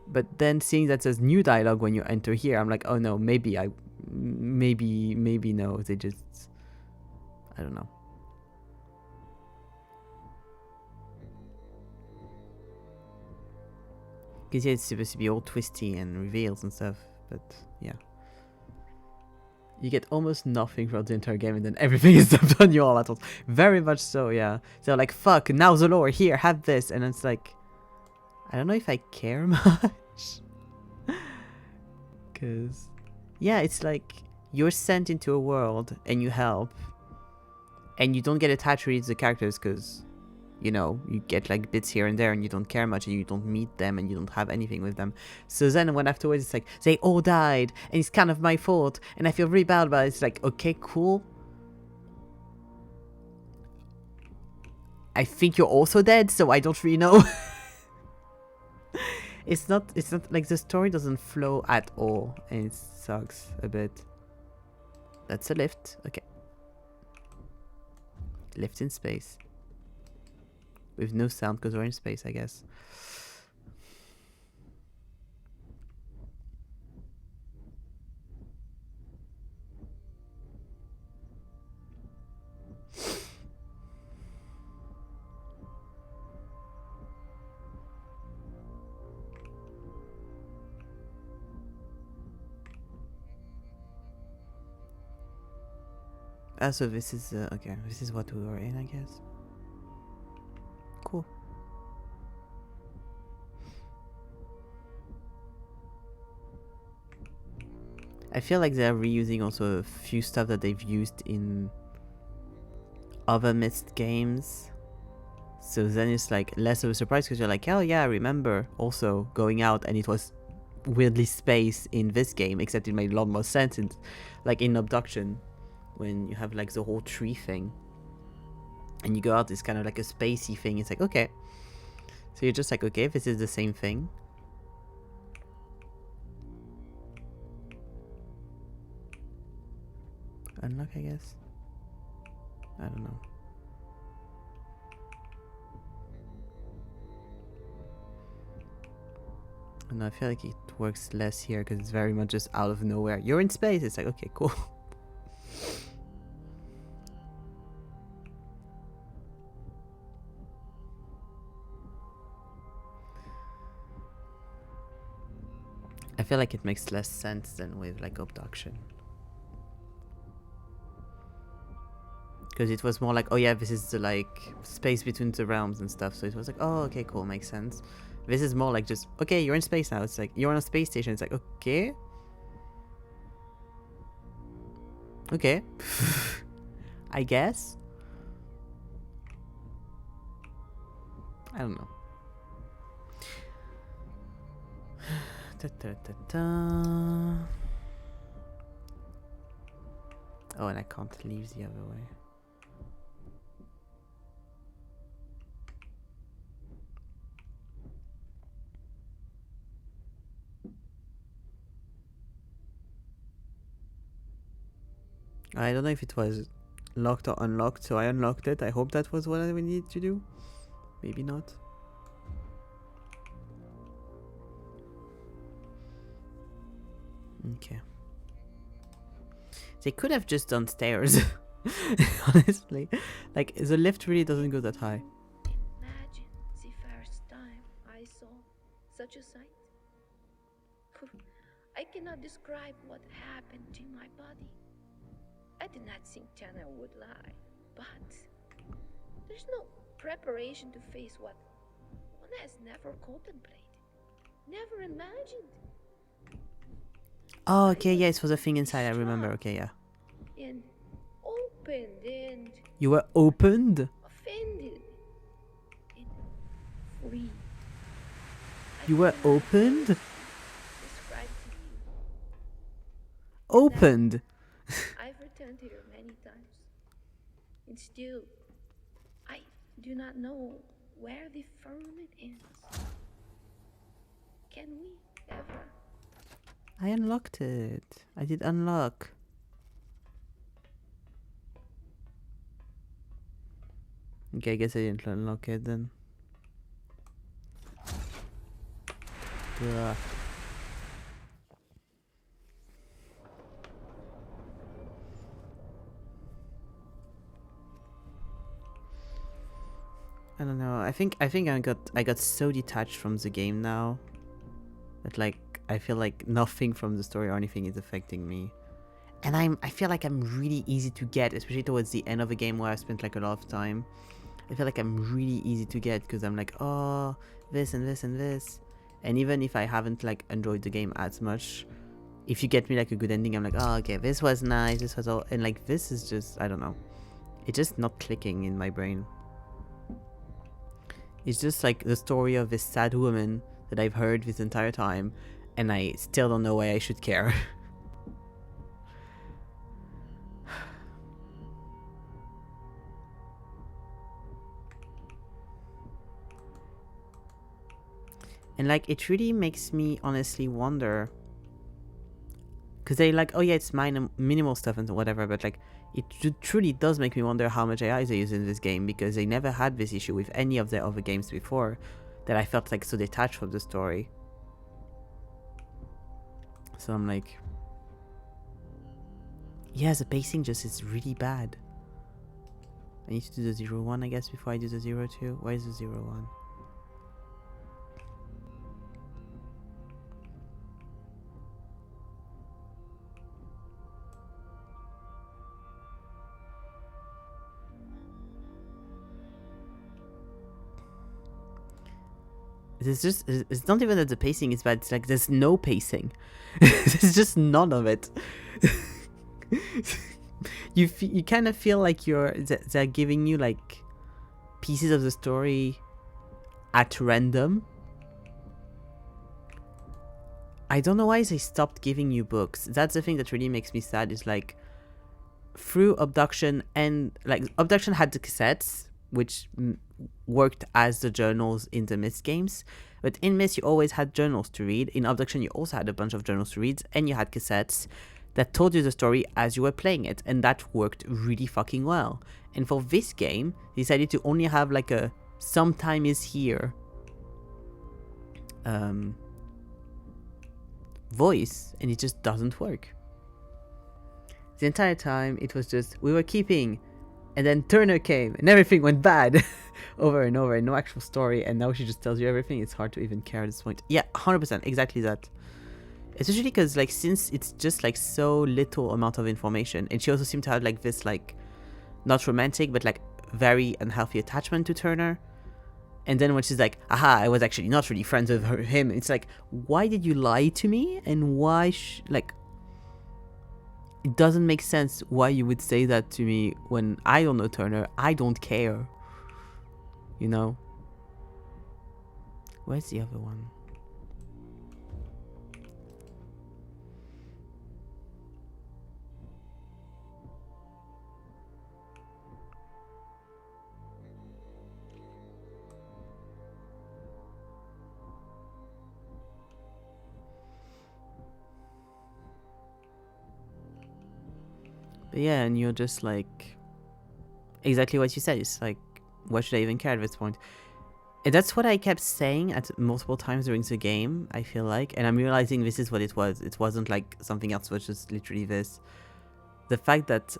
But then seeing that there's new dialogue when you enter here, I'm like, oh no, maybe no, they just, I don't know. Because yeah, it's supposed to be all twisty and reveals and stuff, but yeah. You get almost nothing throughout the entire game and then everything is dumped on you all at once. Very much so, yeah. They're like, fuck, now the lore, here, have this. And it's like, I don't know if I care much. Because, yeah, it's like, you're sent into a world and you help. and you don't get attached really to the characters because, you know, you get like bits here and there and you don't care much and you don't meet them and you don't have anything with them. So then when afterwards it's like, they all died and it's kind of my fault and I feel really bad about it, it's like, okay, cool. I think you're also dead, so I don't really know. It's not like the story doesn't flow at all and it sucks a bit. That's a lift, okay. Lift in space. With no sound because we're in space, I guess. Ah, so this is, okay, this is what we were in, I guess. Cool. I feel like they're reusing also a few stuff that they've used in other Myst games. So then it's like less of a surprise because you're like, oh yeah, I remember also going out and it was weirdly space in this game, except it made a lot more sense in, like in Abduction, when you have like the whole tree thing and you go out, it's kind of like a spacey thing. It's like, okay, so you're just like, okay, this is the same thing. Unlock, I guess. I don't know. And I feel like it works less here because it's very much just out of nowhere. You're in space. It's like, okay, cool. I feel like it makes less sense than with like Abduction. Because it was more like, oh yeah, this is the like space between the realms and stuff. So it was like, oh, okay, cool, makes sense. This is more like just, okay, you're in space now. It's like, you're on a space station. It's like, okay. Okay. I guess. I don't know. Da, da, da, da. Oh, and I can't leave the other way. I don't know if it was locked or unlocked, so I unlocked it. I hope that was what we needed to do. Maybe not. Okay. They could have just done stairs. Honestly. Like, the lift really doesn't go that high. Imagine the first time I saw such a sight. I cannot describe what happened to my body. I did not think Tanner would lie, but there's no preparation to face what one has never contemplated, never imagined. Oh, okay, yeah, it was a thing inside, I remember, okay, yeah. And opened and You were opened? offended and free. You were opened? Describe to you. Opened? I've returned here many times, and still, I do not know where the firmament is. Can we ever? I unlocked it. I did unlock. Okay, I guess I didn't unlock it then. Ugh. I don't know. I think I got so detached from the game now that like I feel like nothing from the story or anything is affecting me. And I feel like I'm really easy to get, especially towards the end of a game where I spent like a lot of time. I feel like I'm really easy to get because I'm like, oh, this and this and this. And even if I haven't like enjoyed the game as much, if you get me like a good ending, I'm like, oh, okay, this was nice, this was all, and like this is just, I don't know. It's just not clicking in my brain. It's just like the story of this sad woman that I've heard this entire time, and I still don't know why I should care. And like, it really makes me honestly wonder, because they like, oh yeah, it's minimal stuff and whatever, but like, it truly does make me wonder how much AI they use in this game, because they never had this issue with any of their other games before, that I felt like so detached from the story. So I'm like, yeah, the pacing just is really bad. I need to do the 0-1, I guess, before I do the 0-2. Why is the 0-1? It's not even that the pacing is bad, it's like there's no pacing. There's just none of it. You kind of feel like they're giving you like pieces of the story at random. I don't know why they stopped giving you books. That's the thing that really makes me sad, is like, through Abduction, and like Abduction had the cassettes, which worked as the journals in the Myst games, but in Myst you always had journals to read. In Abduction you also had a bunch of journals to read, and you had cassettes that told you the story as you were playing it, and that worked really fucking well. And for this game, they decided to only have like a "sometime is here" voice, and it just doesn't work. The entire time it was just, we were keeping, and then Turner came and everything went bad over and over, and no actual story, and now she just tells you everything. It's hard to even care at this point. Yeah, 100%, exactly that. Especially because like, since it's just like so little amount of information, and she also seemed to have like this like, not romantic, but like very unhealthy attachment to Turner. And then when she's like, aha, I was actually not really friends with him, it's like, why did you lie to me? And why like, it doesn't make sense why you would say that to me when I don't know Turner. I don't care. You know? Where's the other one? But yeah, and you're just like, exactly what you said. It's like, why should I even care at this point? And that's what I kept saying at multiple times during the game, I feel like. And I'm realizing this is what it was. It wasn't like something else, it was just literally this. The fact that,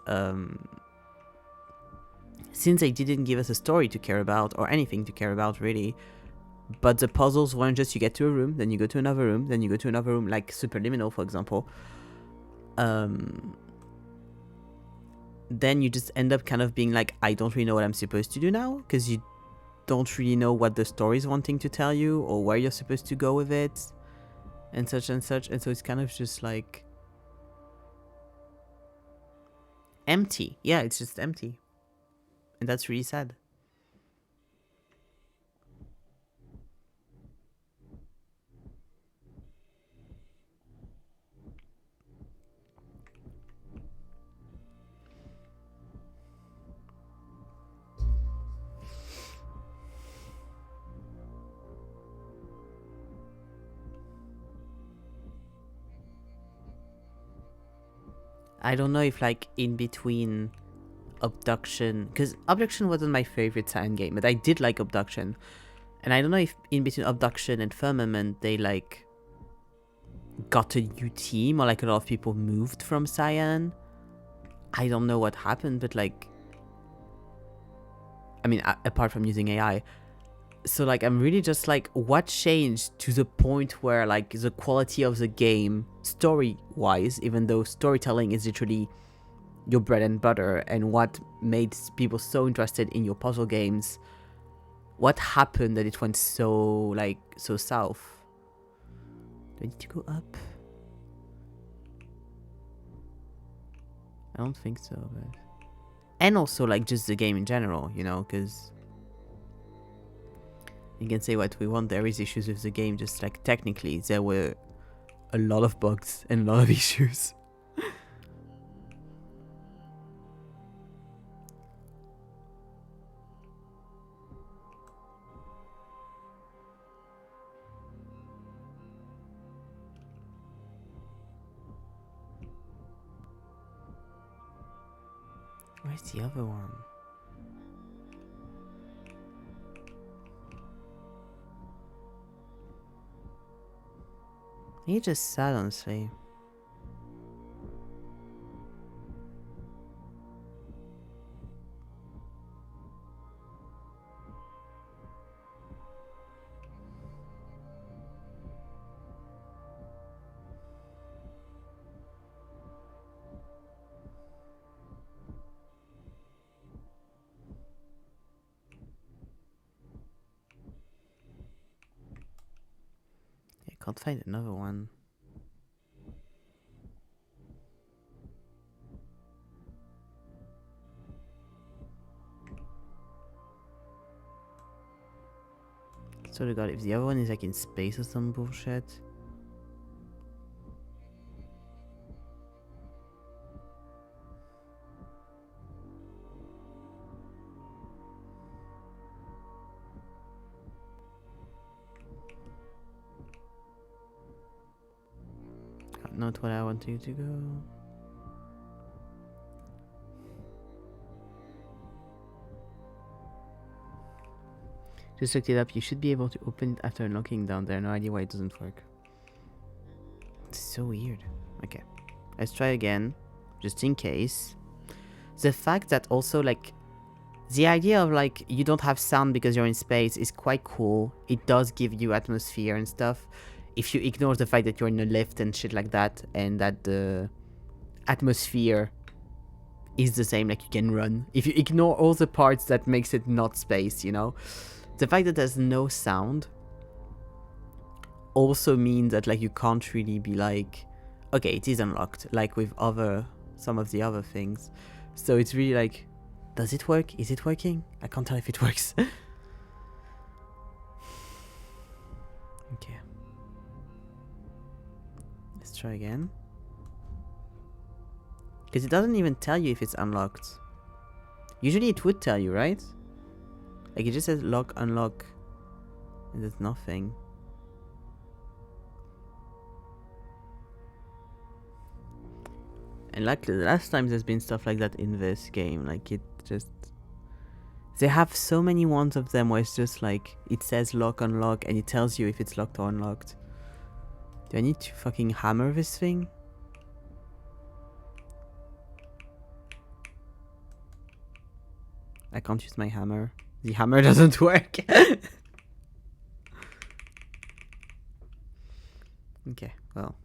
since they didn't give us a story to care about, or anything to care about really, but the puzzles weren't just you get to a room, then you go to another room, then you go to another room, like Superliminal, for example. Then you just end up kind of being like, I don't really know what I'm supposed to do now, because you don't really know what the story is wanting to tell you, or where you're supposed to go with it, and such and such. And so it's kind of just like empty. Yeah, it's just empty. And that's really sad. I don't know if like in between Abduction, because Abduction wasn't my favorite science game, but I did like Abduction. And I don't know if in between Abduction and Firmament they like got a new team, or like a lot of people moved from Cyan. I don't know what happened, but like, I mean, apart from using AI. So like, I'm really just like, what changed to the point where like the quality of the game, story wise, even though storytelling is literally your bread and butter, and what made people so interested in your puzzle games, what happened that it went so like, so south? Do I need to go up? I don't think so, but And also, like, just the game in general, you know, because you can say what we want, there is issues with the game, just like technically there were a lot of bugs and a lot of issues. Where's the other one? He just sat on sleep. I can't find another one. So to God, if the other one is like in space or some bullshit. Not what I want you to go. Just looked it up. You should be able to open it after unlocking down there. No idea why it doesn't work. It's so weird. Okay, let's try again, just in case. The fact that also like the idea of like you don't have sound because you're in space is quite cool. It does give you atmosphere and stuff. If you ignore the fact that you're in a lift and shit like that, and that the atmosphere is the same, like you can run. If you ignore all the parts that makes it not space, you know, the fact that there's no sound also means that like you can't really be like, okay, it is unlocked, like with some of the other things. So it's really like, does it work? Is it working? I can't tell if it works. Okay. Let's try again. Because it doesn't even tell you if it's unlocked. Usually it would tell you, right? Like it just says lock, unlock. And there's nothing. And like the last time there's been stuff like that in this game. Like it just... They have so many ones of them where it's just like, it says lock, unlock, and it tells you if it's locked or unlocked. Do I need to fucking hammer this thing? I can't use my hammer. The hammer doesn't work. Okay, well.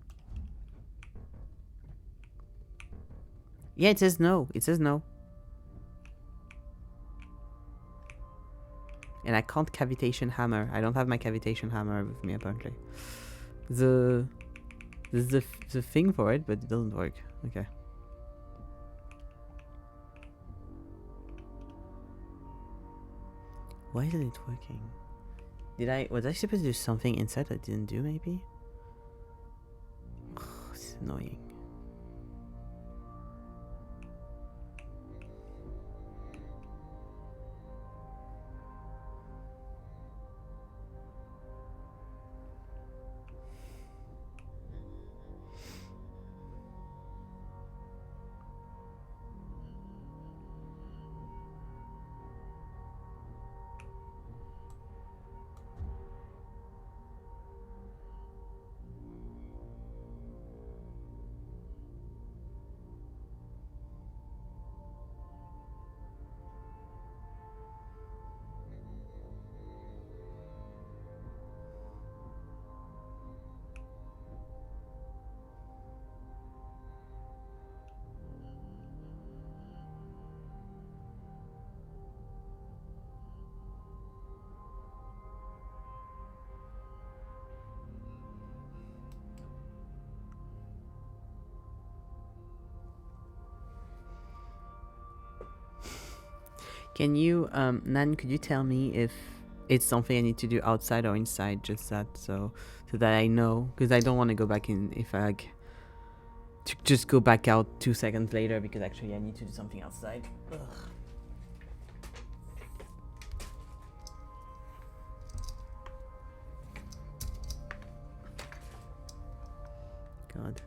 Yeah, it says no. It says no. And I can't cavitation hammer. I don't have my cavitation hammer with me apparently. There's the thing for it, but it doesn't work. Okay. Why isn't it working? Was I supposed to do something inside I didn't do maybe? It's annoying. Can you, Nan, could you tell me if it's something I need to do outside or inside, just that, so that I know, because I don't want to go back in if I like to just go back out 2 seconds later, because actually I need to do something outside. Ugh. God.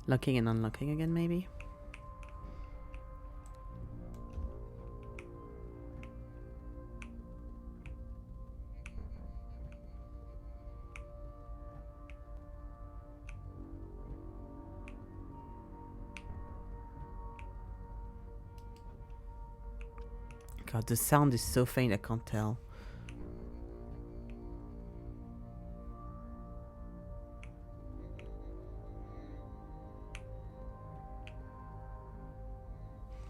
Locking and unlocking again, maybe? God, the sound is so faint I can't tell.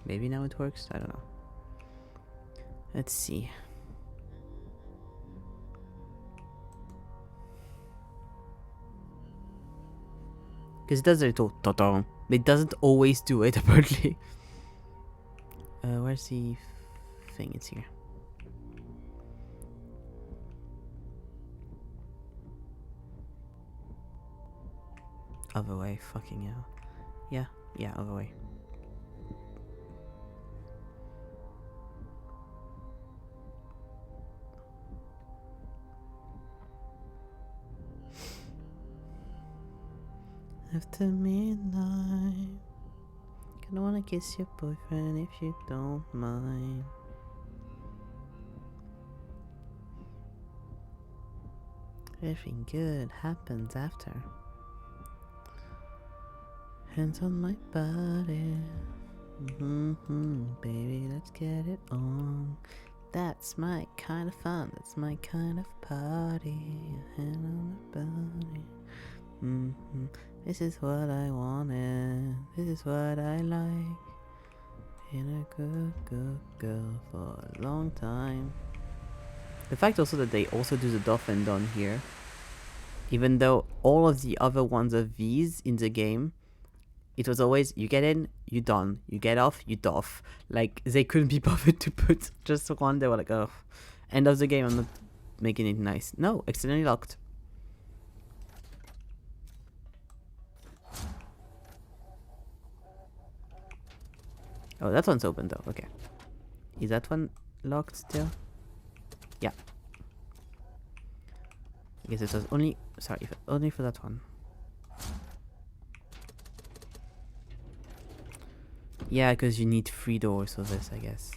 Maybe now it works? I don't know. Let's see. Because it does a little ta-da. It doesn't always do it, apparently. Where's the thing? It's here. Other way, fucking hell. Yeah, other way. After midnight, kinda wanna kiss your boyfriend if you don't mind. Everything good happens after. Hands on my body. Baby, let's get it on. That's my kind of fun. That's my kind of party. Hand on the body. This is what I wanted. This is what I like. Been a good girl for a long time. The fact also that they also do the doff and done here, even though all of the other ones are V's in the game, it was always you get in, you done, you get off, you doff. Like they couldn't be bothered to put just one. They were like, oh, end of the game. I'm not making it nice. No, accidentally locked. Oh, that one's open though. Okay, is that one locked still? Yeah. I guess it was only, sorry, only for that one. Yeah, because you need 3 doors for this, I guess.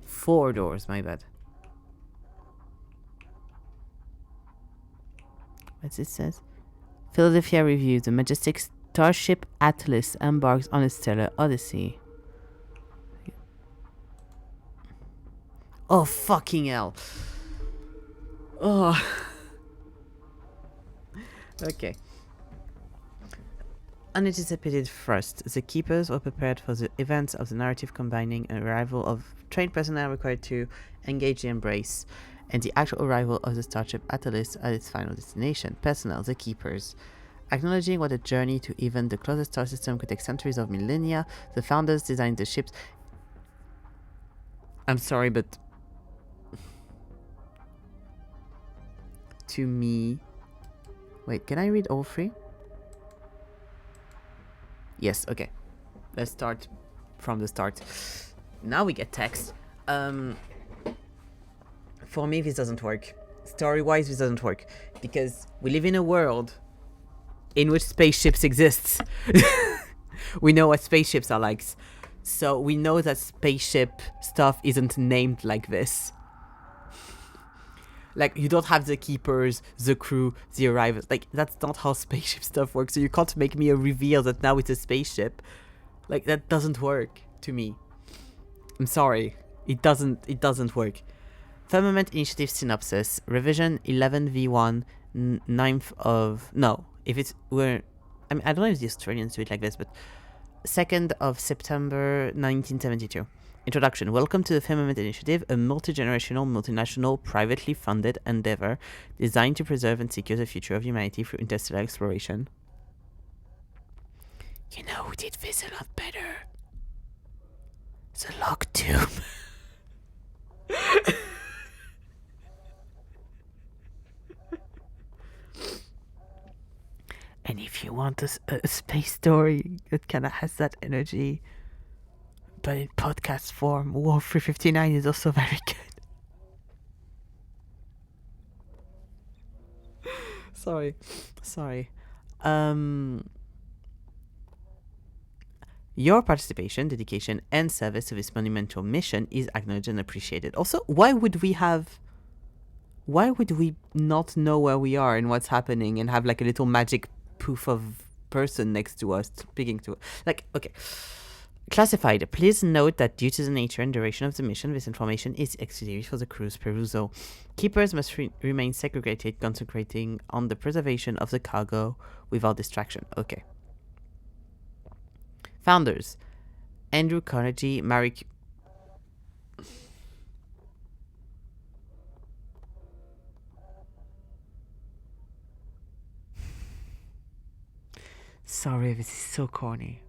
4 doors, my bad. What's it says? Philadelphia Review, the majestic starship Atlas embarks on a stellar odyssey. Oh, fucking hell. Oh. Okay. Unanticipated first. The keepers were prepared for the events of the narrative, combining an arrival of trained personnel required to engage the embrace and the actual arrival of the starship Atlas at its final destination. Personnel, the keepers. Acknowledging what a journey to even the closest star system could take centuries of millennia, the founders designed the ships. I'm sorry, but to me, wait, can I read all 3? Yes, okay. Let's start from the start. Now we get text. For me, this doesn't work. Story-wise, this doesn't work. Because we live in a world in which spaceships exist. We know what spaceships are like. So we know that spaceship stuff isn't named like this. Like, you don't have the keepers, the crew, the arrivals. Like, that's not how spaceship stuff works. So you can't make me a reveal that now it's a spaceship. Like, that doesn't work to me. I'm sorry. It doesn't work. Firmament Initiative Synopsis. Revision 11v1, 9th of... No. if it's we're, I mean, I don't know if the Australians do it like this, but 2nd of September 1972. Introduction. Welcome to the Firmament Initiative, a multi-generational, multinational, privately funded endeavor designed to preserve and secure the future of humanity through interstellar exploration. You know who did this a lot better? The Log Tomb. And if you want a space story that kind of has that energy, but in podcast form, War 359 is also very good. Sorry. Your participation, dedication, and service to this monumental mission is acknowledged and appreciated. Also, why would we not know where we are and what's happening and have like a little magic poof of person next to us speaking to us? Like, okay. Classified. Please note that due to the nature and duration of the mission, this information is exclusive for the crew's perusal. Keepers must remain segregated, concentrating on the preservation of the cargo without distraction. Okay. Founders. Andrew Carnegie, Marie... Sorry, this is so corny.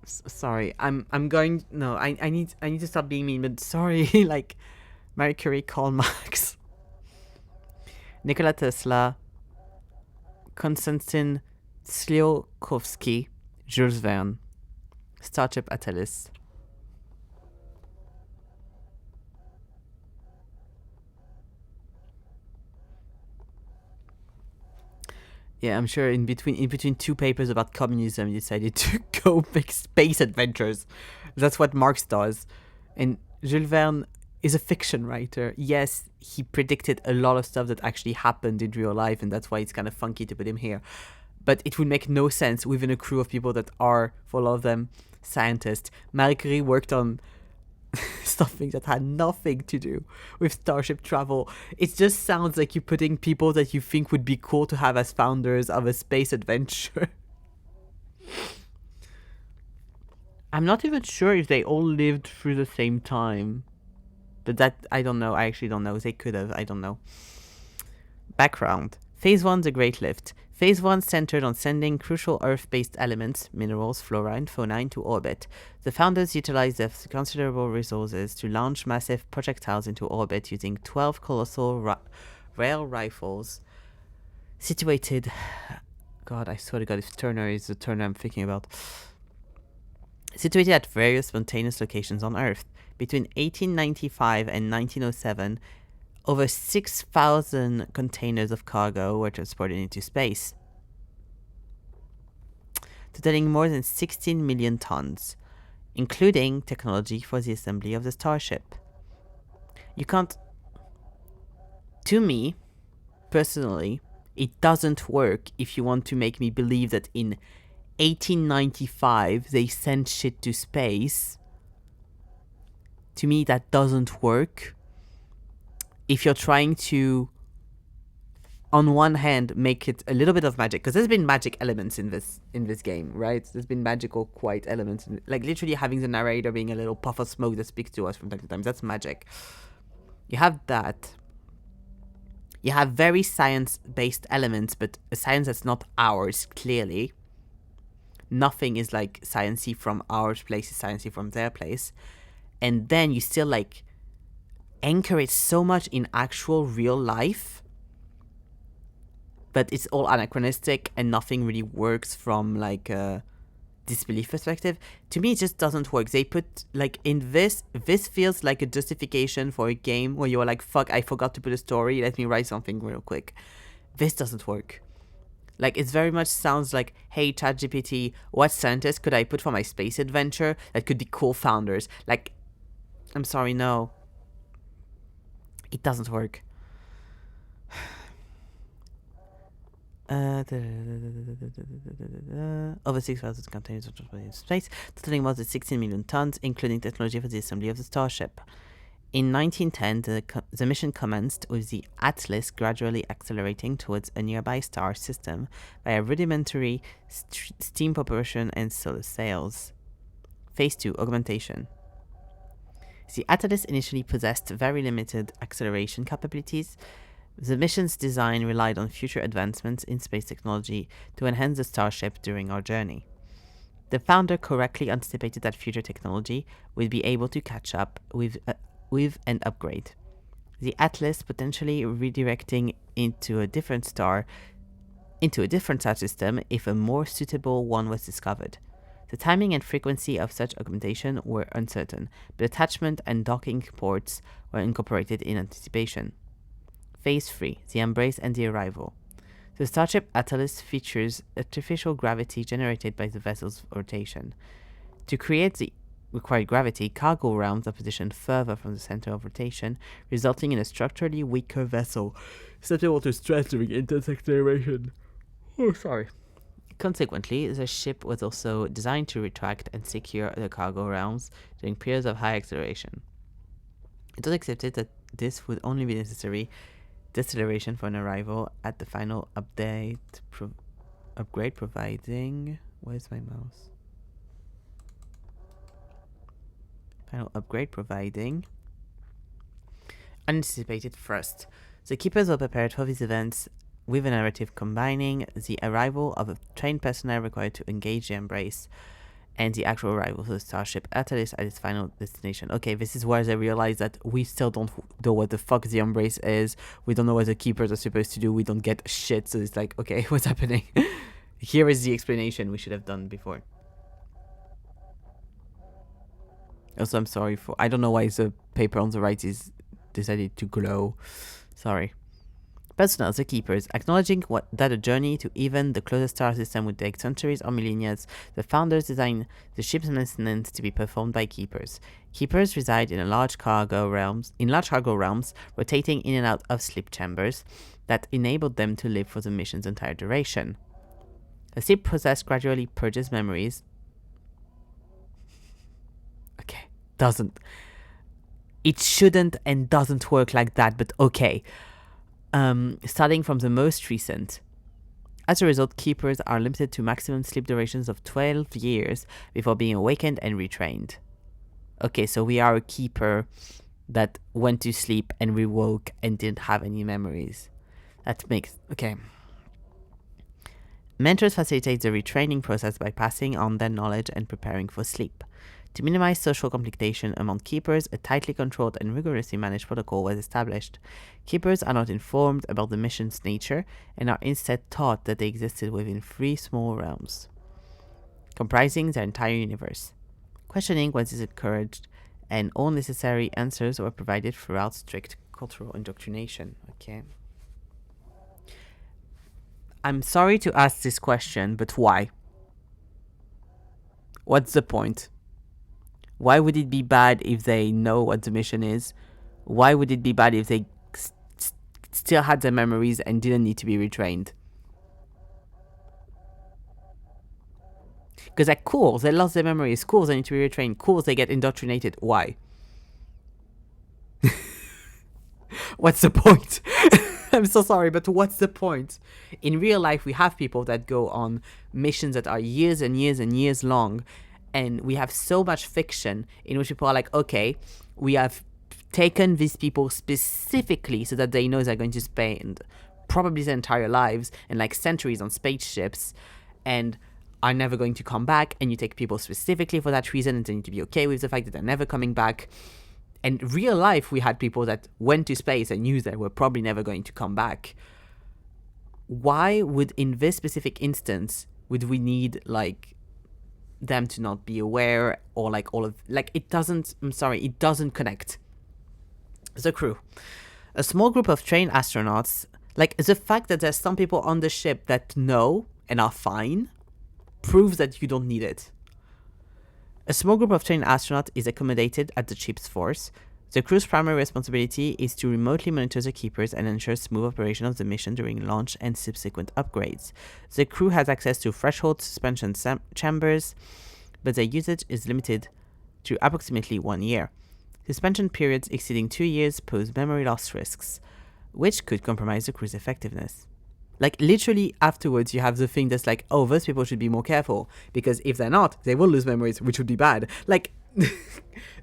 Sorry, I'm going. No, I need to stop being mean. But sorry, like Marie Curie, Karl Marx, Nikola Tesla, Konstantin Tsiolkovsky, Jules Verne, Starship Atlas. Yeah, I'm sure in between two papers about communism, he decided to go make space adventures. That's what Marx does. And Jules Verne is a fiction writer. Yes, he predicted a lot of stuff that actually happened in real life, and that's why it's kind of funky to put him here. But it would make no sense within a crew of people that are, for a lot of them, scientists. Marie Curie worked on something that had nothing to do with starship travel. It just sounds like you're putting people that you think would be cool to have as founders of a space adventure. I'm not even sure if they all lived through the same time. But that, I don't know. I actually don't know. They could have. I don't know. Background. Phase 1, the Great Lift. Phase 1 centered on sending crucial Earth-based elements, minerals, flora, and fauna into orbit. The founders utilized their considerable resources to launch massive projectiles into orbit using 12 colossal rail rifles situated... God, I swear to God, if Turner is the Turner I'm thinking about. Situated at various spontaneous locations on Earth. Between 1895 and 1907, over 6,000 containers of cargo were transported into space, totaling more than 16 million tons, including technology for the assembly of the Starship. You can't... To me, personally, it doesn't work if you want to make me believe that in 1895 they sent shit to space. To me, that doesn't work. If you're trying to, on one hand, make it a little bit of magic, because there's been magic elements in this game, right? There's been magical quiet elements, like literally having the narrator being a little puff of smoke that speaks to us from time to time. That's magic. You have that. You have very science-based elements, but a science that's not ours, clearly. Nothing is like sciencey from our place, is sciencey from their place. And then you still like anchor it so much in actual real life, but it's all anachronistic and nothing really works from like a disbelief perspective. To me, it just doesn't work. They put like in this feels like a justification for a game where you're like, fuck, I forgot to put a story, let me write something real quick. This doesn't work. Like, it very much sounds like, hey, ChatGPT, what scientists could I put for my space adventure that could be cool founders? Like, I'm sorry, no. It doesn't work. Over 6,000 containers were transported into space, totaling more than 16 million tons, including technology for the assembly of the Starship. In 1910, the mission commenced with the Atlas gradually accelerating towards a nearby star system via rudimentary steam propulsion and solar sails. Phase 2, augmentation. The Atlas initially possessed very limited acceleration capabilities. The mission's design relied on future advancements in space technology to enhance the starship during our journey. The founder correctly anticipated that future technology would be able to catch up with an upgrade. The Atlas potentially redirecting into a different star system if a more suitable one was discovered. The timing and frequency of such augmentation were uncertain, but attachment and docking ports were incorporated in anticipation. Phase 3, the embrace and the arrival. The Starship Atlas features artificial gravity generated by the vessel's rotation. To create the required gravity, cargo realms are positioned further from the center of rotation, resulting in a structurally weaker vessel, susceptible to stress during intense acceleration. Consequently, the ship was also designed to retract and secure the cargo realms during periods of high acceleration. It was accepted that this would only be necessary deceleration for an arrival at the final upgrade providing... Where's my mouse? Final upgrade providing unanticipated thrust. The keepers were prepared for these events with a narrative combining the arrival of a trained personnel required to engage the embrace and the actual arrival of the Starship Atlas at its final destination. Okay, this is where they realize that we still don't know what the fuck the embrace is. We don't know what the keepers are supposed to do. We don't get shit. So it's like, okay, what's happening? Here is the explanation we should have done before. Also, I'm sorry for... I don't know why the paper on the right is decided to glow. Sorry. Personnel, the keepers, acknowledging that a journey to even the closest star system would take centuries or millennia, the founders designed the ship's maintenance to be performed by keepers. Keepers reside in large cargo realms, rotating in and out of sleep chambers that enabled them to live for the mission's entire duration. The sleep process gradually purges memories. Okay, it shouldn't and doesn't work like that, but okay. Starting from the most recent. As a result, keepers are limited to maximum sleep durations of 12 years before being awakened and retrained. Okay, so we are a keeper that went to sleep and rewoke and didn't have any memories. That makes... okay. Mentors facilitate the retraining process by passing on their knowledge and preparing for sleep. To minimize social complication among keepers, a tightly controlled and rigorously managed protocol was established. Keepers are not informed about the mission's nature and are instead taught that they existed within 3 small realms, comprising their entire universe. Questioning was encouraged, and all necessary answers were provided throughout strict cultural indoctrination. Okay. I'm sorry to ask this question, but why? What's the point? Why would it be bad if they know what the mission is? Why would it be bad if they still had their memories and didn't need to be retrained? Because like, cool, they lost their memories. Cool, they need to be retrained. Cool, they get indoctrinated. Why? What's the point? I'm so sorry, but what's the point? In real life, we have people that go on missions that are years and years and years long. And we have so much fiction in which people are like, okay, we have taken these people specifically so that they know they're going to spend probably their entire lives and like centuries on spaceships and are never going to come back. And you take people specifically for that reason and they need to be okay with the fact that they're never coming back. And real life, we had people that went to space and knew they were probably never going to come back. Why would, in this specific instance, would we need like them to not be aware or like all of like it doesn't connect. The crew, a small group of trained astronauts, like the fact that there's some people on the ship that know and are fine proves that you don't need it. A small group of trained astronauts is accommodated at the ship's force. The crew's primary responsibility is to remotely monitor the keepers and ensure smooth operation of the mission during launch and subsequent upgrades. The crew has access to threshold suspension chambers, but their usage is limited to approximately 1 year. Suspension periods exceeding 2 years pose memory loss risks, which could compromise the crew's effectiveness. Like, literally afterwards, you have the thing that's like, oh, those people should be more careful, because if they're not, they will lose memories, which would be bad. Like,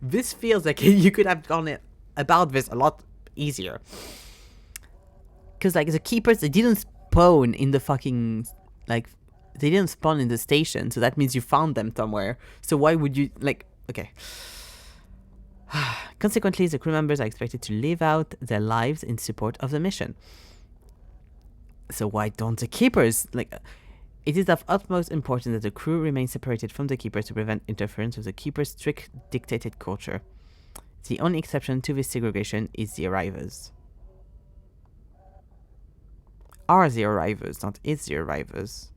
this feels like you could have gone it about this a lot easier. Because, like, the keepers, they didn't spawn in the fucking, like, they didn't spawn in the station, so that means you found them somewhere. So why would you, like, okay. Consequently, the crew members are expected to live out their lives in support of the mission. So why don't the keepers, like, it is of utmost importance that the crew remain separated from the keepers to prevent interference with the keepers' strict dictated culture. The only exception to this segregation is the arrivers. Are the arrivers, not is the arrivers.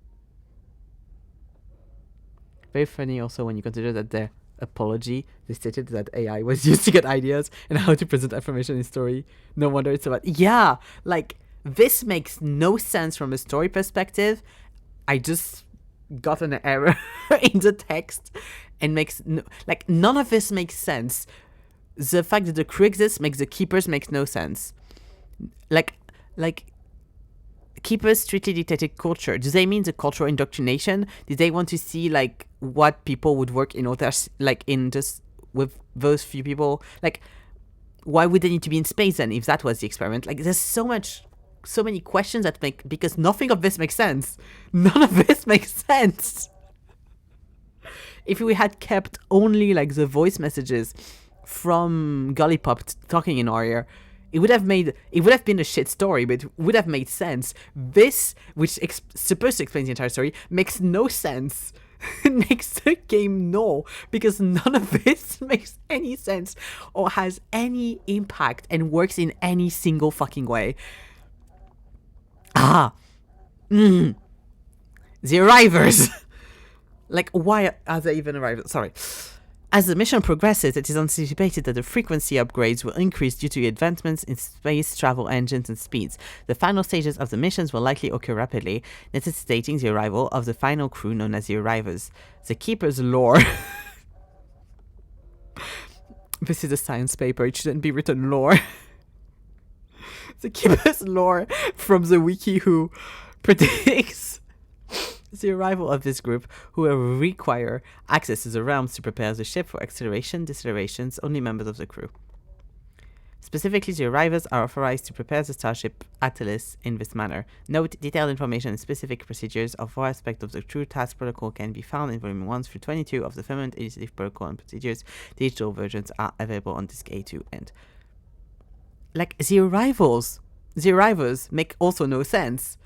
Very funny also when you consider that their apology, they stated that AI was used to get ideas and how to present information in story. No wonder it's about, yeah, like, this makes no sense from a story perspective. I just got an error in the text and makes no, like, none of this makes sense. The fact that the crew exists makes the keepers make no sense. Like keepers strictly dictated culture. Do they mean the cultural indoctrination? Did they want to see like what people would work in others, like in just with those few people? Like, why would they need to be in space then if that was the experiment? Like, there's so many questions that make, because nothing of this makes sense. None of this makes sense. If we had kept only like the voice messages from Gullipop talking in our ear, it would have been a shit story, but it would have made sense. This, which supposed to explain the entire story, makes no sense. It makes the game null, because none of this makes any sense or has any impact and works in any single fucking way. The arrivers. Like, why are they even arrivals? Sorry. As the mission progresses, it is anticipated that the frequency upgrades will increase due to advancements in space travel engines and speeds. The final stages of the missions will likely occur rapidly, necessitating the arrival of the final crew known as the arrivers. The Keeper's lore. This is a science paper, it shouldn't be written lore. The Keeper's lore from the wiki who predicts the arrival of this group, who will require access to the realms to prepare the ship for acceleration, decelerations, only members of the crew. Specifically, the arrivers are authorized to prepare the starship Atlas in this manner. Note, detailed information and specific procedures of all aspects of the crew task protocol can be found in volume 1 through 22 of the Firmament Initiative Protocol and Procedures. Digital versions are available on disc A2 and... Like, the arrivers make also no sense.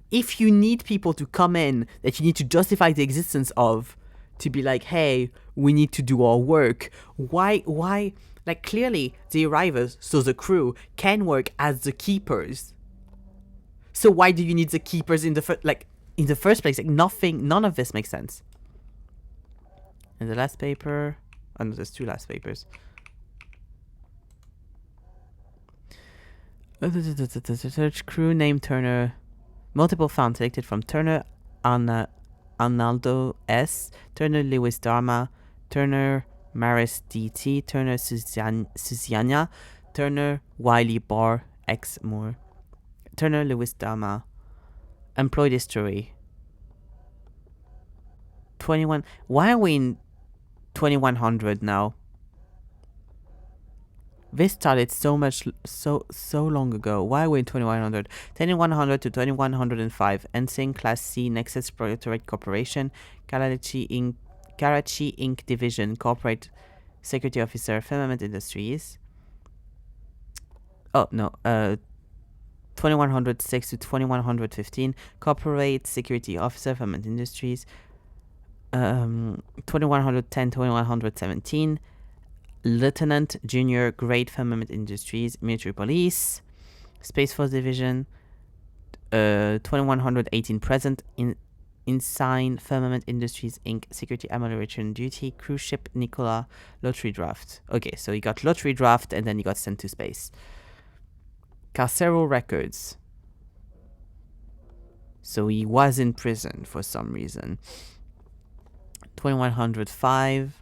If you need people to come in that you need to justify the existence of, to be like, hey, we need to do our work, why, like, clearly the arrivers, so the crew, can work as the keepers. So why do you need the keepers in the first place? Like, none of this makes sense. And the last paper, oh no, there's two last papers. Search crew name Turner. Multiple found selected from Turner Arnaldo S, Turner Lewis Dharma, Turner Maris DT, Turner Susiana, Turner Wiley Bar X Moore, Turner Lewis Dharma. Employed history 21. Why are we in 2100 now? This started so long ago. Why are we in 2100? 2100 to 2105. Ensign Class C Nexus Protectorate Corporation. Karachi Inc. Division. Corporate Security Officer. Firmament Industries. Oh, no. 2106 to 2115. Corporate Security Officer. Firmament Industries. 2110 to 2117. Lieutenant Junior Grade Firmament Industries, Military Police, Space Force Division, 2118 present, Ensign Firmament Industries Inc. Security Amelioration Duty, Cruise Ship Nicola, Lottery Draft. Okay, so he got Lottery Draft and then he got sent to space. Carceral records. So he was in prison for some reason. 2105.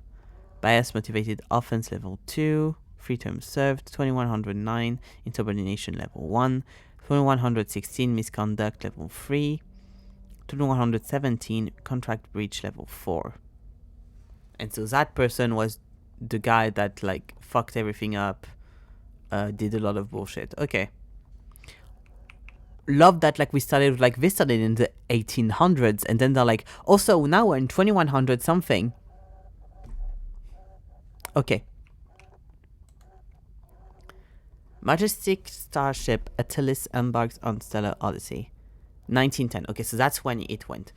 Bias-motivated offense level 2. 3 terms served. 2109 insubordination level 1. 2116 misconduct level 3. 2117 contract breach level 4. And so that person was the guy that like fucked everything up, did a lot of bullshit. Okay. Love that like we started like this started in the 1800s and then they're like, also now we're in 2100 something. Okay. Majestic starship Attilis embarks on Stellar Odyssey. 1910. Okay, so that's when it went.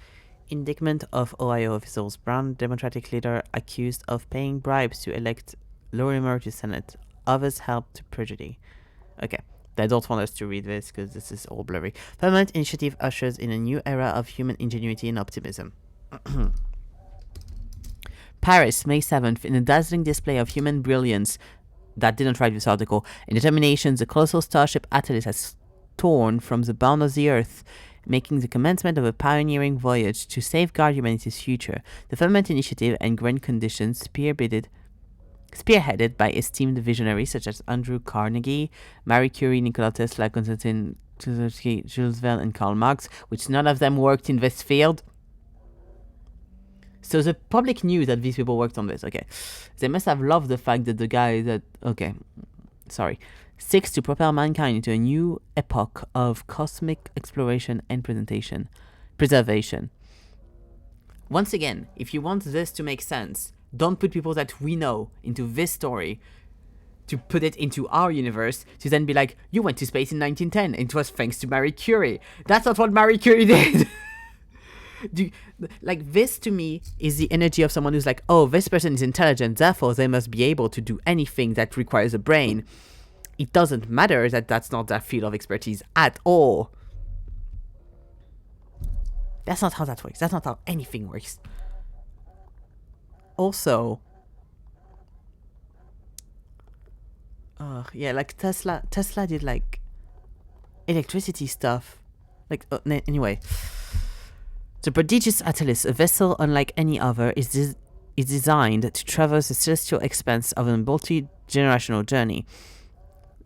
Indictment of Ohio officials. Brown Democratic leader accused of paying bribes to elect Lorimer to Senate. Others helped to perjury. Okay, they don't want us to read this because this is all blurry. Firmament initiative ushers in a new era of human ingenuity and optimism. Paris, May 7th, in a dazzling display of human brilliance that didn't write this article, and determination, the colossal starship Attilis has torn from the bound of the Earth, making the commencement of a pioneering voyage to safeguard humanity's future. The Firmament initiative and grand conditions spearheaded by esteemed visionaries such as Andrew Carnegie, Marie Curie, Nikola Tesla, Konstantin Tsiolkovsky, Jules Verne, and Karl Marx, which none of them worked in this field. So the public knew that these people worked on this. Okay. They must have loved the fact that the guy that... Okay. Sorry. Seeks to propel mankind into a new epoch of cosmic exploration and preservation. Once again, if you want this to make sense, don't put people that we know into this story to put it into our universe to then be like, you went to space in 1910 and it was thanks to Marie Curie. That's not what Marie Curie did. Like, this to me is the energy of someone who's like, oh, this person is intelligent, therefore they must be able to do anything that requires a brain. It doesn't matter that that's not their field of expertise at all. That's not how that works. That's not how anything works. Also, yeah, like Tesla did like electricity stuff. Like, anyway. The prodigious Attilis, a vessel unlike any other, is designed to traverse the celestial expanse of a multi-generational journey.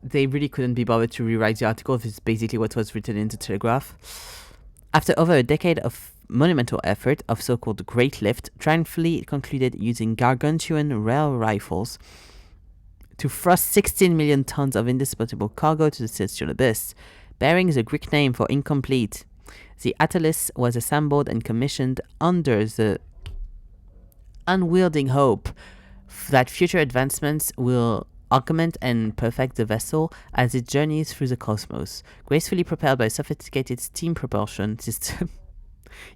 They really couldn't be bothered to rewrite the article. This is basically what was written in the Telegraph. After over a decade of monumental effort of so-called Great Lift, triumphantly concluded using gargantuan rail rifles to thrust 16 million tons of indisputable cargo to the celestial abyss, bearing the Greek name for incomplete. The Attilis was assembled and commissioned under the unwielding hope that future advancements will augment and perfect the vessel as it journeys through the cosmos, gracefully propelled by a sophisticated steam propulsion system.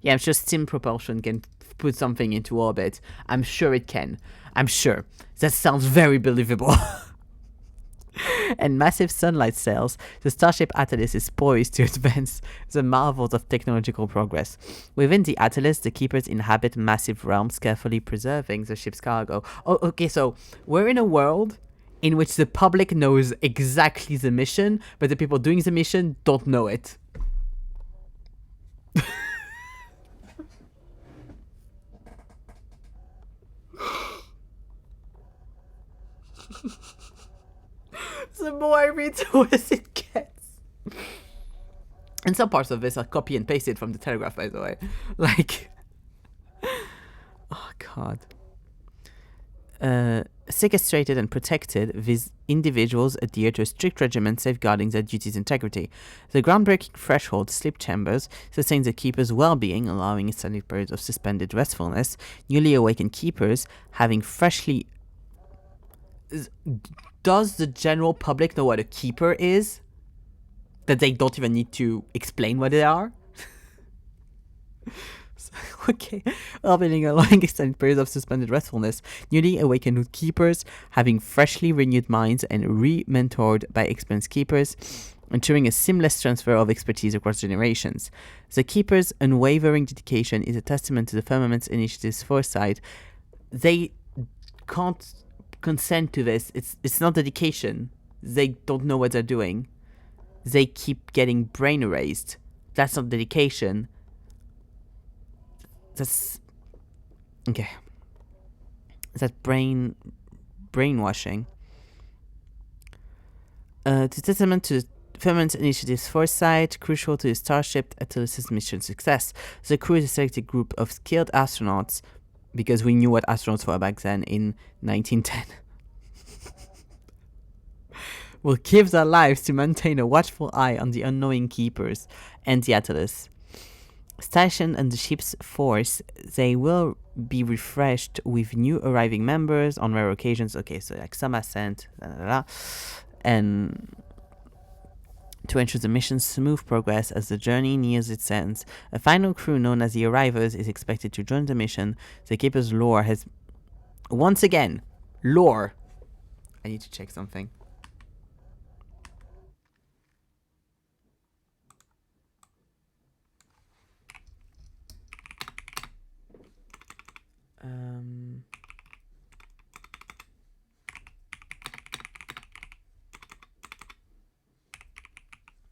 Yeah, I'm sure steam propulsion can put something into orbit. I'm sure it can. I'm sure. That sounds very believable. And massive sunlight cells, the Starship Attilis is poised to advance the marvels of technological progress. Within the Attilis, the keepers inhabit massive realms, carefully preserving the ship's cargo. Oh, okay, so we're in a world in which the public knows exactly the mission, but the people doing the mission don't know it. The more I read, the worse it gets. And some parts of this are copy and pasted from the Telegraph, by the way. Like, oh god. Sequestrated and protected, these individuals adhere to a strict regimen safeguarding their duty's integrity. The groundbreaking threshold sleep chambers sustain the keeper's well-being, allowing extended periods of suspended restfulness. Newly awakened keepers, having freshly... Does the general public know what a keeper is? That they don't even need to explain what they are? Okay. Well-being, allowing extended periods of suspended restfulness. Newly awakened keepers, having freshly renewed minds and re-mentored by experienced keepers, ensuring a seamless transfer of expertise across generations. The keeper's unwavering dedication is a testament to the Firmament's initiative's foresight. They can't consent to this. It's not dedication. They don't know what they're doing. They keep getting brain erased. That's not dedication. That's... Okay. that brainwashing. To testament to the Firmament Initiative's foresight, crucial to the Starship Atlas' mission success. The crew is a selected group of skilled astronauts, because we knew what astronauts were back then in 1910. Will give their lives to maintain a watchful eye on the unknowing keepers and the Atlas. Stationed on the ship's force, they will be refreshed with new arriving members on rare occasions. Okay, so like some ascent, and to ensure the mission's smooth progress as the journey nears its end. A final crew known as the Arrivers is expected to join the mission. The keeper's lore has... Once again, lore. I need to check something.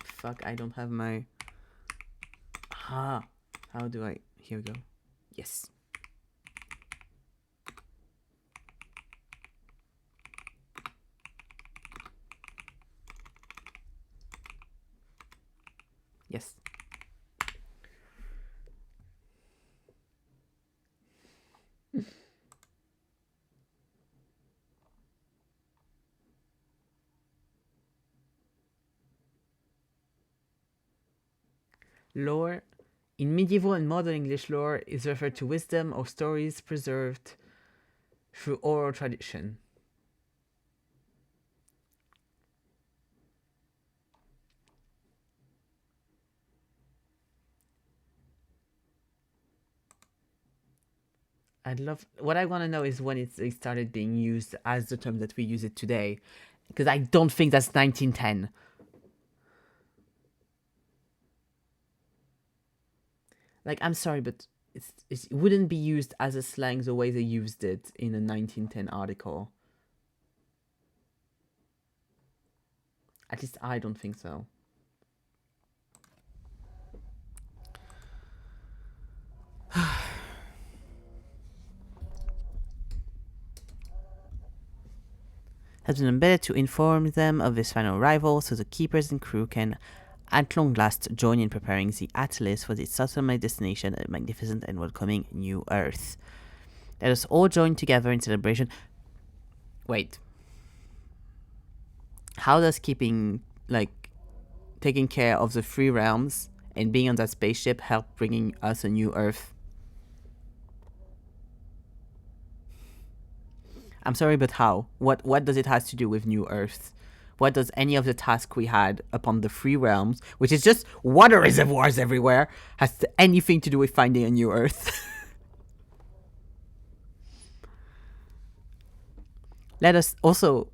Fuck, I don't have my... How do I... Here we go. Yes. Yes. Lore. In medieval and modern English, lore is referred to wisdom or stories preserved through oral tradition. What I want to know is when it started being used as the term that we use it today, because I don't think that's 1910. Like, I'm sorry, but it wouldn't be used as a slang the way they used it in a 1910 article. At least I don't think so. Has been embedded to inform them of this final arrival, so the keepers and crew can at long last join in preparing the Atlas for its ultimate destination, a magnificent and welcoming new Earth. Let us all join together in celebration. Wait. How does taking care of the three realms and being on that spaceship help bringing us a new Earth? I'm sorry, but how? What does it have to do with New Earth? What does any of the tasks we had upon the three realms, which is just water reservoirs everywhere, has anything to do with finding a new Earth? Let us also...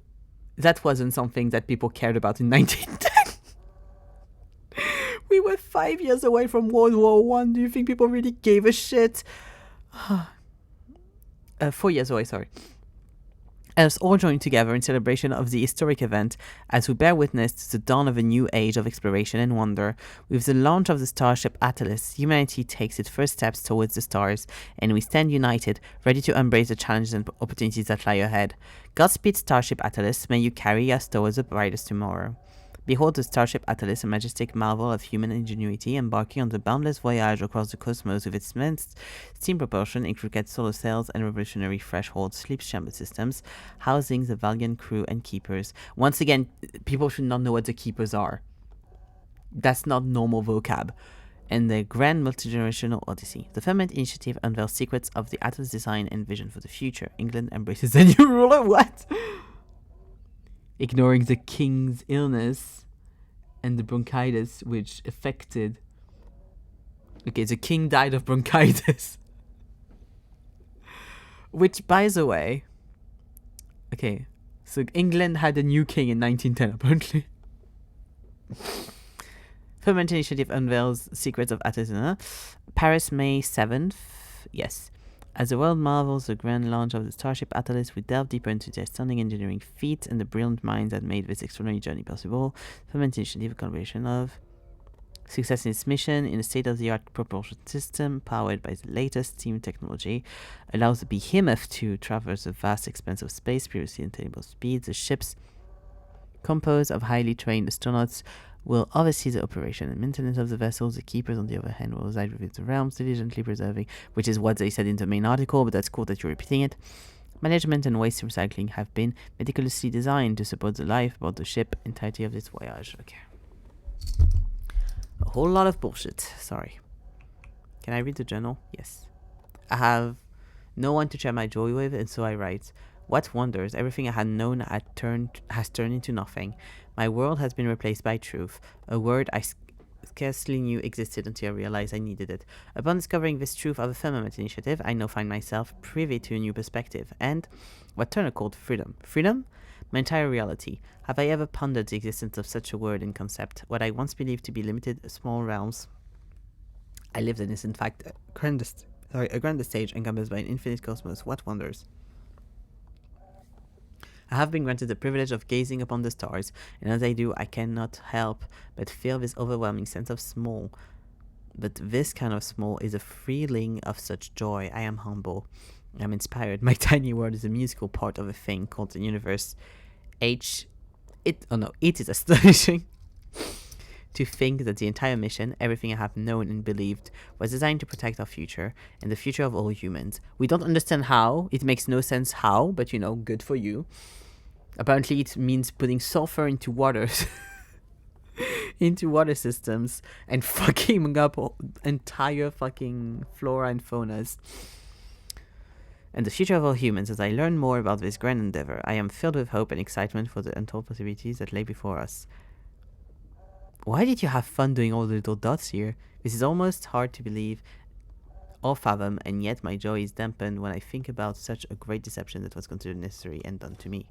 That wasn't something that people cared about in 1910. We were 5 years away from World War I. Do you think people really gave a shit? 4 years away, sorry. Let us all join together in celebration of the historic event as we bear witness to the dawn of a new age of exploration and wonder. With the launch of the Starship Atlas, humanity takes its first steps towards the stars, and we stand united, ready to embrace the challenges and opportunities that lie ahead. Godspeed, Starship Atlas, may you carry us towards the brightest tomorrow. Behold the Starship Atlas, a majestic marvel of human ingenuity, embarking on the boundless voyage across the cosmos with its immense steam propulsion, intricate solar cells, and revolutionary threshold sleep chamber systems, housing the valiant crew and keepers. Once again, people should not know what the keepers are. That's not normal vocab. And the grand multi-generational odyssey. The Firmament Initiative unveils secrets of the Atlas design and vision for the future. England embraces a new ruler. What? Ignoring the king's illness and the bronchitis which affected... Okay, the king died of bronchitis. Which, by the way... Okay, so England had a new king in 1910, apparently. Firmament Initiative unveils secrets of Atlas. Paris, May 7th. Yes. As the world marvels the grand launch of the Starship Atlas, we delve deeper into the stunning engineering feats and the brilliant minds that made this extraordinary journey possible. Firmament Initiative, a collaboration of Success in its mission in a state-of-the-art propulsion system powered by the latest steam technology allows the behemoth to traverse a vast expanse of space previously unattainable speeds. The ships, composed of highly trained astronauts, will oversee the operation and maintenance of the vessels. The keepers, on the other hand, will reside within the realms, diligently preserving, which is what they said in the main article, but that's cool that you're repeating it. Management and waste recycling have been meticulously designed to support the life aboard the ship entirety of its voyage. Okay. A whole lot of bullshit. Sorry. Can I read the journal? Yes. I have no one to share my joy with, and so I write. What wonders, everything I had known has turned into nothing. My world has been replaced by truth, a word I scarcely knew existed until I realized I needed it. Upon discovering this truth of the Firmament initiative, I now find myself privy to a new perspective, and what Turner called freedom. Freedom? My entire reality. Have I ever pondered the existence of such a word and concept? What I once believed to be limited, small realms I lived in is in fact a grander stage encompassed by an infinite cosmos. What wonders? I have been granted the privilege of gazing upon the stars, and as I do, I cannot help but feel this overwhelming sense of small. But this kind of small is a feeling of such joy. I am humble. I am inspired. My tiny world is a musical part of a thing called the universe. It is astonishing to think that the entire mission, everything I have known and believed, was designed to protect our future and the future of all humans. We don't understand how. It makes no sense how, but good for you. Apparently it means putting sulfur into waters into water systems and fucking up entire fucking flora and faunas. And the future of all humans. As I learn more about this grand endeavor, I am filled with hope and excitement for the untold possibilities that lay before us. Why did you have fun doing all the little dots here? This is almost hard to believe or fathom, and yet my joy is dampened when I think about such a great deception that was considered necessary and done to me.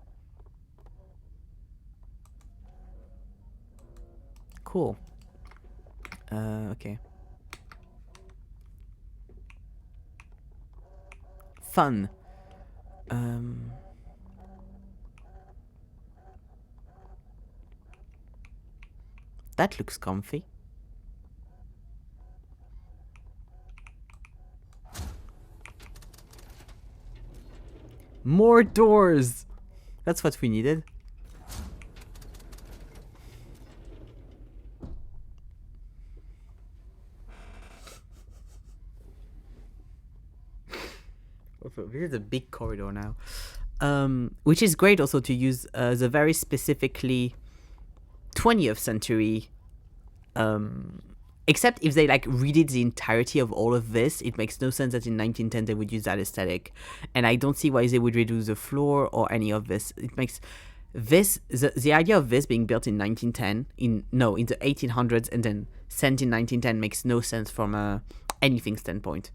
Cool. Okay. Fun. That looks comfy. More doors! That's what we needed. This is a big corridor now. Which is great also to use the very specifically 20th century, except if they redid the entirety of all of this. It makes no sense that in 1910 they would use that aesthetic, and I don't see why they would redo the floor or any of this. It makes this the idea of this being built in 1910 in the 1800s and then sent in 1910 makes no sense from a anything standpoint.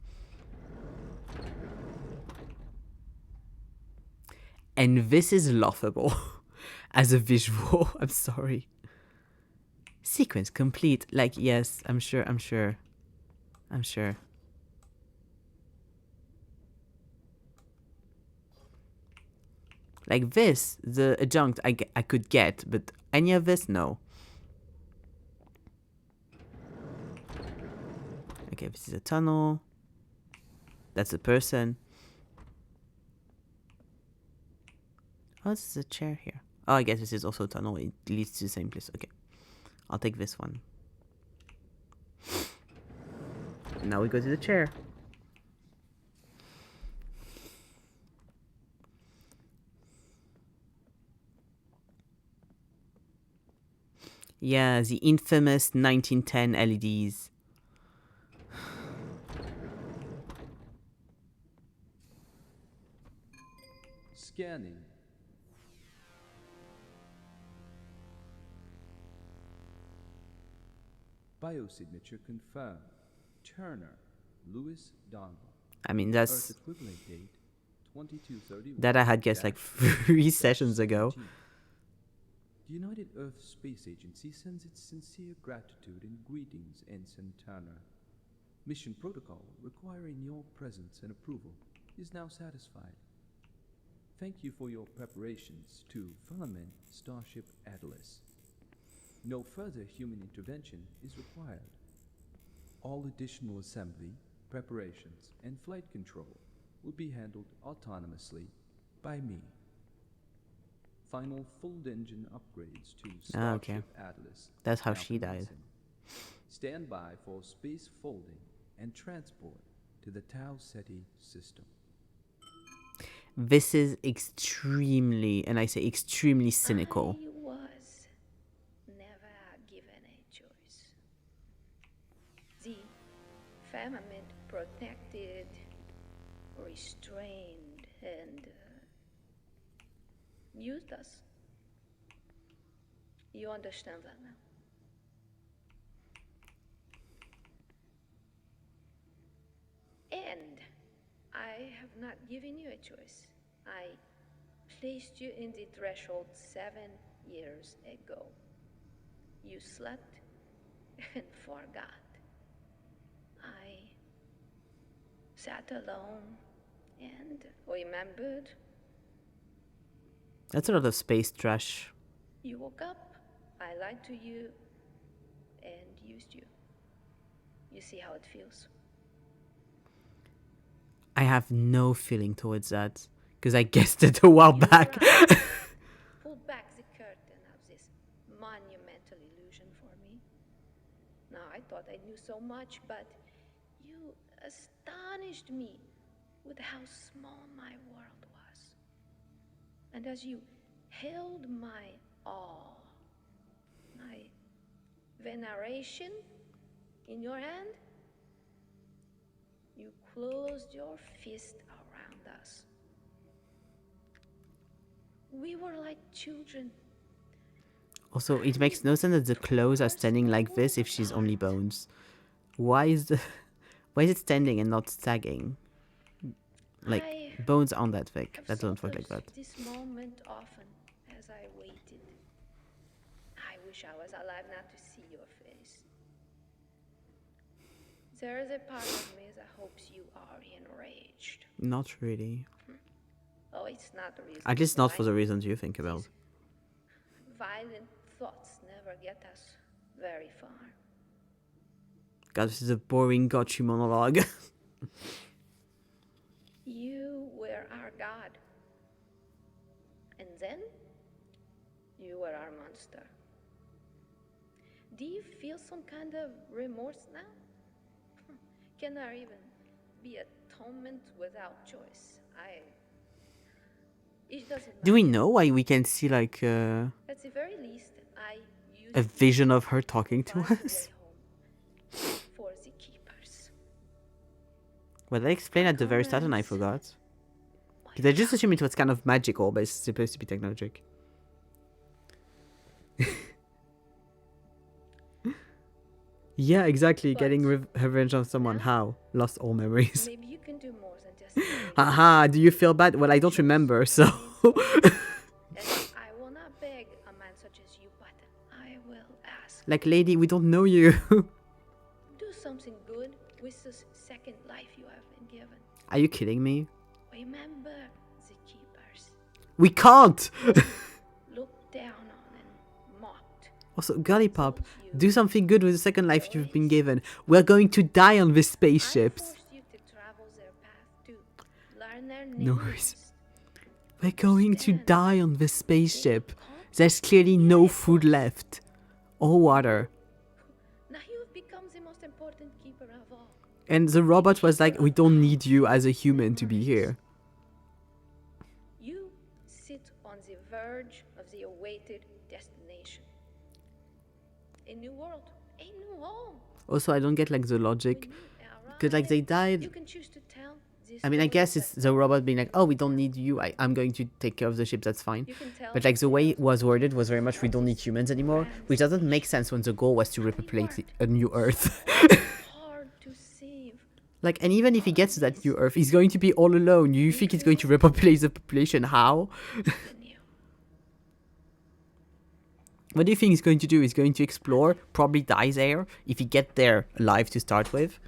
And this is laughable as a visual. I'm sorry. Sequence complete. Yes, I'm sure. Like this, the adjunct I could get, but any of this, no. Okay, this is a tunnel. That's a person. Oh, this is a chair here. Oh, I guess this is also a tunnel. It leads to the same place. Okay. I'll take this one. Now we go to the chair. Yeah, the infamous 1910 LEDs. Scanning. Biosignature confirmed. Turner, Lewis Donald. I mean, that's... Earth equivalent date, 2231. That I had guessed 3 sessions ago. The United Earth Space Agency sends its sincere gratitude and greetings, Ensign Turner. Mission protocol requiring your presence and approval is now satisfied. Thank you for your preparations to Firmament Starship Atlas. No further human intervention is required. All additional assembly, preparations, and flight control will be handled autonomously by me. Final full engine upgrades to Ah, okay. Starship Atlas. That's how now she died. commencing. Stand by for space folding and transport to the Tau Ceti system. This is extremely, and I say extremely cynical. I was never given a choice. The Firmament protected, restrained, and used us. You understand that now? And I have not given you a choice. I placed you in the threshold 7 years ago. You slept and forgot. I sat alone and remembered. That's a lot of space trash. You woke up, I lied to you, and used you. You see how it feels? I have no feeling towards that, because I guessed it a while You back. pulled back the curtain of this monumental illusion for me. Now, I thought I knew so much, but you astonished me with how small my world was. And as you held my awe, my veneration in your hand, you closed your fist around us. We were like children. Also, it makes no sense that the clothes are standing like this if she's only bones. Why is it standing and not sagging? Like, I bones aren't that thick. have That don't work like suffered that. this moment often as I waited. I wish I was alive now to see your face. There is a part of me that hopes you are enraged. Not really. Oh, it's not the reason. At least not for the why. reasons you think about. Violent thoughts never get us very far. God, this is a boring gotcha monologue. You were our god. And then, you were our monster. Do you feel some kind of remorse now? Can there even be atonement without choice? It doesn't Do we matter. know why we can see like At the very least, I used a vision of her talking to find a way us? home for the keepers. Well, they explained at the very start and I forgot. Did I just assume it was kind of magical, but it's supposed to be technologic? Yeah, exactly. But Getting revenge on someone. now- How? Lost all memories. Maybe you can do more than just say, Haha, do you feel bad? Well, I don't remember, so... and I will not beg a man such as you, but I will ask. Like, lady, we don't know you. Do something good with this second life you have been given. Are you kidding me? Remember the keepers. We can't! Looked down on and mocked. Also, Gollipop, do something good with the second life you've been given. We're going to die on these I spaceships. forced you to travel their path to learn their No names. worries. We're going to die on this spaceship. There's clearly no food left. Or water. Now you've become the most important keeper of all. And the robot was like, we don't need you as a human to be here. You sit on the verge of the awaited destination. A new world, a new home. Also, I don't get like the logic. When you Because like they arrive, died. you can choose to tell this I mean, I story guess it's that the robot being like, oh, we don't need you. I'm going to take care of the ship. That's fine. you can tell But like the way tales it was worded was very much we don't need humans anymore, which doesn't make sense when the goal was to repopulate a new Earth. hard to save. Like, and even if he gets to that new Earth, he's going to be all alone. You think he's going to repopulate the population? How? than you. What do you think he's going to do? He's going to explore, probably dies there, if he get there alive to start with.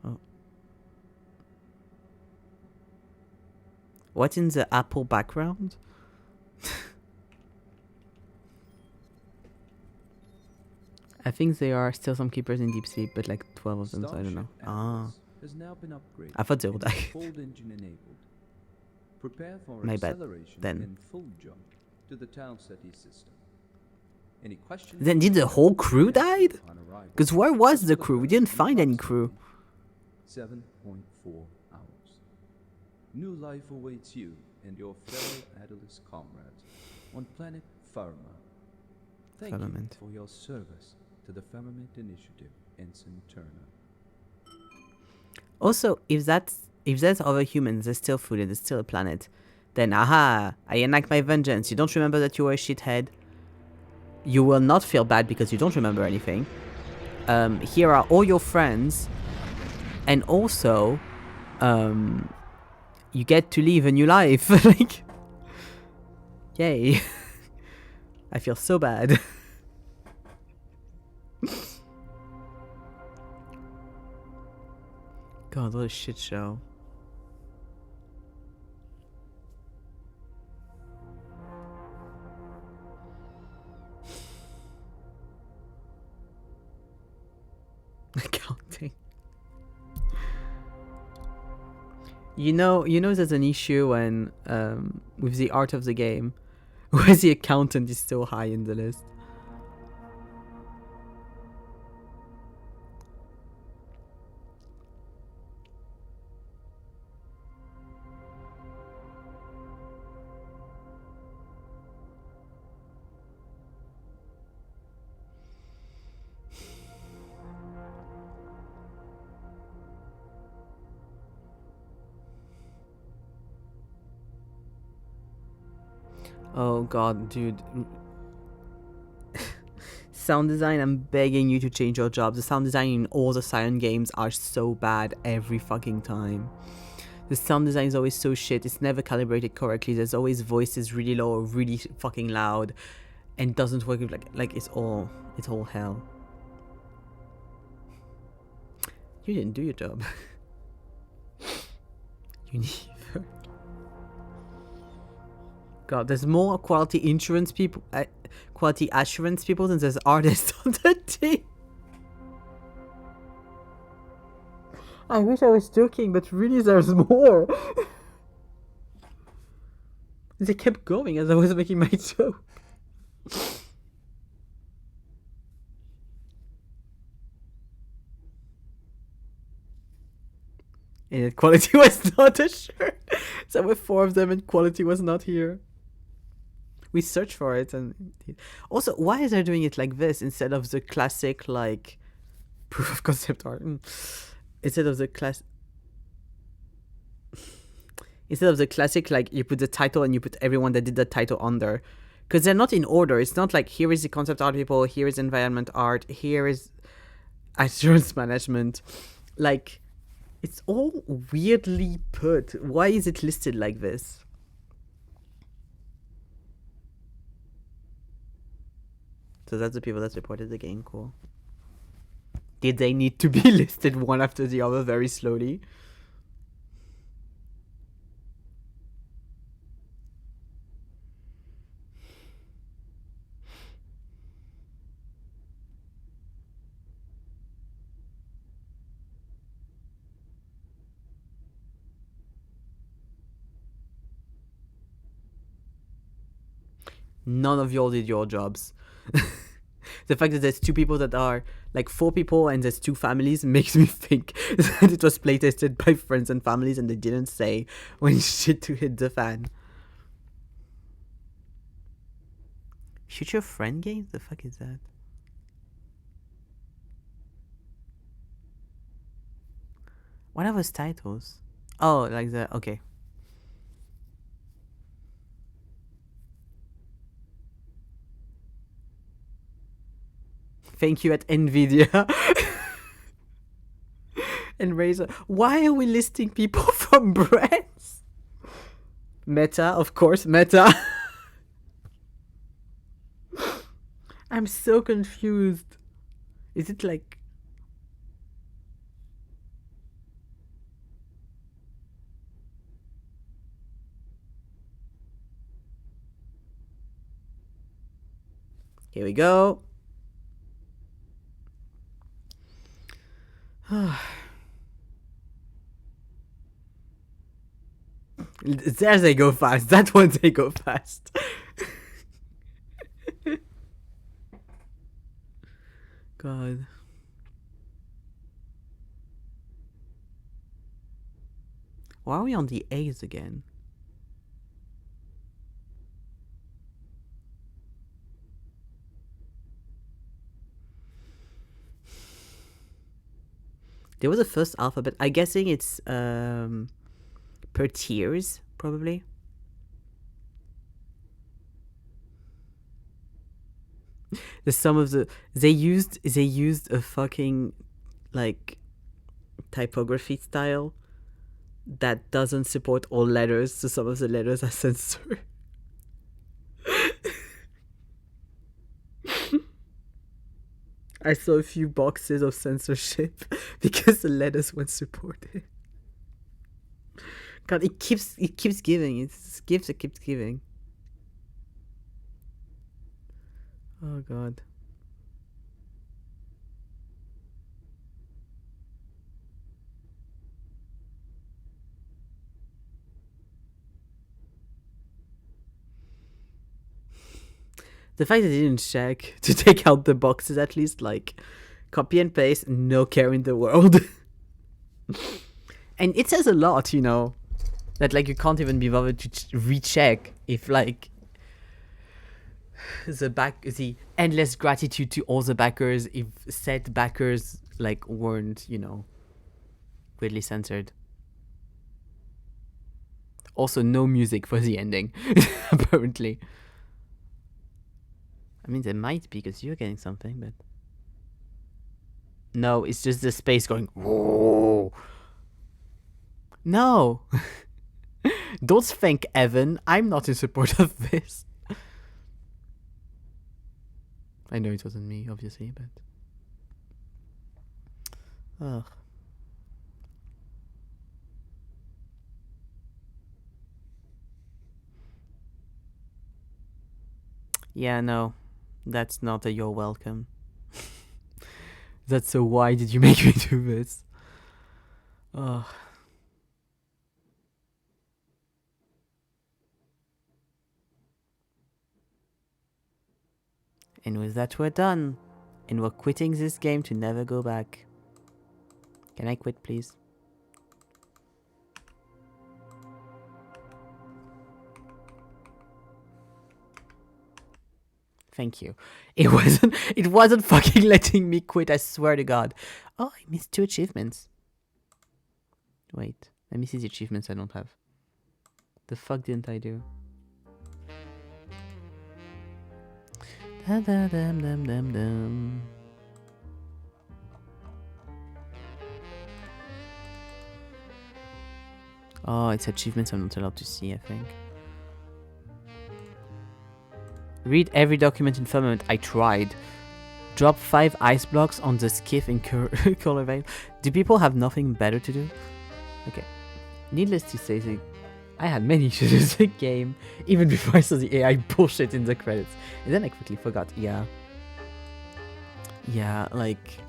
Oh. What's in the apple background? I think there are still some keepers in deep sleep, but like 12 of them, so I don't know. Starship Atlas has now been upgraded I thought they would and die. is fold engine enabled. Prepare for My bad, acceleration then. and full jump to the Talseti system. Any questions? Then did the whole crew died? upon arrival? Because where was Just the for crew? We present didn't find any crew. approximately 7.4 hours. New life awaits you and your fellow Atlas comrades on planet Firma. Thank Firmament. you for your service to the Firmament Initiative, Ensign Turner. Also, if there's other humans, there's still food and there's still a planet, then aha, I enact my vengeance. You don't remember that you were a shithead. You will not feel bad because you don't remember anything. Here are all your friends, and also, you get to live a new life. Like, yay! I feel so bad. God, what a shit show. Accounting. You know there's an issue when with the art of the game where the accountant is so high in the list. Oh god, dude. Sound design, I'm begging you to change your job. The sound design in all the Scion games are so bad every fucking time. The sound design is always so shit. It's never calibrated correctly. There's always voices really low or really fucking loud, and doesn't work with like it's all hell. You didn't do your job. You neither. God, there's more quality insurance people, quality assurance people than there's artists on the team. I wish I was joking, but really there's more. They kept going as I was making my joke. And quality was not assured. So with 4 of them and quality was not here. We searched for it and also, why is they doing it like this instead of the classic like proof of concept art? Instead of the classic like you put the title and you put everyone that did the title under, because they're not in order. It's not like here is the concept art people, here is environment art, here is assurance management. Like, it's all weirdly put. Why is it listed like this? So that's the people that reported the game. Cool. Did they need to be listed one after the other very slowly? None of y'all did your jobs. The fact that there's 2 people that are like 4 people and there's 2 families makes me think that it was playtested by friends and families and they didn't say when shit to hit the fan. Future friend games? The fuck is that? What are those titles? Oh, like the okay. Thank you at Nvidia. And Razer. Why are we listing people from brands? Meta, of course, Meta. I'm so confused. Is it like... Here we go. There they go fast. That one they go fast. God. Why are we on the A's again? There was a first alphabet. I'm guessing it's per tiers, probably. The sum of the they used a fucking like typography style that doesn't support all letters, so some of the letters are censored. I saw a few boxes of censorship because the letters weren't supported. God, it keeps giving. It keeps giving. Oh God. The fact that they didn't check to take out the boxes, at least, like, copy and paste, no care in the world. And it says a lot, you know, that, like, you can't even be bothered to recheck if, like, the endless gratitude to all the backers, if said backers, like, weren't, you know, greatly censored. Also, no music for the ending, apparently. I mean, there might be because you're getting something, but no, it's just the space going. Whoa! No, don't thank Evan. I'm not in support of this. I know it wasn't me, obviously, but ugh. Yeah, no. That's not a you're welcome. That's a why did you make me do this? Oh. And with that we're done. And we're quitting this game to never go back. Can I quit, please? Thank you. It wasn't fucking letting me quit, I swear to God. Oh, I missed 2 achievements. Wait, let me see the achievements I don't have. The fuck didn't I do? Da da dum dum dum dum. Oh, it's achievements I'm not allowed to see, I think. Read every document in Firmament. I tried. Drop 5 ice blocks on the skiff in Color Vale. Do people have nothing better to do? Okay. Needless to say, I had many issues with the game, even before I saw the AI bullshit in the credits. And then I quickly forgot. Yeah. Yeah, like...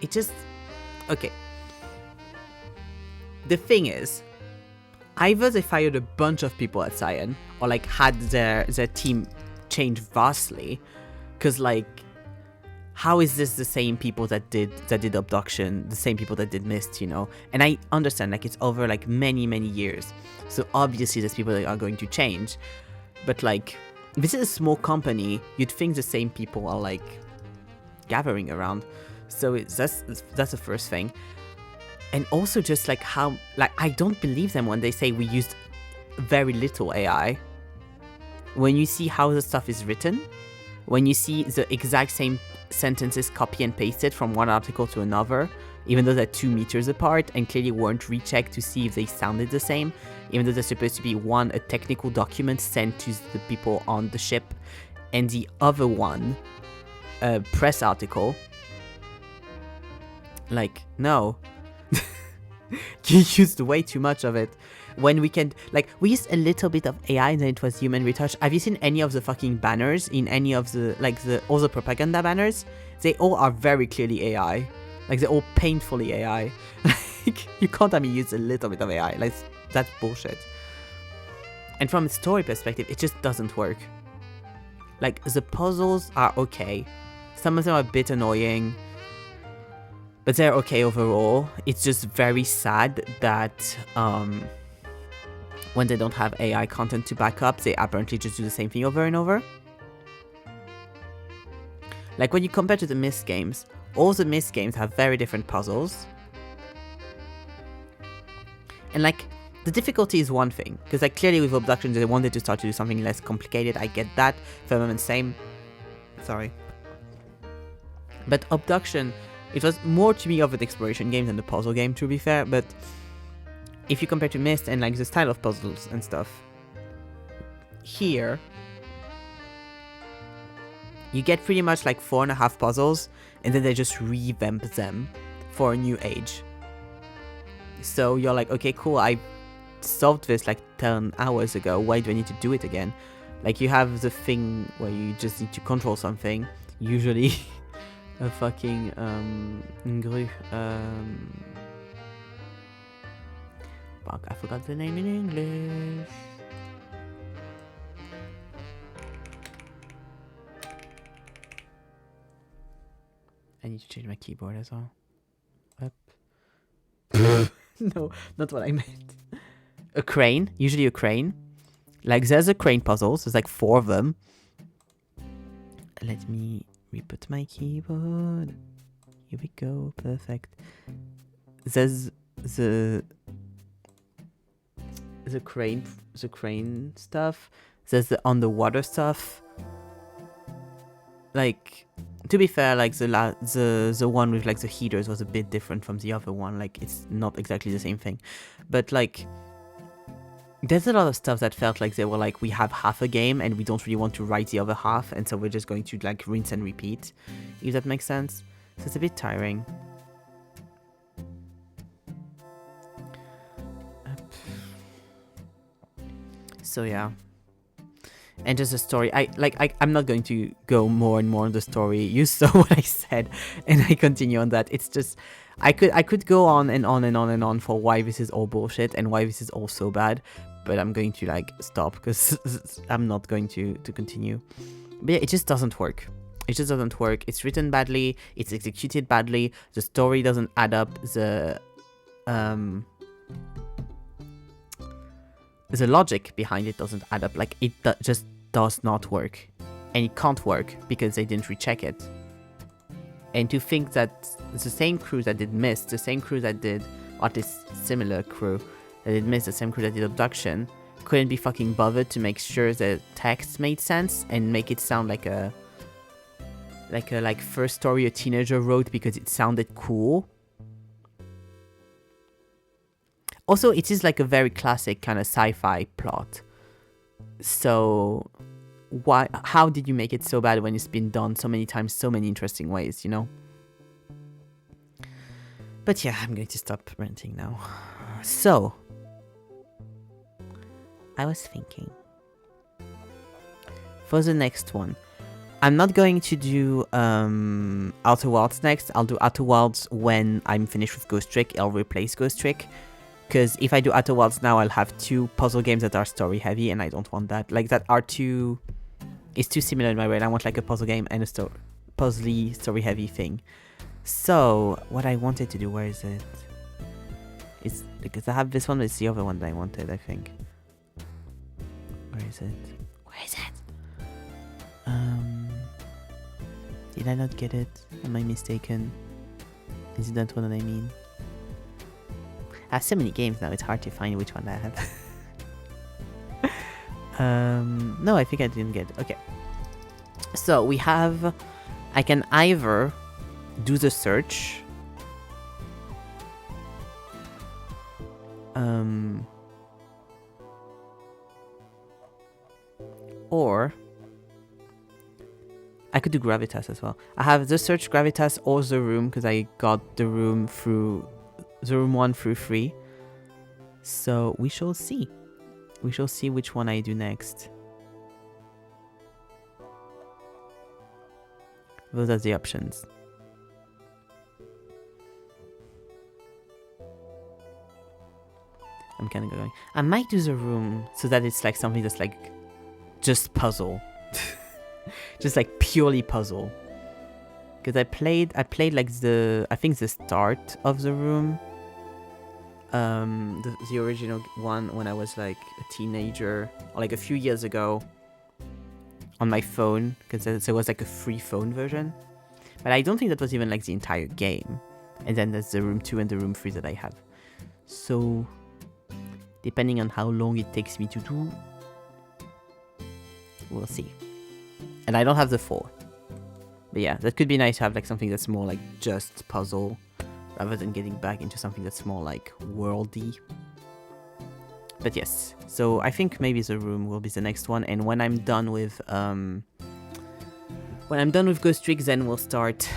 It just... Okay. The thing is... Either they fired a bunch of people at Cyan, or like had their team change vastly, because like, how is this the same people that did Abduction, the same people that did Mist, you know? And I understand, like, it's over like many years, so obviously there's people that are going to change, but like, this is a small company, you'd think the same people are like gathering around, so that's the first thing. And also just like how, like, I don't believe them when they say we used very little AI. When you see how the stuff is written, when you see the exact same sentences copy and pasted from one article to another, even though they're 2 meters apart and clearly weren't rechecked to see if they sounded the same, even though they're supposed to be one, a technical document sent to the people on the ship, and the other one, a press article. Like, no. You used way too much of it. When we can, like, we used a little bit of AI and then it was human retouch. Have you seen any of the fucking banners in any of the, like, all the propaganda banners? They all are very clearly AI. Like, they're all painfully AI. Like, you can't have me use a little bit of AI. Like, that's bullshit. And from a story perspective, it just doesn't work. Like, the puzzles are okay. Some of them are a bit annoying, but they're okay overall. It's just very sad that when they don't have AI content to back up, they apparently just do the same thing over and over. Like, when you compare to the Myst games, all the Myst games have very different puzzles. And, like, the difficulty is one thing, because, like, clearly with Abduction, they wanted to start to do something less complicated. I get that. Firmament, same. Sorry. But Abduction, it was more to me of an exploration game than the puzzle game, to be fair. But if you compare to Myst and, like, the style of puzzles and stuff, here you get pretty much like 4.5 puzzles, and then they just revamp them for a new age. So you're like, okay, cool, I solved this like 10 hours ago, why do I need to do it again? Like, you have the thing where you just need to control something, usually a fucking fuck, I forgot the name in English. I need to change my keyboard as well. Up. No, not what I meant. A crane, usually a crane. Like, there's a crane puzzle, so there's like 4 of them. Let me re-put my keyboard. Here we go, perfect. There's the crane stuff. There's the underwater stuff. Like, to be fair, like the one with like the heaters was a bit different from the other one. Like, it's not exactly the same thing, but like there's a lot of stuff that felt like they were like, we have half a game and we don't really want to write the other half, and so we're just going to like rinse and repeat, if that makes sense. So it's a bit tiring. So yeah. And just the story, I'm not going to go more and more on the story. You saw what I said, and I continue on that. It's just, I could go on and on and on and on for why this is all bullshit and why this is all so bad, but I'm going to like stop because I'm not going to continue. But yeah, it just doesn't work. It just doesn't work. It's written badly. It's executed badly. The story doesn't add up. The logic behind it doesn't add up. Like, it just does not work. And it can't work because they didn't recheck it. And to think that the same crew that did Myst, the same crew that did, or at least similar crew that did Myst, the same crew that did Abduction, couldn't be fucking bothered to make sure the text made sense and make it sound like a first story a teenager wrote because it sounded cool. Also, it is like a very classic kind of sci-fi plot. So, how did you make it so bad when it's been done so many times, so many interesting ways, you know? But yeah, I'm going to stop ranting now. So, I was thinking, for the next one, I'm not going to do Outer Wilds next. I'll do Outer Wilds when I'm finished with Ghost Trick. I'll replace Ghost Trick. Because if I do Outer Wilds now, I'll have 2 puzzle games that are story heavy, and I don't want that. Like, that are too... It's too similar in my way. I want like a puzzle game and a puzzly, story heavy thing. So, what I wanted to do, where is it? It's because I have this one, but it's the other one that I wanted, I think. Where is it? Where is it? Did I not get it? Am I mistaken? Is it that one that I mean? I have so many games now, it's hard to find which one I have. No, I think I didn't get it. Okay. So we have, I can either do the search. Or I could do Gravitas as well. I have the search, Gravitas, or the room, because I got the room through the room 1 through 3. So we shall see. We shall see which one I do next. Those are the options. I'm kind of going. I might do the room so that it's like something that's like just puzzle, just like purely puzzle. Because I played like I think the start of the room, the original one when I was like a teenager, or like a few years ago, on my phone, because there was like a free phone version. But I don't think that was even like the entire game. And then there's the room 2 and the room 3 that I have. So, depending on how long it takes me to do, we'll see. And I don't have the 4. But yeah, that could be nice to have like something that's more like just puzzle, rather than getting back into something that's more like worldy. But yes, so I think maybe the room will be the next one, and when I'm done with Ghost Trick, then we'll start.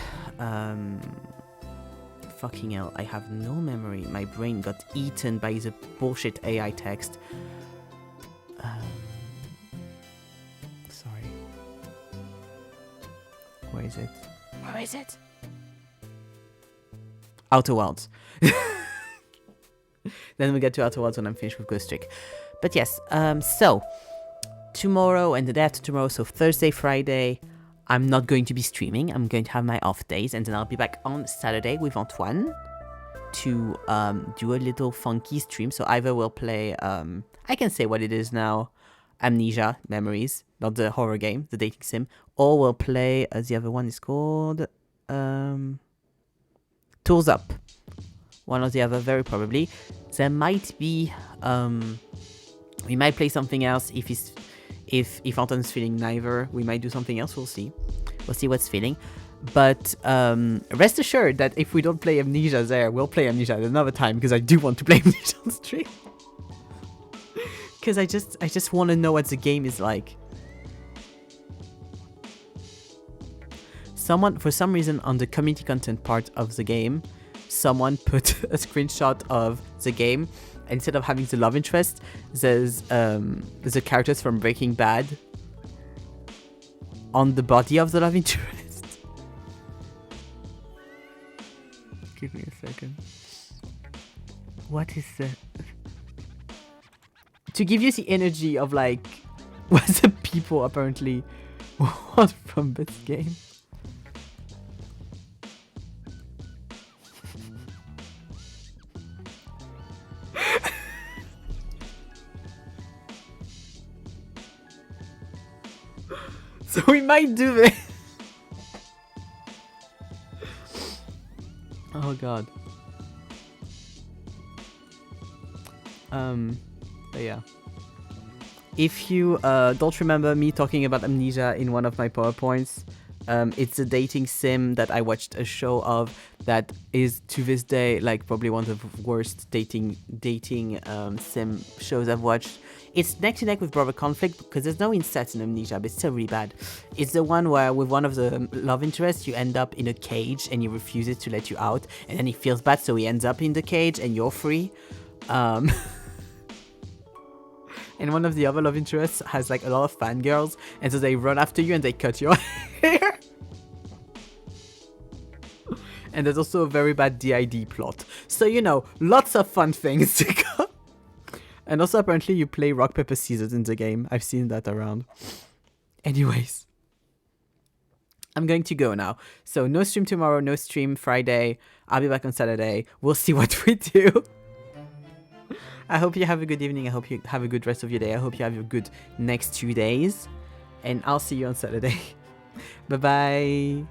Fucking hell, I have no memory. My brain got eaten by the bullshit AI text. Sorry. Where is it? Where is it? Outer Worlds. Then we get to Outer Worlds when I'm finished with Ghost Trick. But yes, so tomorrow and the day after tomorrow, so Thursday, Friday, I'm not going to be streaming. I'm going to have my off days, and then I'll be back on Saturday with Antoine to do a little funky stream. So either we'll play, I can say what it is now, Amnesia Memories, not the horror game, the dating sim, or we'll play, the other one is called Tools Up. One or the other, very probably. There might be, we might play something else if Anton's feeling neither. We might do something else, we'll see. We'll see what's feeling. But rest assured that if we don't play Amnesia there, we'll play Amnesia at another time, because I do want to play Amnesia on stream. Because I just want to know what the game is like. Someone, for some reason, on the community content part of the game, someone put a screenshot of the game. Instead of having the love interest, there's the characters from Breaking Bad on the body of the love interest. Give me a second. What is that? To give you the energy of like what the people apparently want from this game. So we might do this. Oh god. But yeah. If you don't remember me talking about Amnesia in one of my PowerPoints, it's a dating sim that I watched a show of that is to this day like probably one of the worst dating sim shows I've watched. It's neck to neck with Brother Conflict because there's no incest in Amnesia, but it's still really bad. It's the one where with one of the love interests, you end up in a cage and he refuses to let you out, and then he feels bad, so he ends up in the cage and you're free. And one of the other love interests has like a lot of fangirls, and so they run after you and they cut your hair. And there's also a very bad DID plot. So, you know, lots of fun things to come. And also, apparently, you play rock, paper, scissors in the game. I've seen that around. Anyways. I'm going to go now. So, no stream tomorrow, no stream Friday. I'll be back on Saturday. We'll see what we do. I hope you have a good evening. I hope you have a good rest of your day. I hope you have a good next 2 days. And I'll see you on Saturday. Bye-bye.